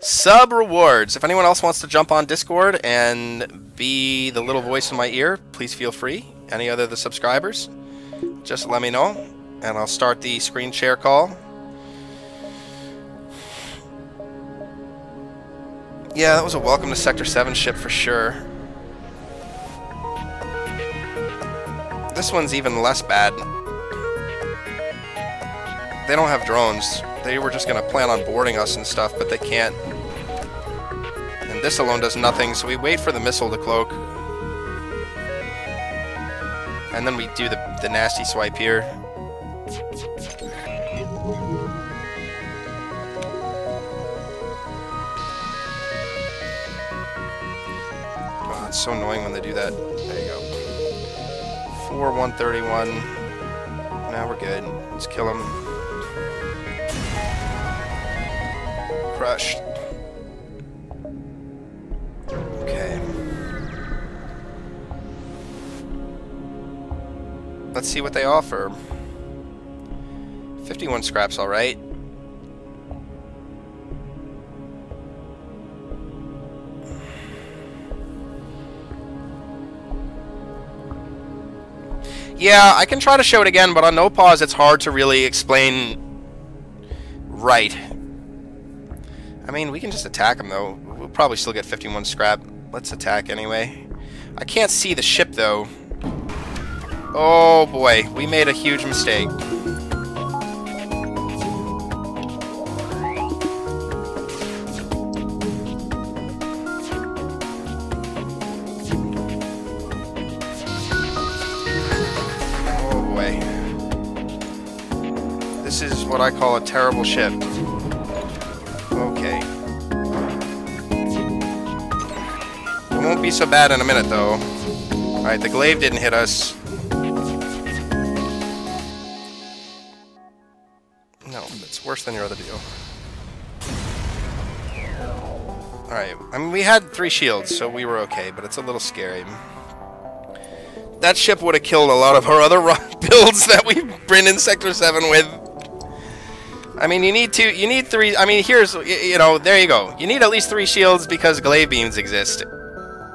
Sub rewards. If anyone else wants to jump on Discord and be the little voice in my ear, please feel free. Any other of the subscribers, just let me know, and I'll start the screen share call. Yeah, that was a welcome to Sector 7 ship for sure. This one's even less bad. They don't have drones. They were just going to plan on boarding us and stuff, but they can't. And this alone does nothing, so we wait for the missile to cloak. And then we do the nasty swipe here. Oh, it's so annoying when they do that. There you go. 4-131. Now we're good. Let's kill him. Crushed. Okay. Let's see what they offer. 51 scraps, alright. Yeah, I can try to show it again, but on no pause it's hard to really explain right. I mean, we can just attack them, though. We'll probably still get 51 scrap. Let's attack anyway. I can't see the ship, though. Oh, boy. We made a huge mistake. Oh, boy. This is what I call a terrible ship. Okay. It won't be so bad in a minute, though. Alright, the glaive didn't hit us. No, it's worse than your other deal. Alright, I mean, we had 3 shields, so we were okay, but it's a little scary. That ship would have killed a lot of our other builds that we've been in Sector 7 with. I mean, you need 3, I mean, here's, you know, there you go. You need at least 3 shields because glaive beams exist.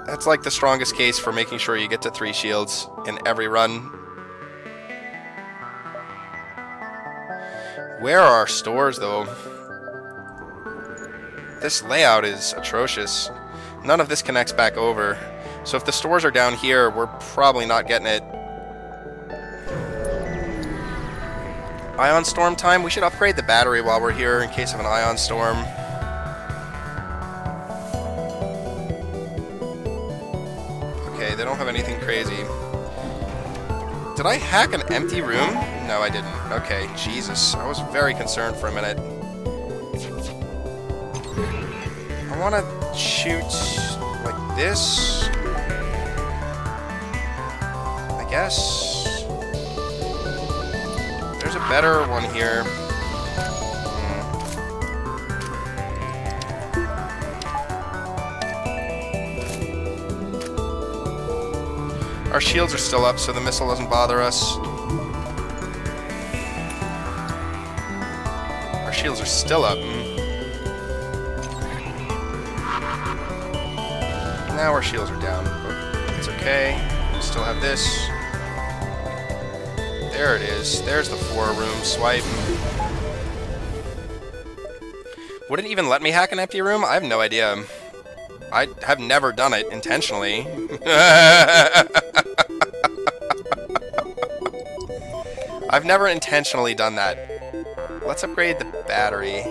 That's like the strongest case for making sure you get to 3 shields in every run. Where are our stores, though? This layout is atrocious. None of this connects back over. So if the stores are down here, we're probably not getting it. Ion storm time. We should upgrade the battery while we're here in case of an ion storm. Okay, they don't have anything crazy. Did I hack an empty room? No, I didn't. Okay, Jesus. I was very concerned for a minute. I want to shoot like this. I guess. There's a better one here. Our shields are still up, so the missile doesn't bother us. Our shields are still up. Now our shields are down. But it's okay. We still have this. There it is. There's the 4-room swipe. Would it even let me hack an empty room? I have no idea. I have never done it intentionally. I've never intentionally done that. Let's upgrade the battery.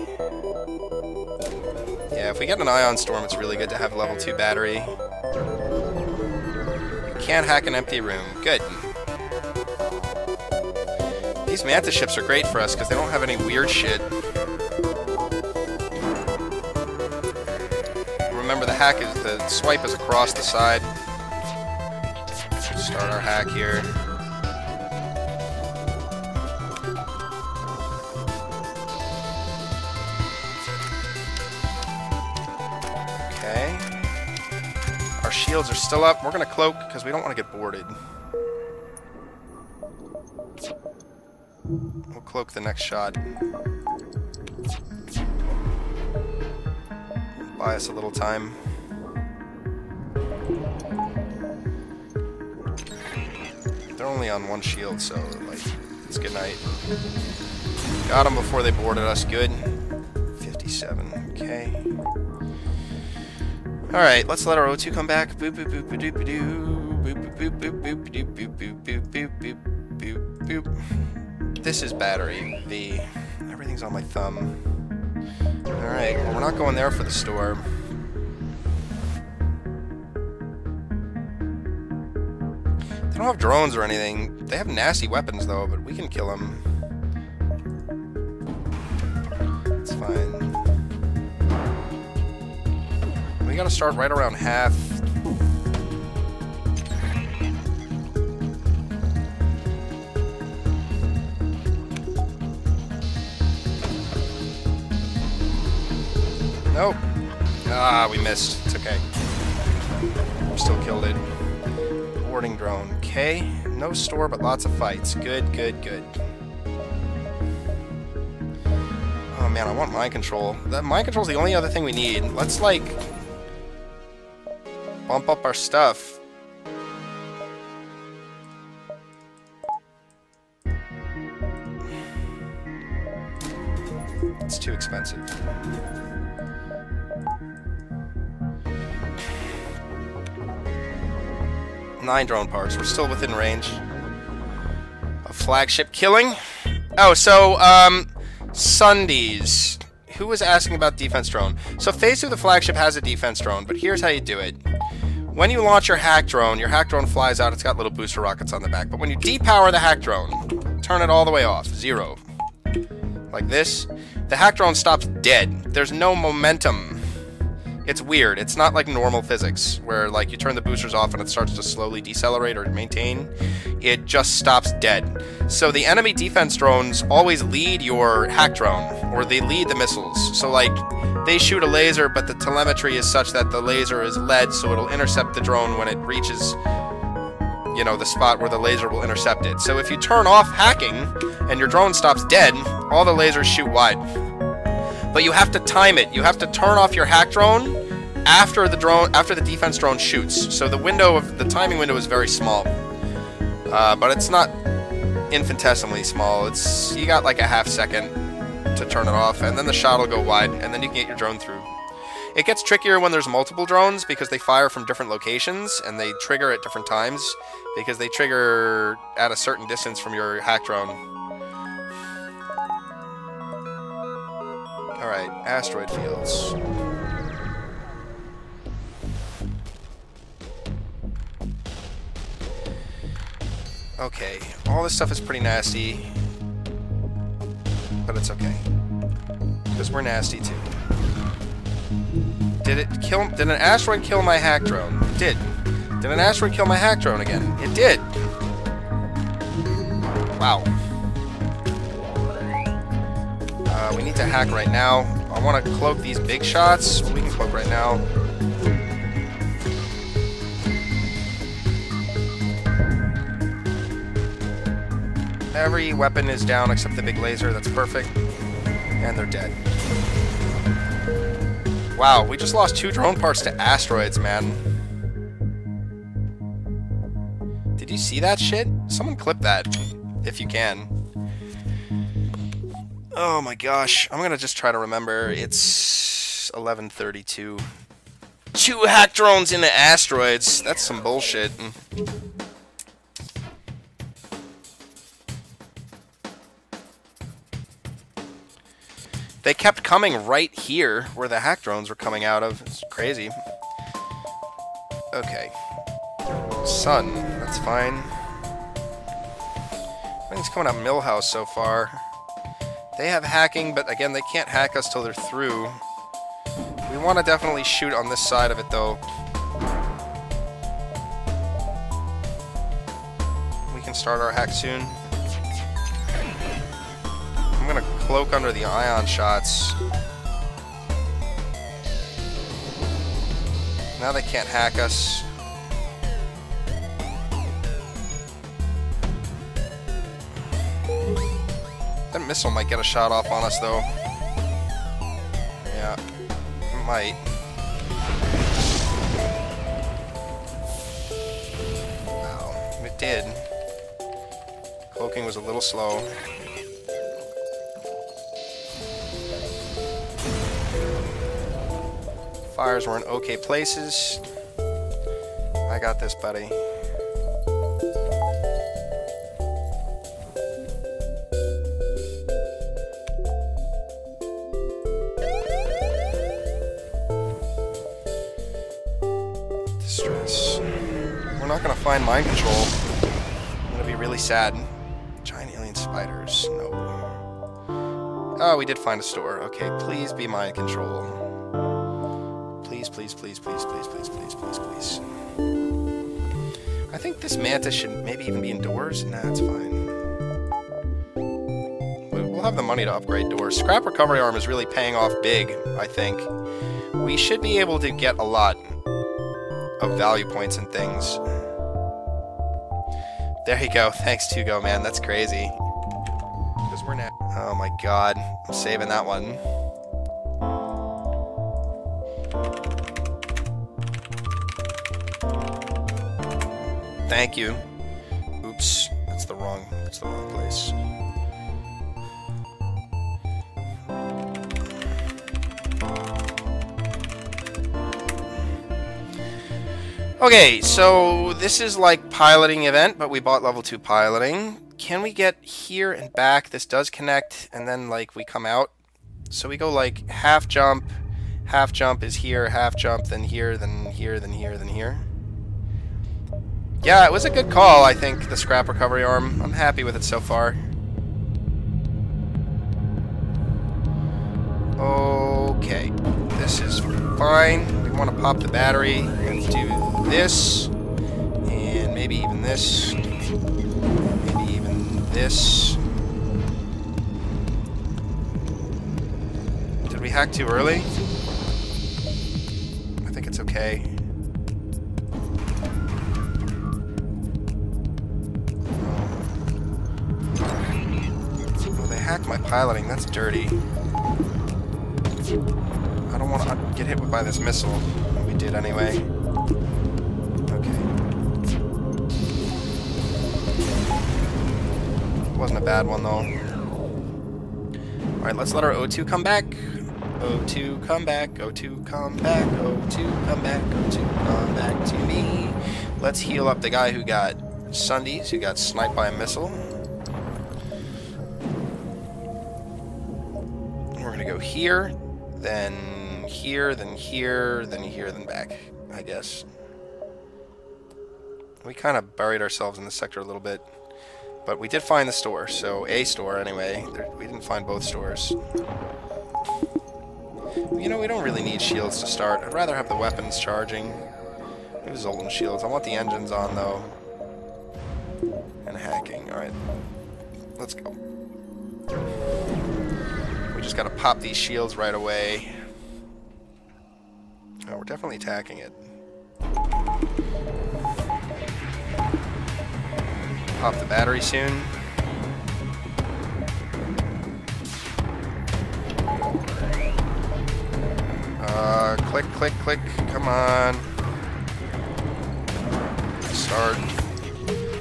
Yeah, if we get an ion storm, it's really good to have level 2 battery. You can't hack an empty room. Good. These Manta ships are great for us because they don't have any weird shit. Remember, the hack is the swipe is across the side. Start our hack here. Okay. Our shields are still up. We're going to cloak because we don't want to get boarded. We'll cloak the next shot. Buy us a little time. They're only on one shield, so, like, it's good night. Got them before they boarded us. Good. 57. Okay. Alright, let's let our O2 come back. Boop, boop, boop, boop, boop, boop, boop, boop, boop, boop, boop, boop, boop, boop, boop, boop, boop, boop. This is battery V. Everything's on my thumb. Alright, well, we're not going there for the store. They don't have drones or anything. They have nasty weapons, though, but we can kill them. It's fine. We gotta start right around half. Nope. Ah, we missed. It's okay. We still killed it. Boarding drone. Okay. No store, but lots of fights. Good, good, good. Oh man, I want mind control. That mind control is the only other thing we need. Let's, like, bump up our stuff. It's too expensive. Nine drone parts. We're still within range of flagship killing. Oh, so, Sundays. Who was asking about defense drone? So phase 2 of the flagship has a defense drone, but here's how you do it. When you launch your hack drone flies out. It's got little booster rockets on the back. But when you depower the hack drone, turn it all the way off. 0. Like this. The hack drone stops dead. There's no momentum. It's weird. It's not like normal physics, where, like, you turn the boosters off and it starts to slowly decelerate or maintain. It just stops dead. So the enemy defense drones always lead your hack drone, or they lead the missiles. So, like, they shoot a laser, but the telemetry is such that the laser is led, so it'll intercept the drone when it reaches, you know, the spot where the laser will intercept it. So if you turn off hacking and your drone stops dead, all the lasers shoot wide. But you have to time it. You have to turn off your hack drone after the defense drone shoots. So the timing window is very small. But it's not infinitesimally small. You got like a half second to turn it off, and then the shot will go wide, and then you can get your drone through. It gets trickier when there's multiple drones because they fire from different locations and they trigger at different times because they trigger at a certain distance from your hack drone. Alright, asteroid fields. Okay, all this stuff is pretty nasty, but it's okay, because we're nasty too. Did an asteroid kill my hack drone? It did. Did an asteroid kill my hack drone again? It did. Wow. We need to hack right now. I want to cloak these big shots. We can cloak right now. Every weapon is down except the big laser. That's perfect. And they're dead. Wow, we just lost 2 drone parts to asteroids, man. Did you see that shit? Someone clip that, if you can. Oh my gosh, I'm gonna just try to remember. It's 11:32. 2 hack drones into asteroids. That's some bullshit. They kept coming right here where the hack drones were coming out of. It's crazy. Okay. Sun, that's fine. Everything's coming out Millhouse so far. They have hacking, but again, they can't hack us till they're through. We want to definitely shoot on this side of it, though. We can start our hack soon. I'm gonna cloak under the ion shots. Now they can't hack us. missile might get a shot off on us, though. Yeah, it might. Wow, it did. Cloaking was a little slow. Fires were in okay places. I got this, buddy. Distress. We're not gonna find mind control. I'm gonna be really sad. Giant alien spiders. No. Oh, we did find a store. Okay, please be mind control. Please, please, please, please, please, please, please, please, please. I think this mantis should maybe even be indoors. Nah, it's fine. We'll have the money to upgrade doors. Scrap recovery arm is really paying off big, I think. We should be able to get a lot of value points and things. There you go. Thanks, Tugo, man. That's crazy. Because we're now... Oh my god. I'm saving that one. Thank you. Oops. That's the wrong place. Okay, so this is like piloting event, but we bought level 2 piloting. Can we get here and back? This does connect, and then like we come out. So we go like half jump is here, half jump, then here, then here, then here, then here. Yeah, it was a good call, I think, the scrap recovery arm. I'm happy with it so far. Okay, this is fine. We want to pop the battery and do this, and maybe even this, maybe even this. Did we hack too early? I think it's okay. Oh, they hacked my piloting. That's dirty. I don't want to get hit by this missile. We did anyway. Okay. Wasn't a bad one, though. Alright, let's let our O2 come back. O2, come back. O2, come back. O2, come back. O2, come back to me. Let's heal up the guy who got Sundays, who got sniped by a missile. We're going to go here, then here, then here, then here, then back, I guess. We kind of buried ourselves in the sector a little bit. But we did find the store, so a store anyway. We didn't find both stores. You know, we don't really need shields to start. I'd rather have the weapons charging. Maybe Zoltan shields. I want the engines on, though. And hacking. Alright. Let's go. We just gotta pop these shields right away. Oh, we're definitely attacking it. Pop the battery soon. Click, click, click. Come on. Start.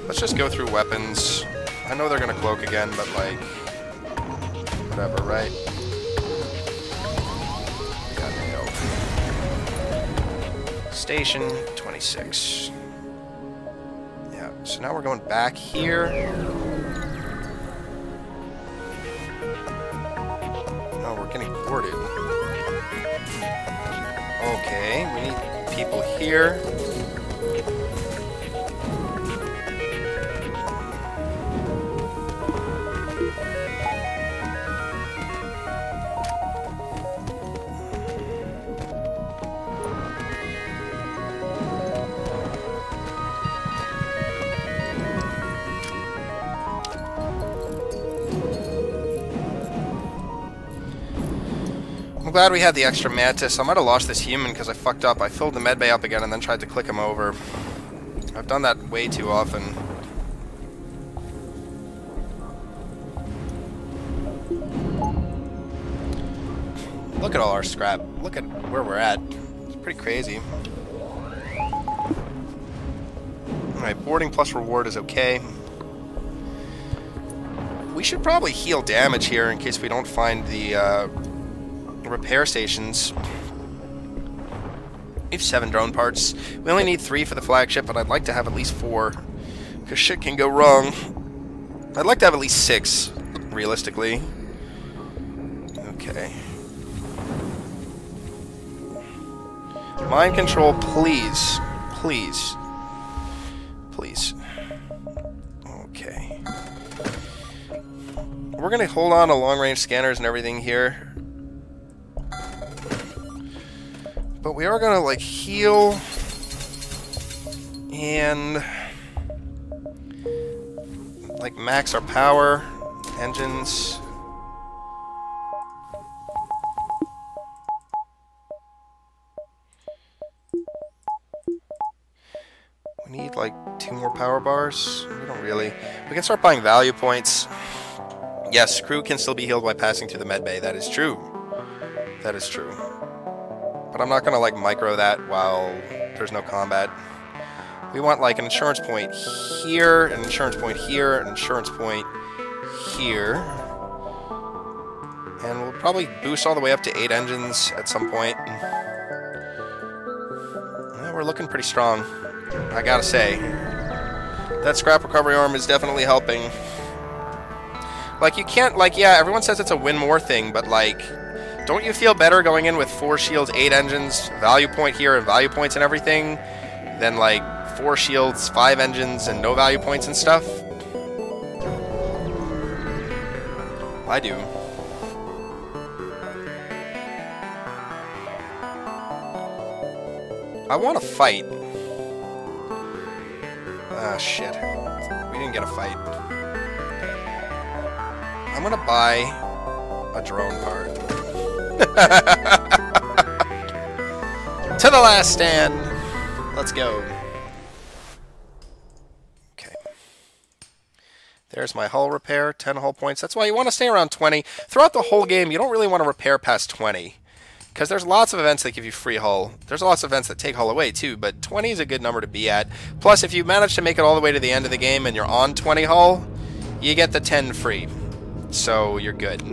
Let's just go through weapons. I know they're gonna cloak again, but like, whatever, right? Got nailed. Station 26. Yeah, so now we're going back here. Oh, we're getting boarded. Okay, we need people here. I'm glad we had the extra mantis. I might have lost this human because I fucked up. I filled the medbay up again and then tried to click him over. I've done that way too often. Look at all our scrap. Look at where we're at. It's pretty crazy. Alright, boarding plus reward is okay. We should probably heal damage here in case we don't find the repair stations. We have 7 drone parts. We only need 3 for the flagship, but I'd like to have at least 4. Because shit can go wrong. I'd like to have at least 6, realistically. Okay. Mind control, please. Please. Please. Okay. We're going to hold on to long-range scanners and everything here. But we are going to, like, heal and, like, max our power, engines. We need, like, 2 more power bars. We don't really. We can start buying value points. Yes, crew can still be healed by passing through the med bay. That is true. That is true. But I'm not going to, like, micro that while there's no combat. We want, like, an insurance point here, an insurance point here, an insurance point here. And we'll probably boost all the way up to 8 engines at some point. Well, we're looking pretty strong, I gotta say. That scrap recovery arm is definitely helping. Like, you can't, like, yeah, everyone says it's a win more thing, but, like, don't you feel better going in with 4 shields, 8 engines, value point here, and value points and everything, than, like, 4 shields, 5 engines, and no value points and stuff? I do. I want to fight. Ah, shit. We didn't get a fight. I'm gonna buy a drone part. To the last stand! Let's go. Okay. There's my hull repair, 10 hull points. That's why you want to stay around 20. Throughout the whole game, you don't really want to repair past 20. Because there's lots of events that give you free hull. There's lots of events that take hull away too, but 20 is a good number to be at. Plus, if you manage to make it all the way to the end of the game and you're on 20 hull, you get the 10 free. So you're good.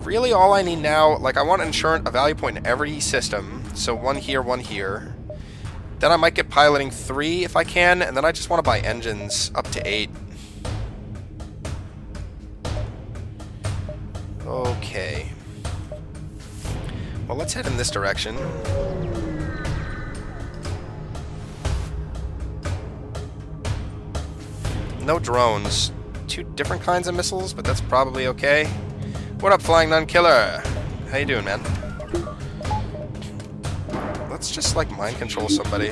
Really, all I need now, like, I want a value point in every system. So 1 here, 1 here. Then I might get piloting 3 if I can, and then I just want to buy engines up to 8. Okay. Well, let's head in this direction. No drones. 2 different kinds of missiles, but that's probably okay. What up, Flying Nun Killer? How you doing, man? Let's just, like, mind control somebody.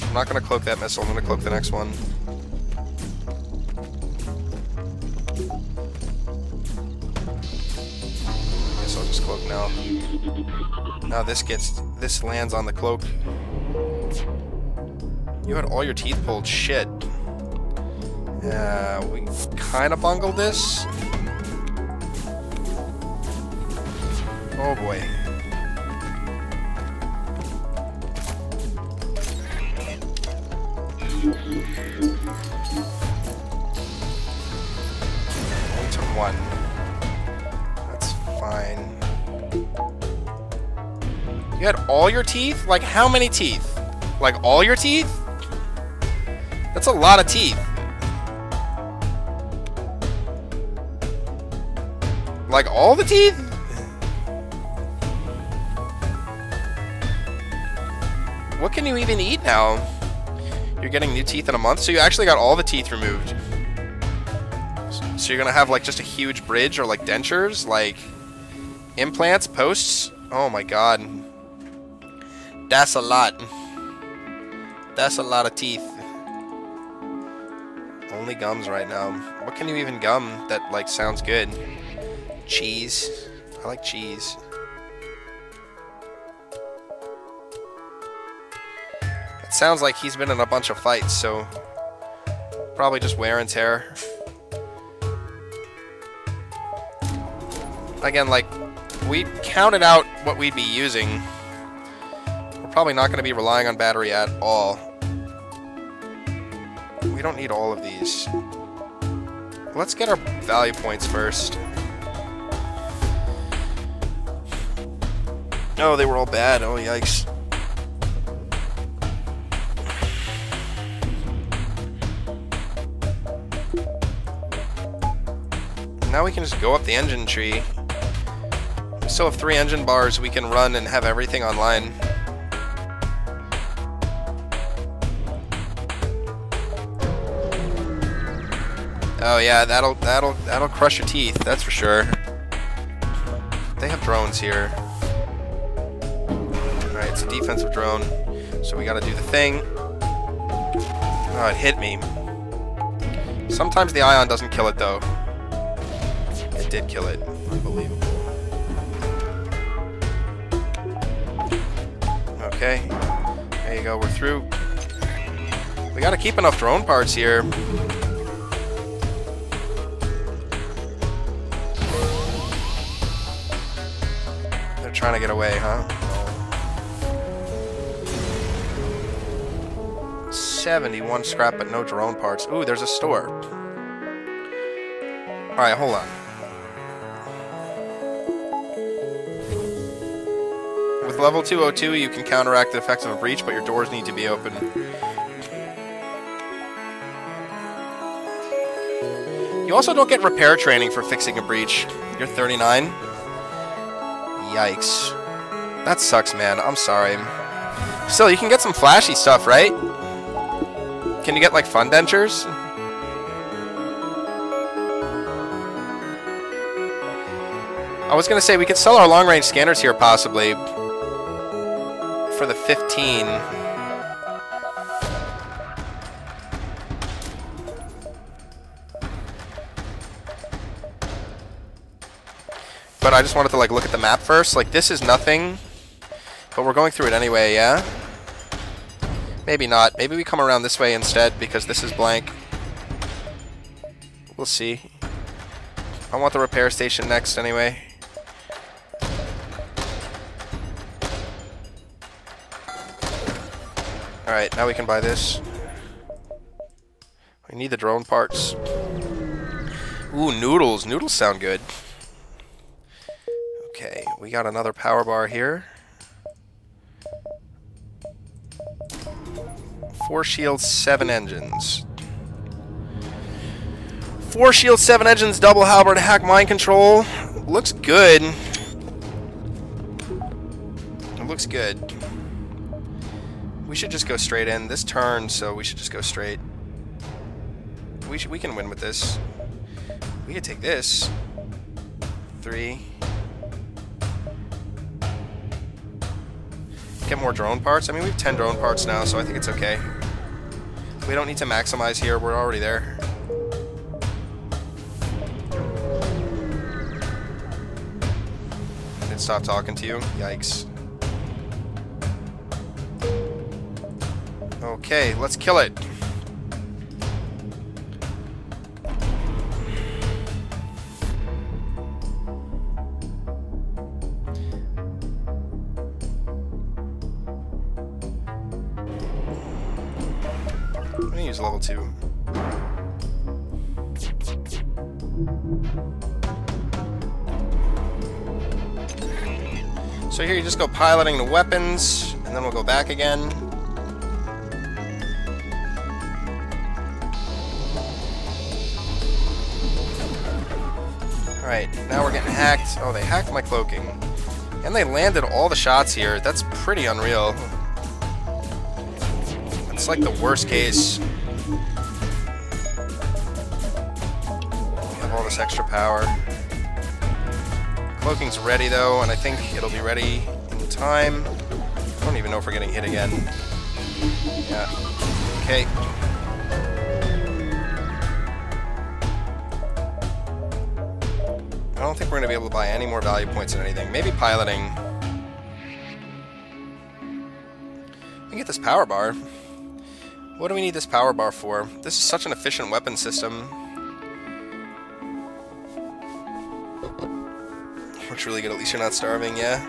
I'm not gonna cloak that missile, I'm gonna cloak the next one. Guess I'll just cloak now. Now this lands on the cloak. You had all your teeth pulled, shit. We kind of bungled this. Oh boy. Only took 1. That's fine. You had all your teeth? Like, how many teeth? Like, all your teeth? That's a lot of teeth. Like, all the teeth? What can you even eat now? You're getting new teeth in a month? So you actually got all the teeth removed. So you're gonna have, like, just a huge bridge or, like, dentures? Like, implants? Posts? Oh my god. That's a lot. That's a lot of teeth. Only gums right now. What can you even gum that, like, sounds good? Cheese. I like cheese. It sounds like he's been in a bunch of fights, so probably just wear and tear. Again, like, we counted out what we'd be using. We're probably not going to be relying on battery at all. We don't need all of these. Let's get our value points first. Oh, they were all bad. Oh, yikes. Now we can just go up the engine tree. We still have 3 engine bars we can run and have everything online. Oh yeah, that'll crush your teeth, that's for sure. They have drones here. Alright, it's a defensive drone. So we gotta do the thing. Oh, it hit me. Sometimes the ion doesn't kill it though. It did kill it. Unbelievable. Okay. There you go, we're through. We gotta keep enough drone parts here. They're trying to get away, huh? 71 scrap, but no drone parts. Ooh, there's a store. Alright, hold on. With level 202, you can counteract the effects of a breach, but your doors need to be open. You also don't get repair training for fixing a breach. You're 39. Yikes. That sucks, man. I'm sorry. Still, you can get some flashy stuff, right? Can you get, like, fun dentures? I was gonna say, we could sell our long-range scanners here, possibly. For the 15. But I just wanted to, like, look at the map first. Like, this is nothing. But we're going through it anyway, yeah? Maybe not. Maybe we come around this way instead, because this is blank. We'll see. I want the repair station next anyway. Alright, now we can buy this. We need the drone parts. Ooh, noodles. Noodles sound good. Okay, we got another power bar here. 4 shields, 7 engines. 4 shields, 7 engines, double halberd, hack mind control. Looks good. It looks good. We should just go straight in. This turns, so we should just go straight. We can win with this. We could take this. 3. Get more drone parts. I mean, we have 10 drone parts now, so I think it's okay. We don't need to maximize here. We're already there. It stopped talking to you. Yikes. Okay, let's kill it. I'm gonna use level 2. So here you just go piloting the weapons, and then we'll go back again. Alright, now we're getting hacked. Oh, they hacked my cloaking. And they landed all the shots here. That's pretty unreal. It's like the worst case. We have all this extra power. Cloaking's ready though, and I think it'll be ready in time. I don't even know if we're getting hit again. Yeah. Okay. I don't think we're going to be able to buy any more value points or anything. Maybe piloting. We can get this power bar. What do we need this power bar for? This is such an efficient weapon system. Looks really good. At least you're not starving, yeah?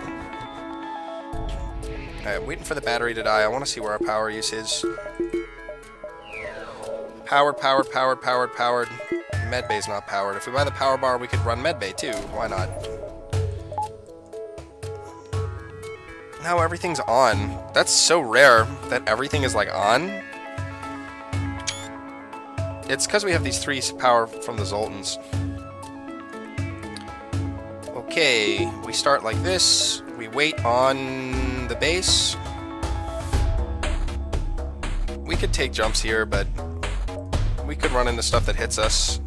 Alright, waiting for the battery to die. I want to see where our power use is. Powered. Medbay's not powered. If we buy the power bar, we could run Medbay too. Why not? Now everything's on. That's so rare that everything is like on. It's because we have these 3 power from the Zoltans. Okay, we start like this. We wait on the base. We could take jumps here, but we could run into stuff that hits us.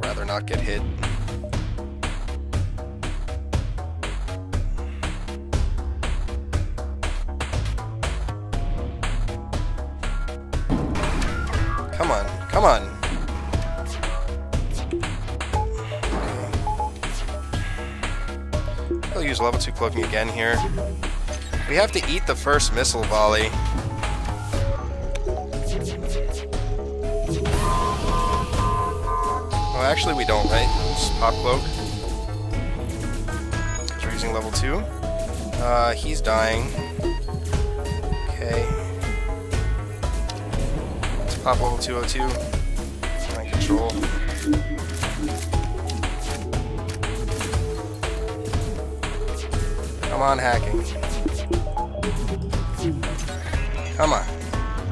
Rather not get hit. Come on, come on. I'll use level 2 cloaking again here. We have to eat the first missile volley. Oh, actually we don't, right? Just pop cloak. Because we're using level 2. He's dying. Okay. Let's pop level 202. Mind control. Come on, hacking. Come on.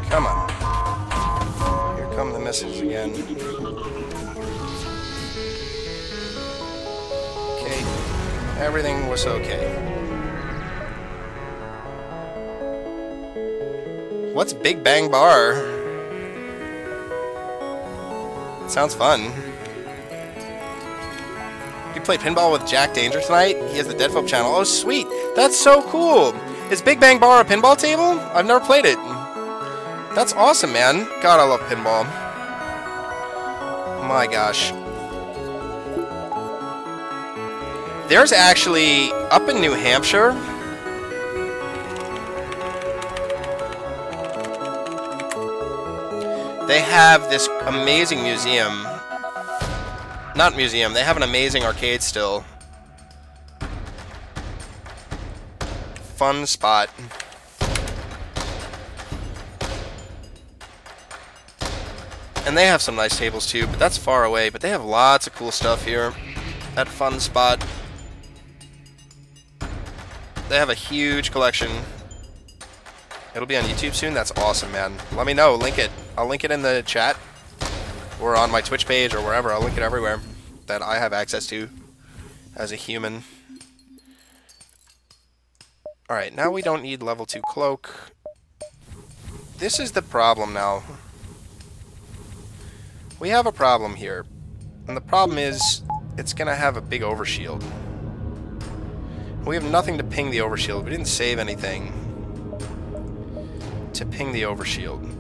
Come on. Here come the missiles again. Okay. Everything was okay. What's Big Bang Bar? Sounds fun. You play pinball with Jack Danger tonight? He has the Dead Folk channel. Oh, sweet. That's so cool. Is Big Bang Bar a pinball table? I've never played it. That's awesome, man. God, I love pinball. My gosh. There's actually, up in New Hampshire, they have this amazing museum. Not museum, they have an amazing arcade still. Fun spot. And they have some nice tables too, but that's far away. But they have lots of cool stuff here. That Fun Spot. They have a huge collection. It'll be on YouTube soon. That's awesome, man. Let me know. Link it. I'll link it in the chat. Or on my Twitch page or wherever. I'll link it everywhere that I have access to as a human. Alright, now we don't need level 2 cloak. This is the problem now. We have a problem here. And the problem is, it's gonna have a big overshield. We have nothing to ping the overshield. We didn't save anything to ping the overshield.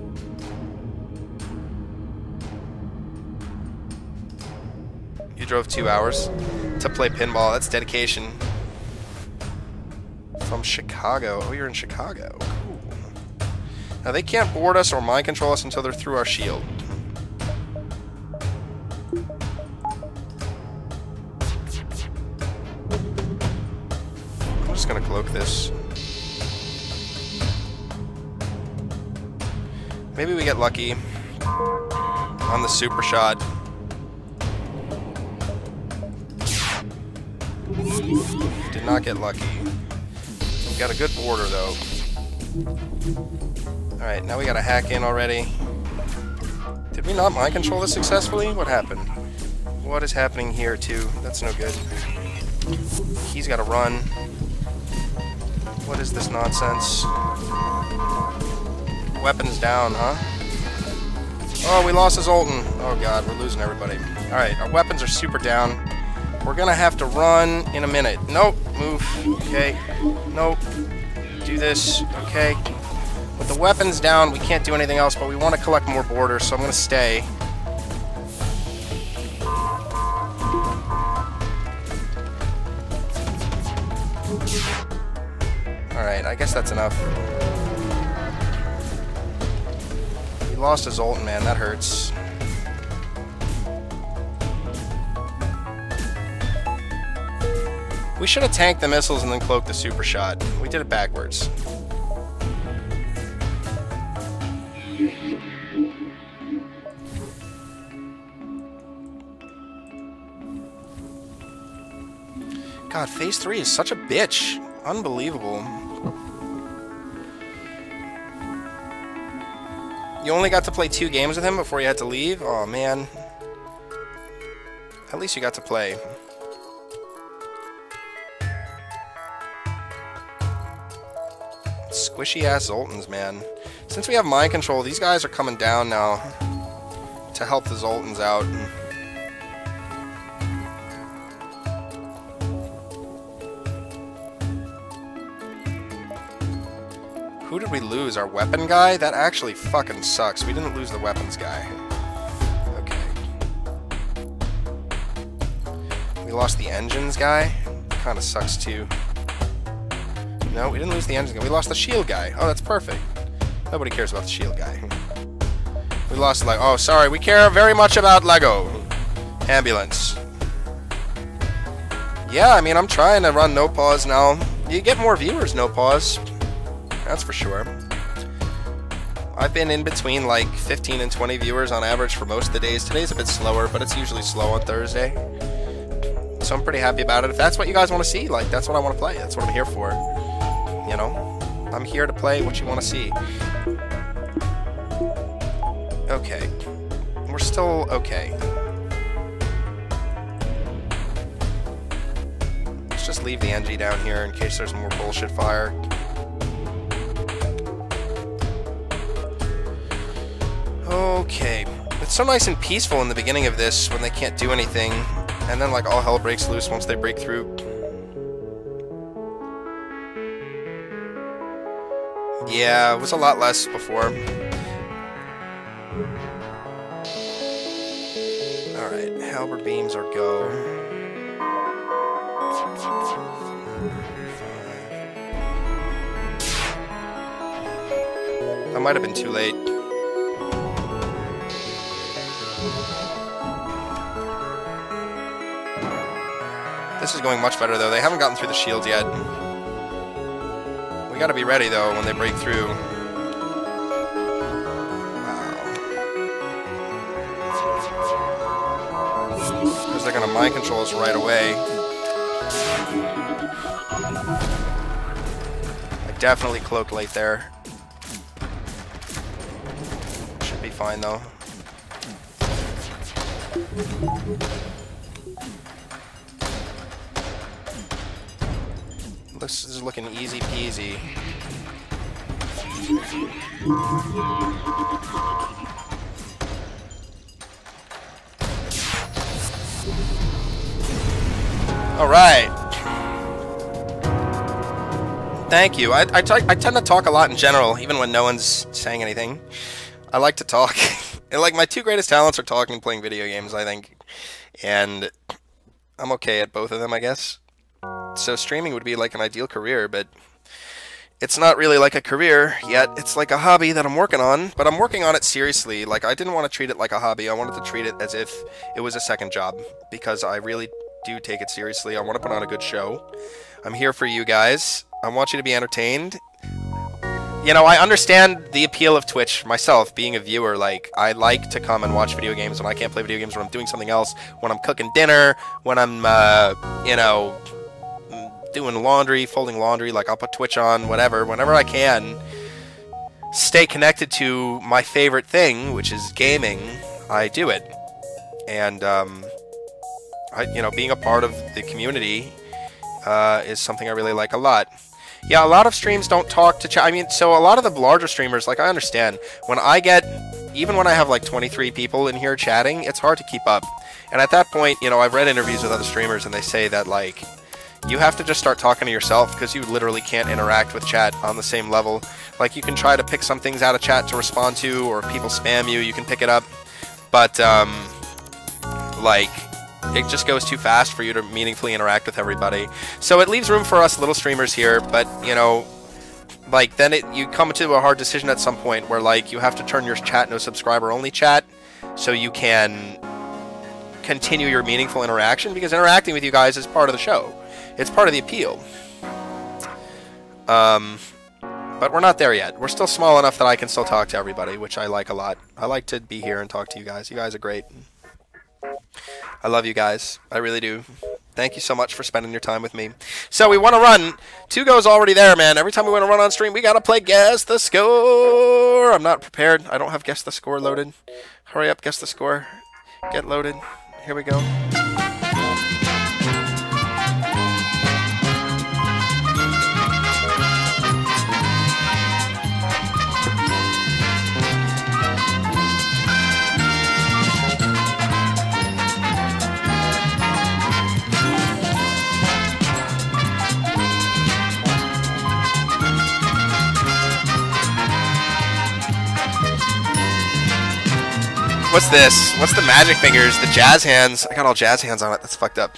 You drove 2 hours to play pinball. That's dedication. From Chicago. Oh, you're in Chicago. Cool. Now, they can't board us or mind control us until they're through our shield. I'm just gonna cloak this. Maybe we get lucky on the super shot. Did not get lucky. Got a good border though. Alright, now we gotta hack in already. Did we not mind control this successfully? What happened? What is happening here too? That's no good. He's gotta run. What is this nonsense? Weapons down, huh? Oh, we lost a Zoltan. Oh god, we're losing everybody. Alright, our weapons are super down. We're gonna have to run in a minute. Nope. Move. Okay. Nope. Do this. Okay. With the weapons down, we can't do anything else, but we want to collect more borders, so I'm gonna stay. Alright, I guess that's enough. We lost a Zoltan, man. That hurts. We should have tanked the missiles and then cloaked the super shot. We did it backwards. God, phase 3 is such a bitch. Unbelievable. You only got to play 2 games with him before you had to leave? Oh man. At least you got to play. Squishy ass Zoltans, man. Since we have mind control, these guys are coming down now to help the Zoltans out. Who did we lose? Our weapon guy? That actually fucking sucks. We didn't lose the weapons guy. Okay. We lost the engines guy? Kinda sucks too. No, we didn't lose the engines guy. We lost the shield guy. Oh, that's perfect. Nobody cares about the shield guy. We lost like, oh, sorry, we care very much about Lego. Ambulance. Yeah, I mean, I'm trying to run no pause now. You get more viewers, no pause. That's for sure. I've been in between like 15 and 20 viewers on average for most of the days. Today's a bit slower, but it's usually slow on Thursday. So I'm pretty happy about it. If that's what you guys want to see, like, that's what I want to play. That's what I'm here for. You know? I'm here to play what you want to see. Okay. We're still okay. Let's just leave the NG down here in case there's more bullshit fire. Okay. It's so nice and peaceful in the beginning of this when they can't do anything, and then like all hell breaks loose once they break through. Yeah, it was a lot less before. Alright, halberd beams are go. That might have been too late. This is going much better though. They haven't gotten through the shields yet. We gotta be ready though when they break through. Wow. Because they're gonna mind control us right away. I definitely cloaked late there. Should be fine though. This is looking easy peasy. All right. Thank you. I tend to talk a lot in general, even when no one's saying anything. I like to talk. And like my 2 greatest talents are talking and playing video games, I think. And I'm okay at both of them, I guess. So streaming would be like an ideal career, but it's not really like a career yet. It's like a hobby that I'm working on, but I'm working on it seriously. Like, I didn't want to treat it like a hobby. I wanted to treat it as if it was a second job, because I really do take it seriously. I want to put on a good show. I'm here for you guys. I want you to be entertained. You know, I understand the appeal of Twitch myself, being a viewer. Like, I like to come and watch video games when I can't play video games, when I'm doing something else, when I'm cooking dinner, when I'm, you know, doing laundry, folding laundry. Like, I'll put Twitch on, whatever, whenever I can. Stay connected to my favorite thing, which is gaming. I do it. And, you know, being a part of the community is something I really like a lot. Yeah, a lot of streams don't talk to chat. I mean, so a lot of the larger streamers, like, I understand. When I get, even when I have like 23 people in here chatting, it's hard to keep up. And at that point, you know, I've read interviews with other streamers and they say that, like, you have to just start talking to yourself, because you literally can't interact with chat on the same level. Like, you can try to pick some things out of chat to respond to, or if people spam you, you can pick it up. But, like, it just goes too fast for you to meaningfully interact with everybody. So it leaves room for us little streamers here, but, you know, like, then you come to a hard decision at some point where, like, you have to turn your chat into a subscriber-only chat, so you can continue your meaningful interaction, because interacting with you guys is part of the show. It's part of the appeal. But we're not there yet. We're still small enough that I can still talk to everybody, which I like a lot. I like to be here and talk to you guys. You guys are great. I love you guys. I really do. Thank you so much for spending your time with me. So we want to run. 2 goes already there, man. Every time we want to run on stream, we got to play Guess the Score. I'm not prepared. I don't have Guess the Score loaded. Hurry up, Guess the Score. Get loaded. Here we go. What's this? What's the magic fingers? The jazz hands. I got all jazz hands on it. That's fucked up.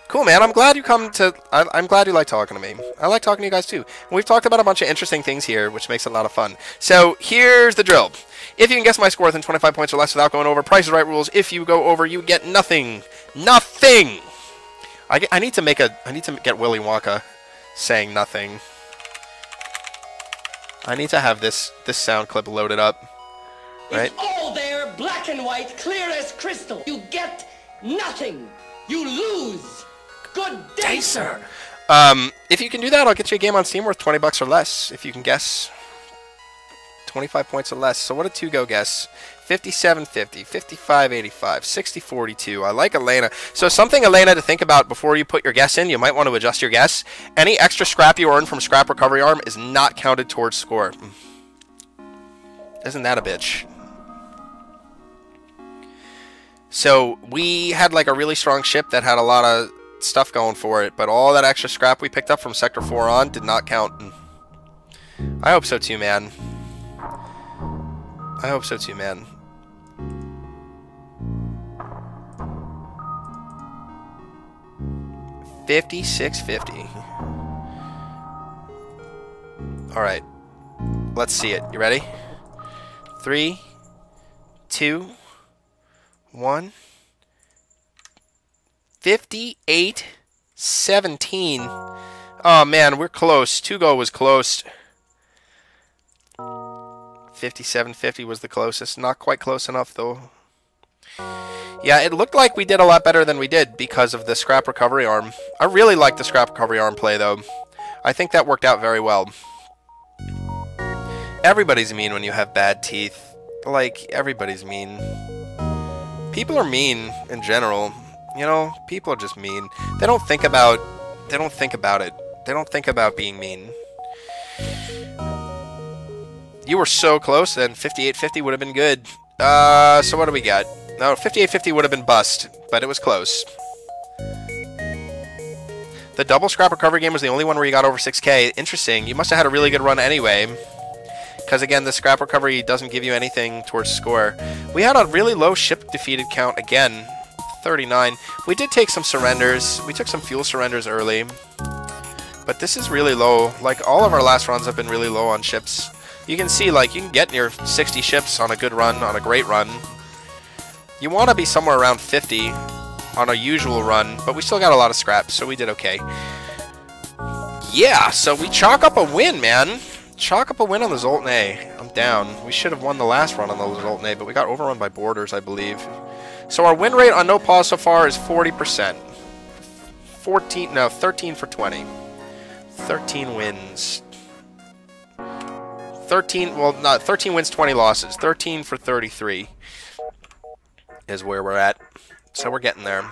Cool, man. I'm glad you come to... I'm glad you like talking to me. I like talking to you guys, too. And we've talked about a bunch of interesting things here, which makes it a lot of fun. So, here's the drill. If you can guess my score within 25 points or less without going over, Price is Right rules. If you go over, you get nothing. Nothing! I need to get Willy Wonka saying nothing. I need to have this sound clip loaded up. Right? It's all there, black and white, clear as crystal. You get nothing. You lose. Good day, sir. If you can do that, I'll get you a game on Steam worth 20 bucks or less. If you can guess 25 points or less. So what did 2 go guess? 57.50, 55.85, 60.42. I like Elena. So something, Elena, to think about before you put your guess in. You might want to adjust your guess. Any extra scrap you earn from Scrap Recovery Arm is not counted towards score. Isn't that a bitch? So we had like a really strong ship that had a lot of stuff going for it, but all that extra scrap we picked up from Sector 4 on did not count. I hope so too, man. I hope so too, man. $56.50. All right, let's see it. You ready? 3, 2, 1. 58.17. Oh man, we're close. 2 go was close. 57.50 was the closest. Not quite close enough though. Yeah, it looked like we did a lot better than we did because of the Scrap Recovery Arm. I really like the Scrap Recovery Arm play though. I think that worked out very well. Everybody's mean when you have bad teeth. Like, everybody's mean. People are mean in general. You know, people are just mean. They don't think about it. They don't think about being mean. You were so close, then 58.50 would have been good. So what do we got? No, 58.50 would have been bust, but it was close. The double Scrap Recovery game was the only one where you got over 6K. Interesting. You must have had a really good run anyway. Because again, the Scrap Recovery doesn't give you anything towards score. We had a really low ship defeated count again. 39. We did take some surrenders. We took some fuel surrenders early. But this is really low. Like, all of our last runs have been really low on ships. You can see, like, you can get near 60 ships on a good run, on a great run. You want to be somewhere around 50 on a usual run, but we still got a lot of scraps, so we did okay. Yeah, so we chalk up a win, man. Chalk up a win on the Zoltan A. I'm down. We should have won the last run on the Zoltan A, but we got overrun by boarders, I believe. So our win rate on no pause so far is 40%. 13 for 20. 13 wins. 13 wins, 20 losses. 13 for 33 is where we're at. So we're getting there.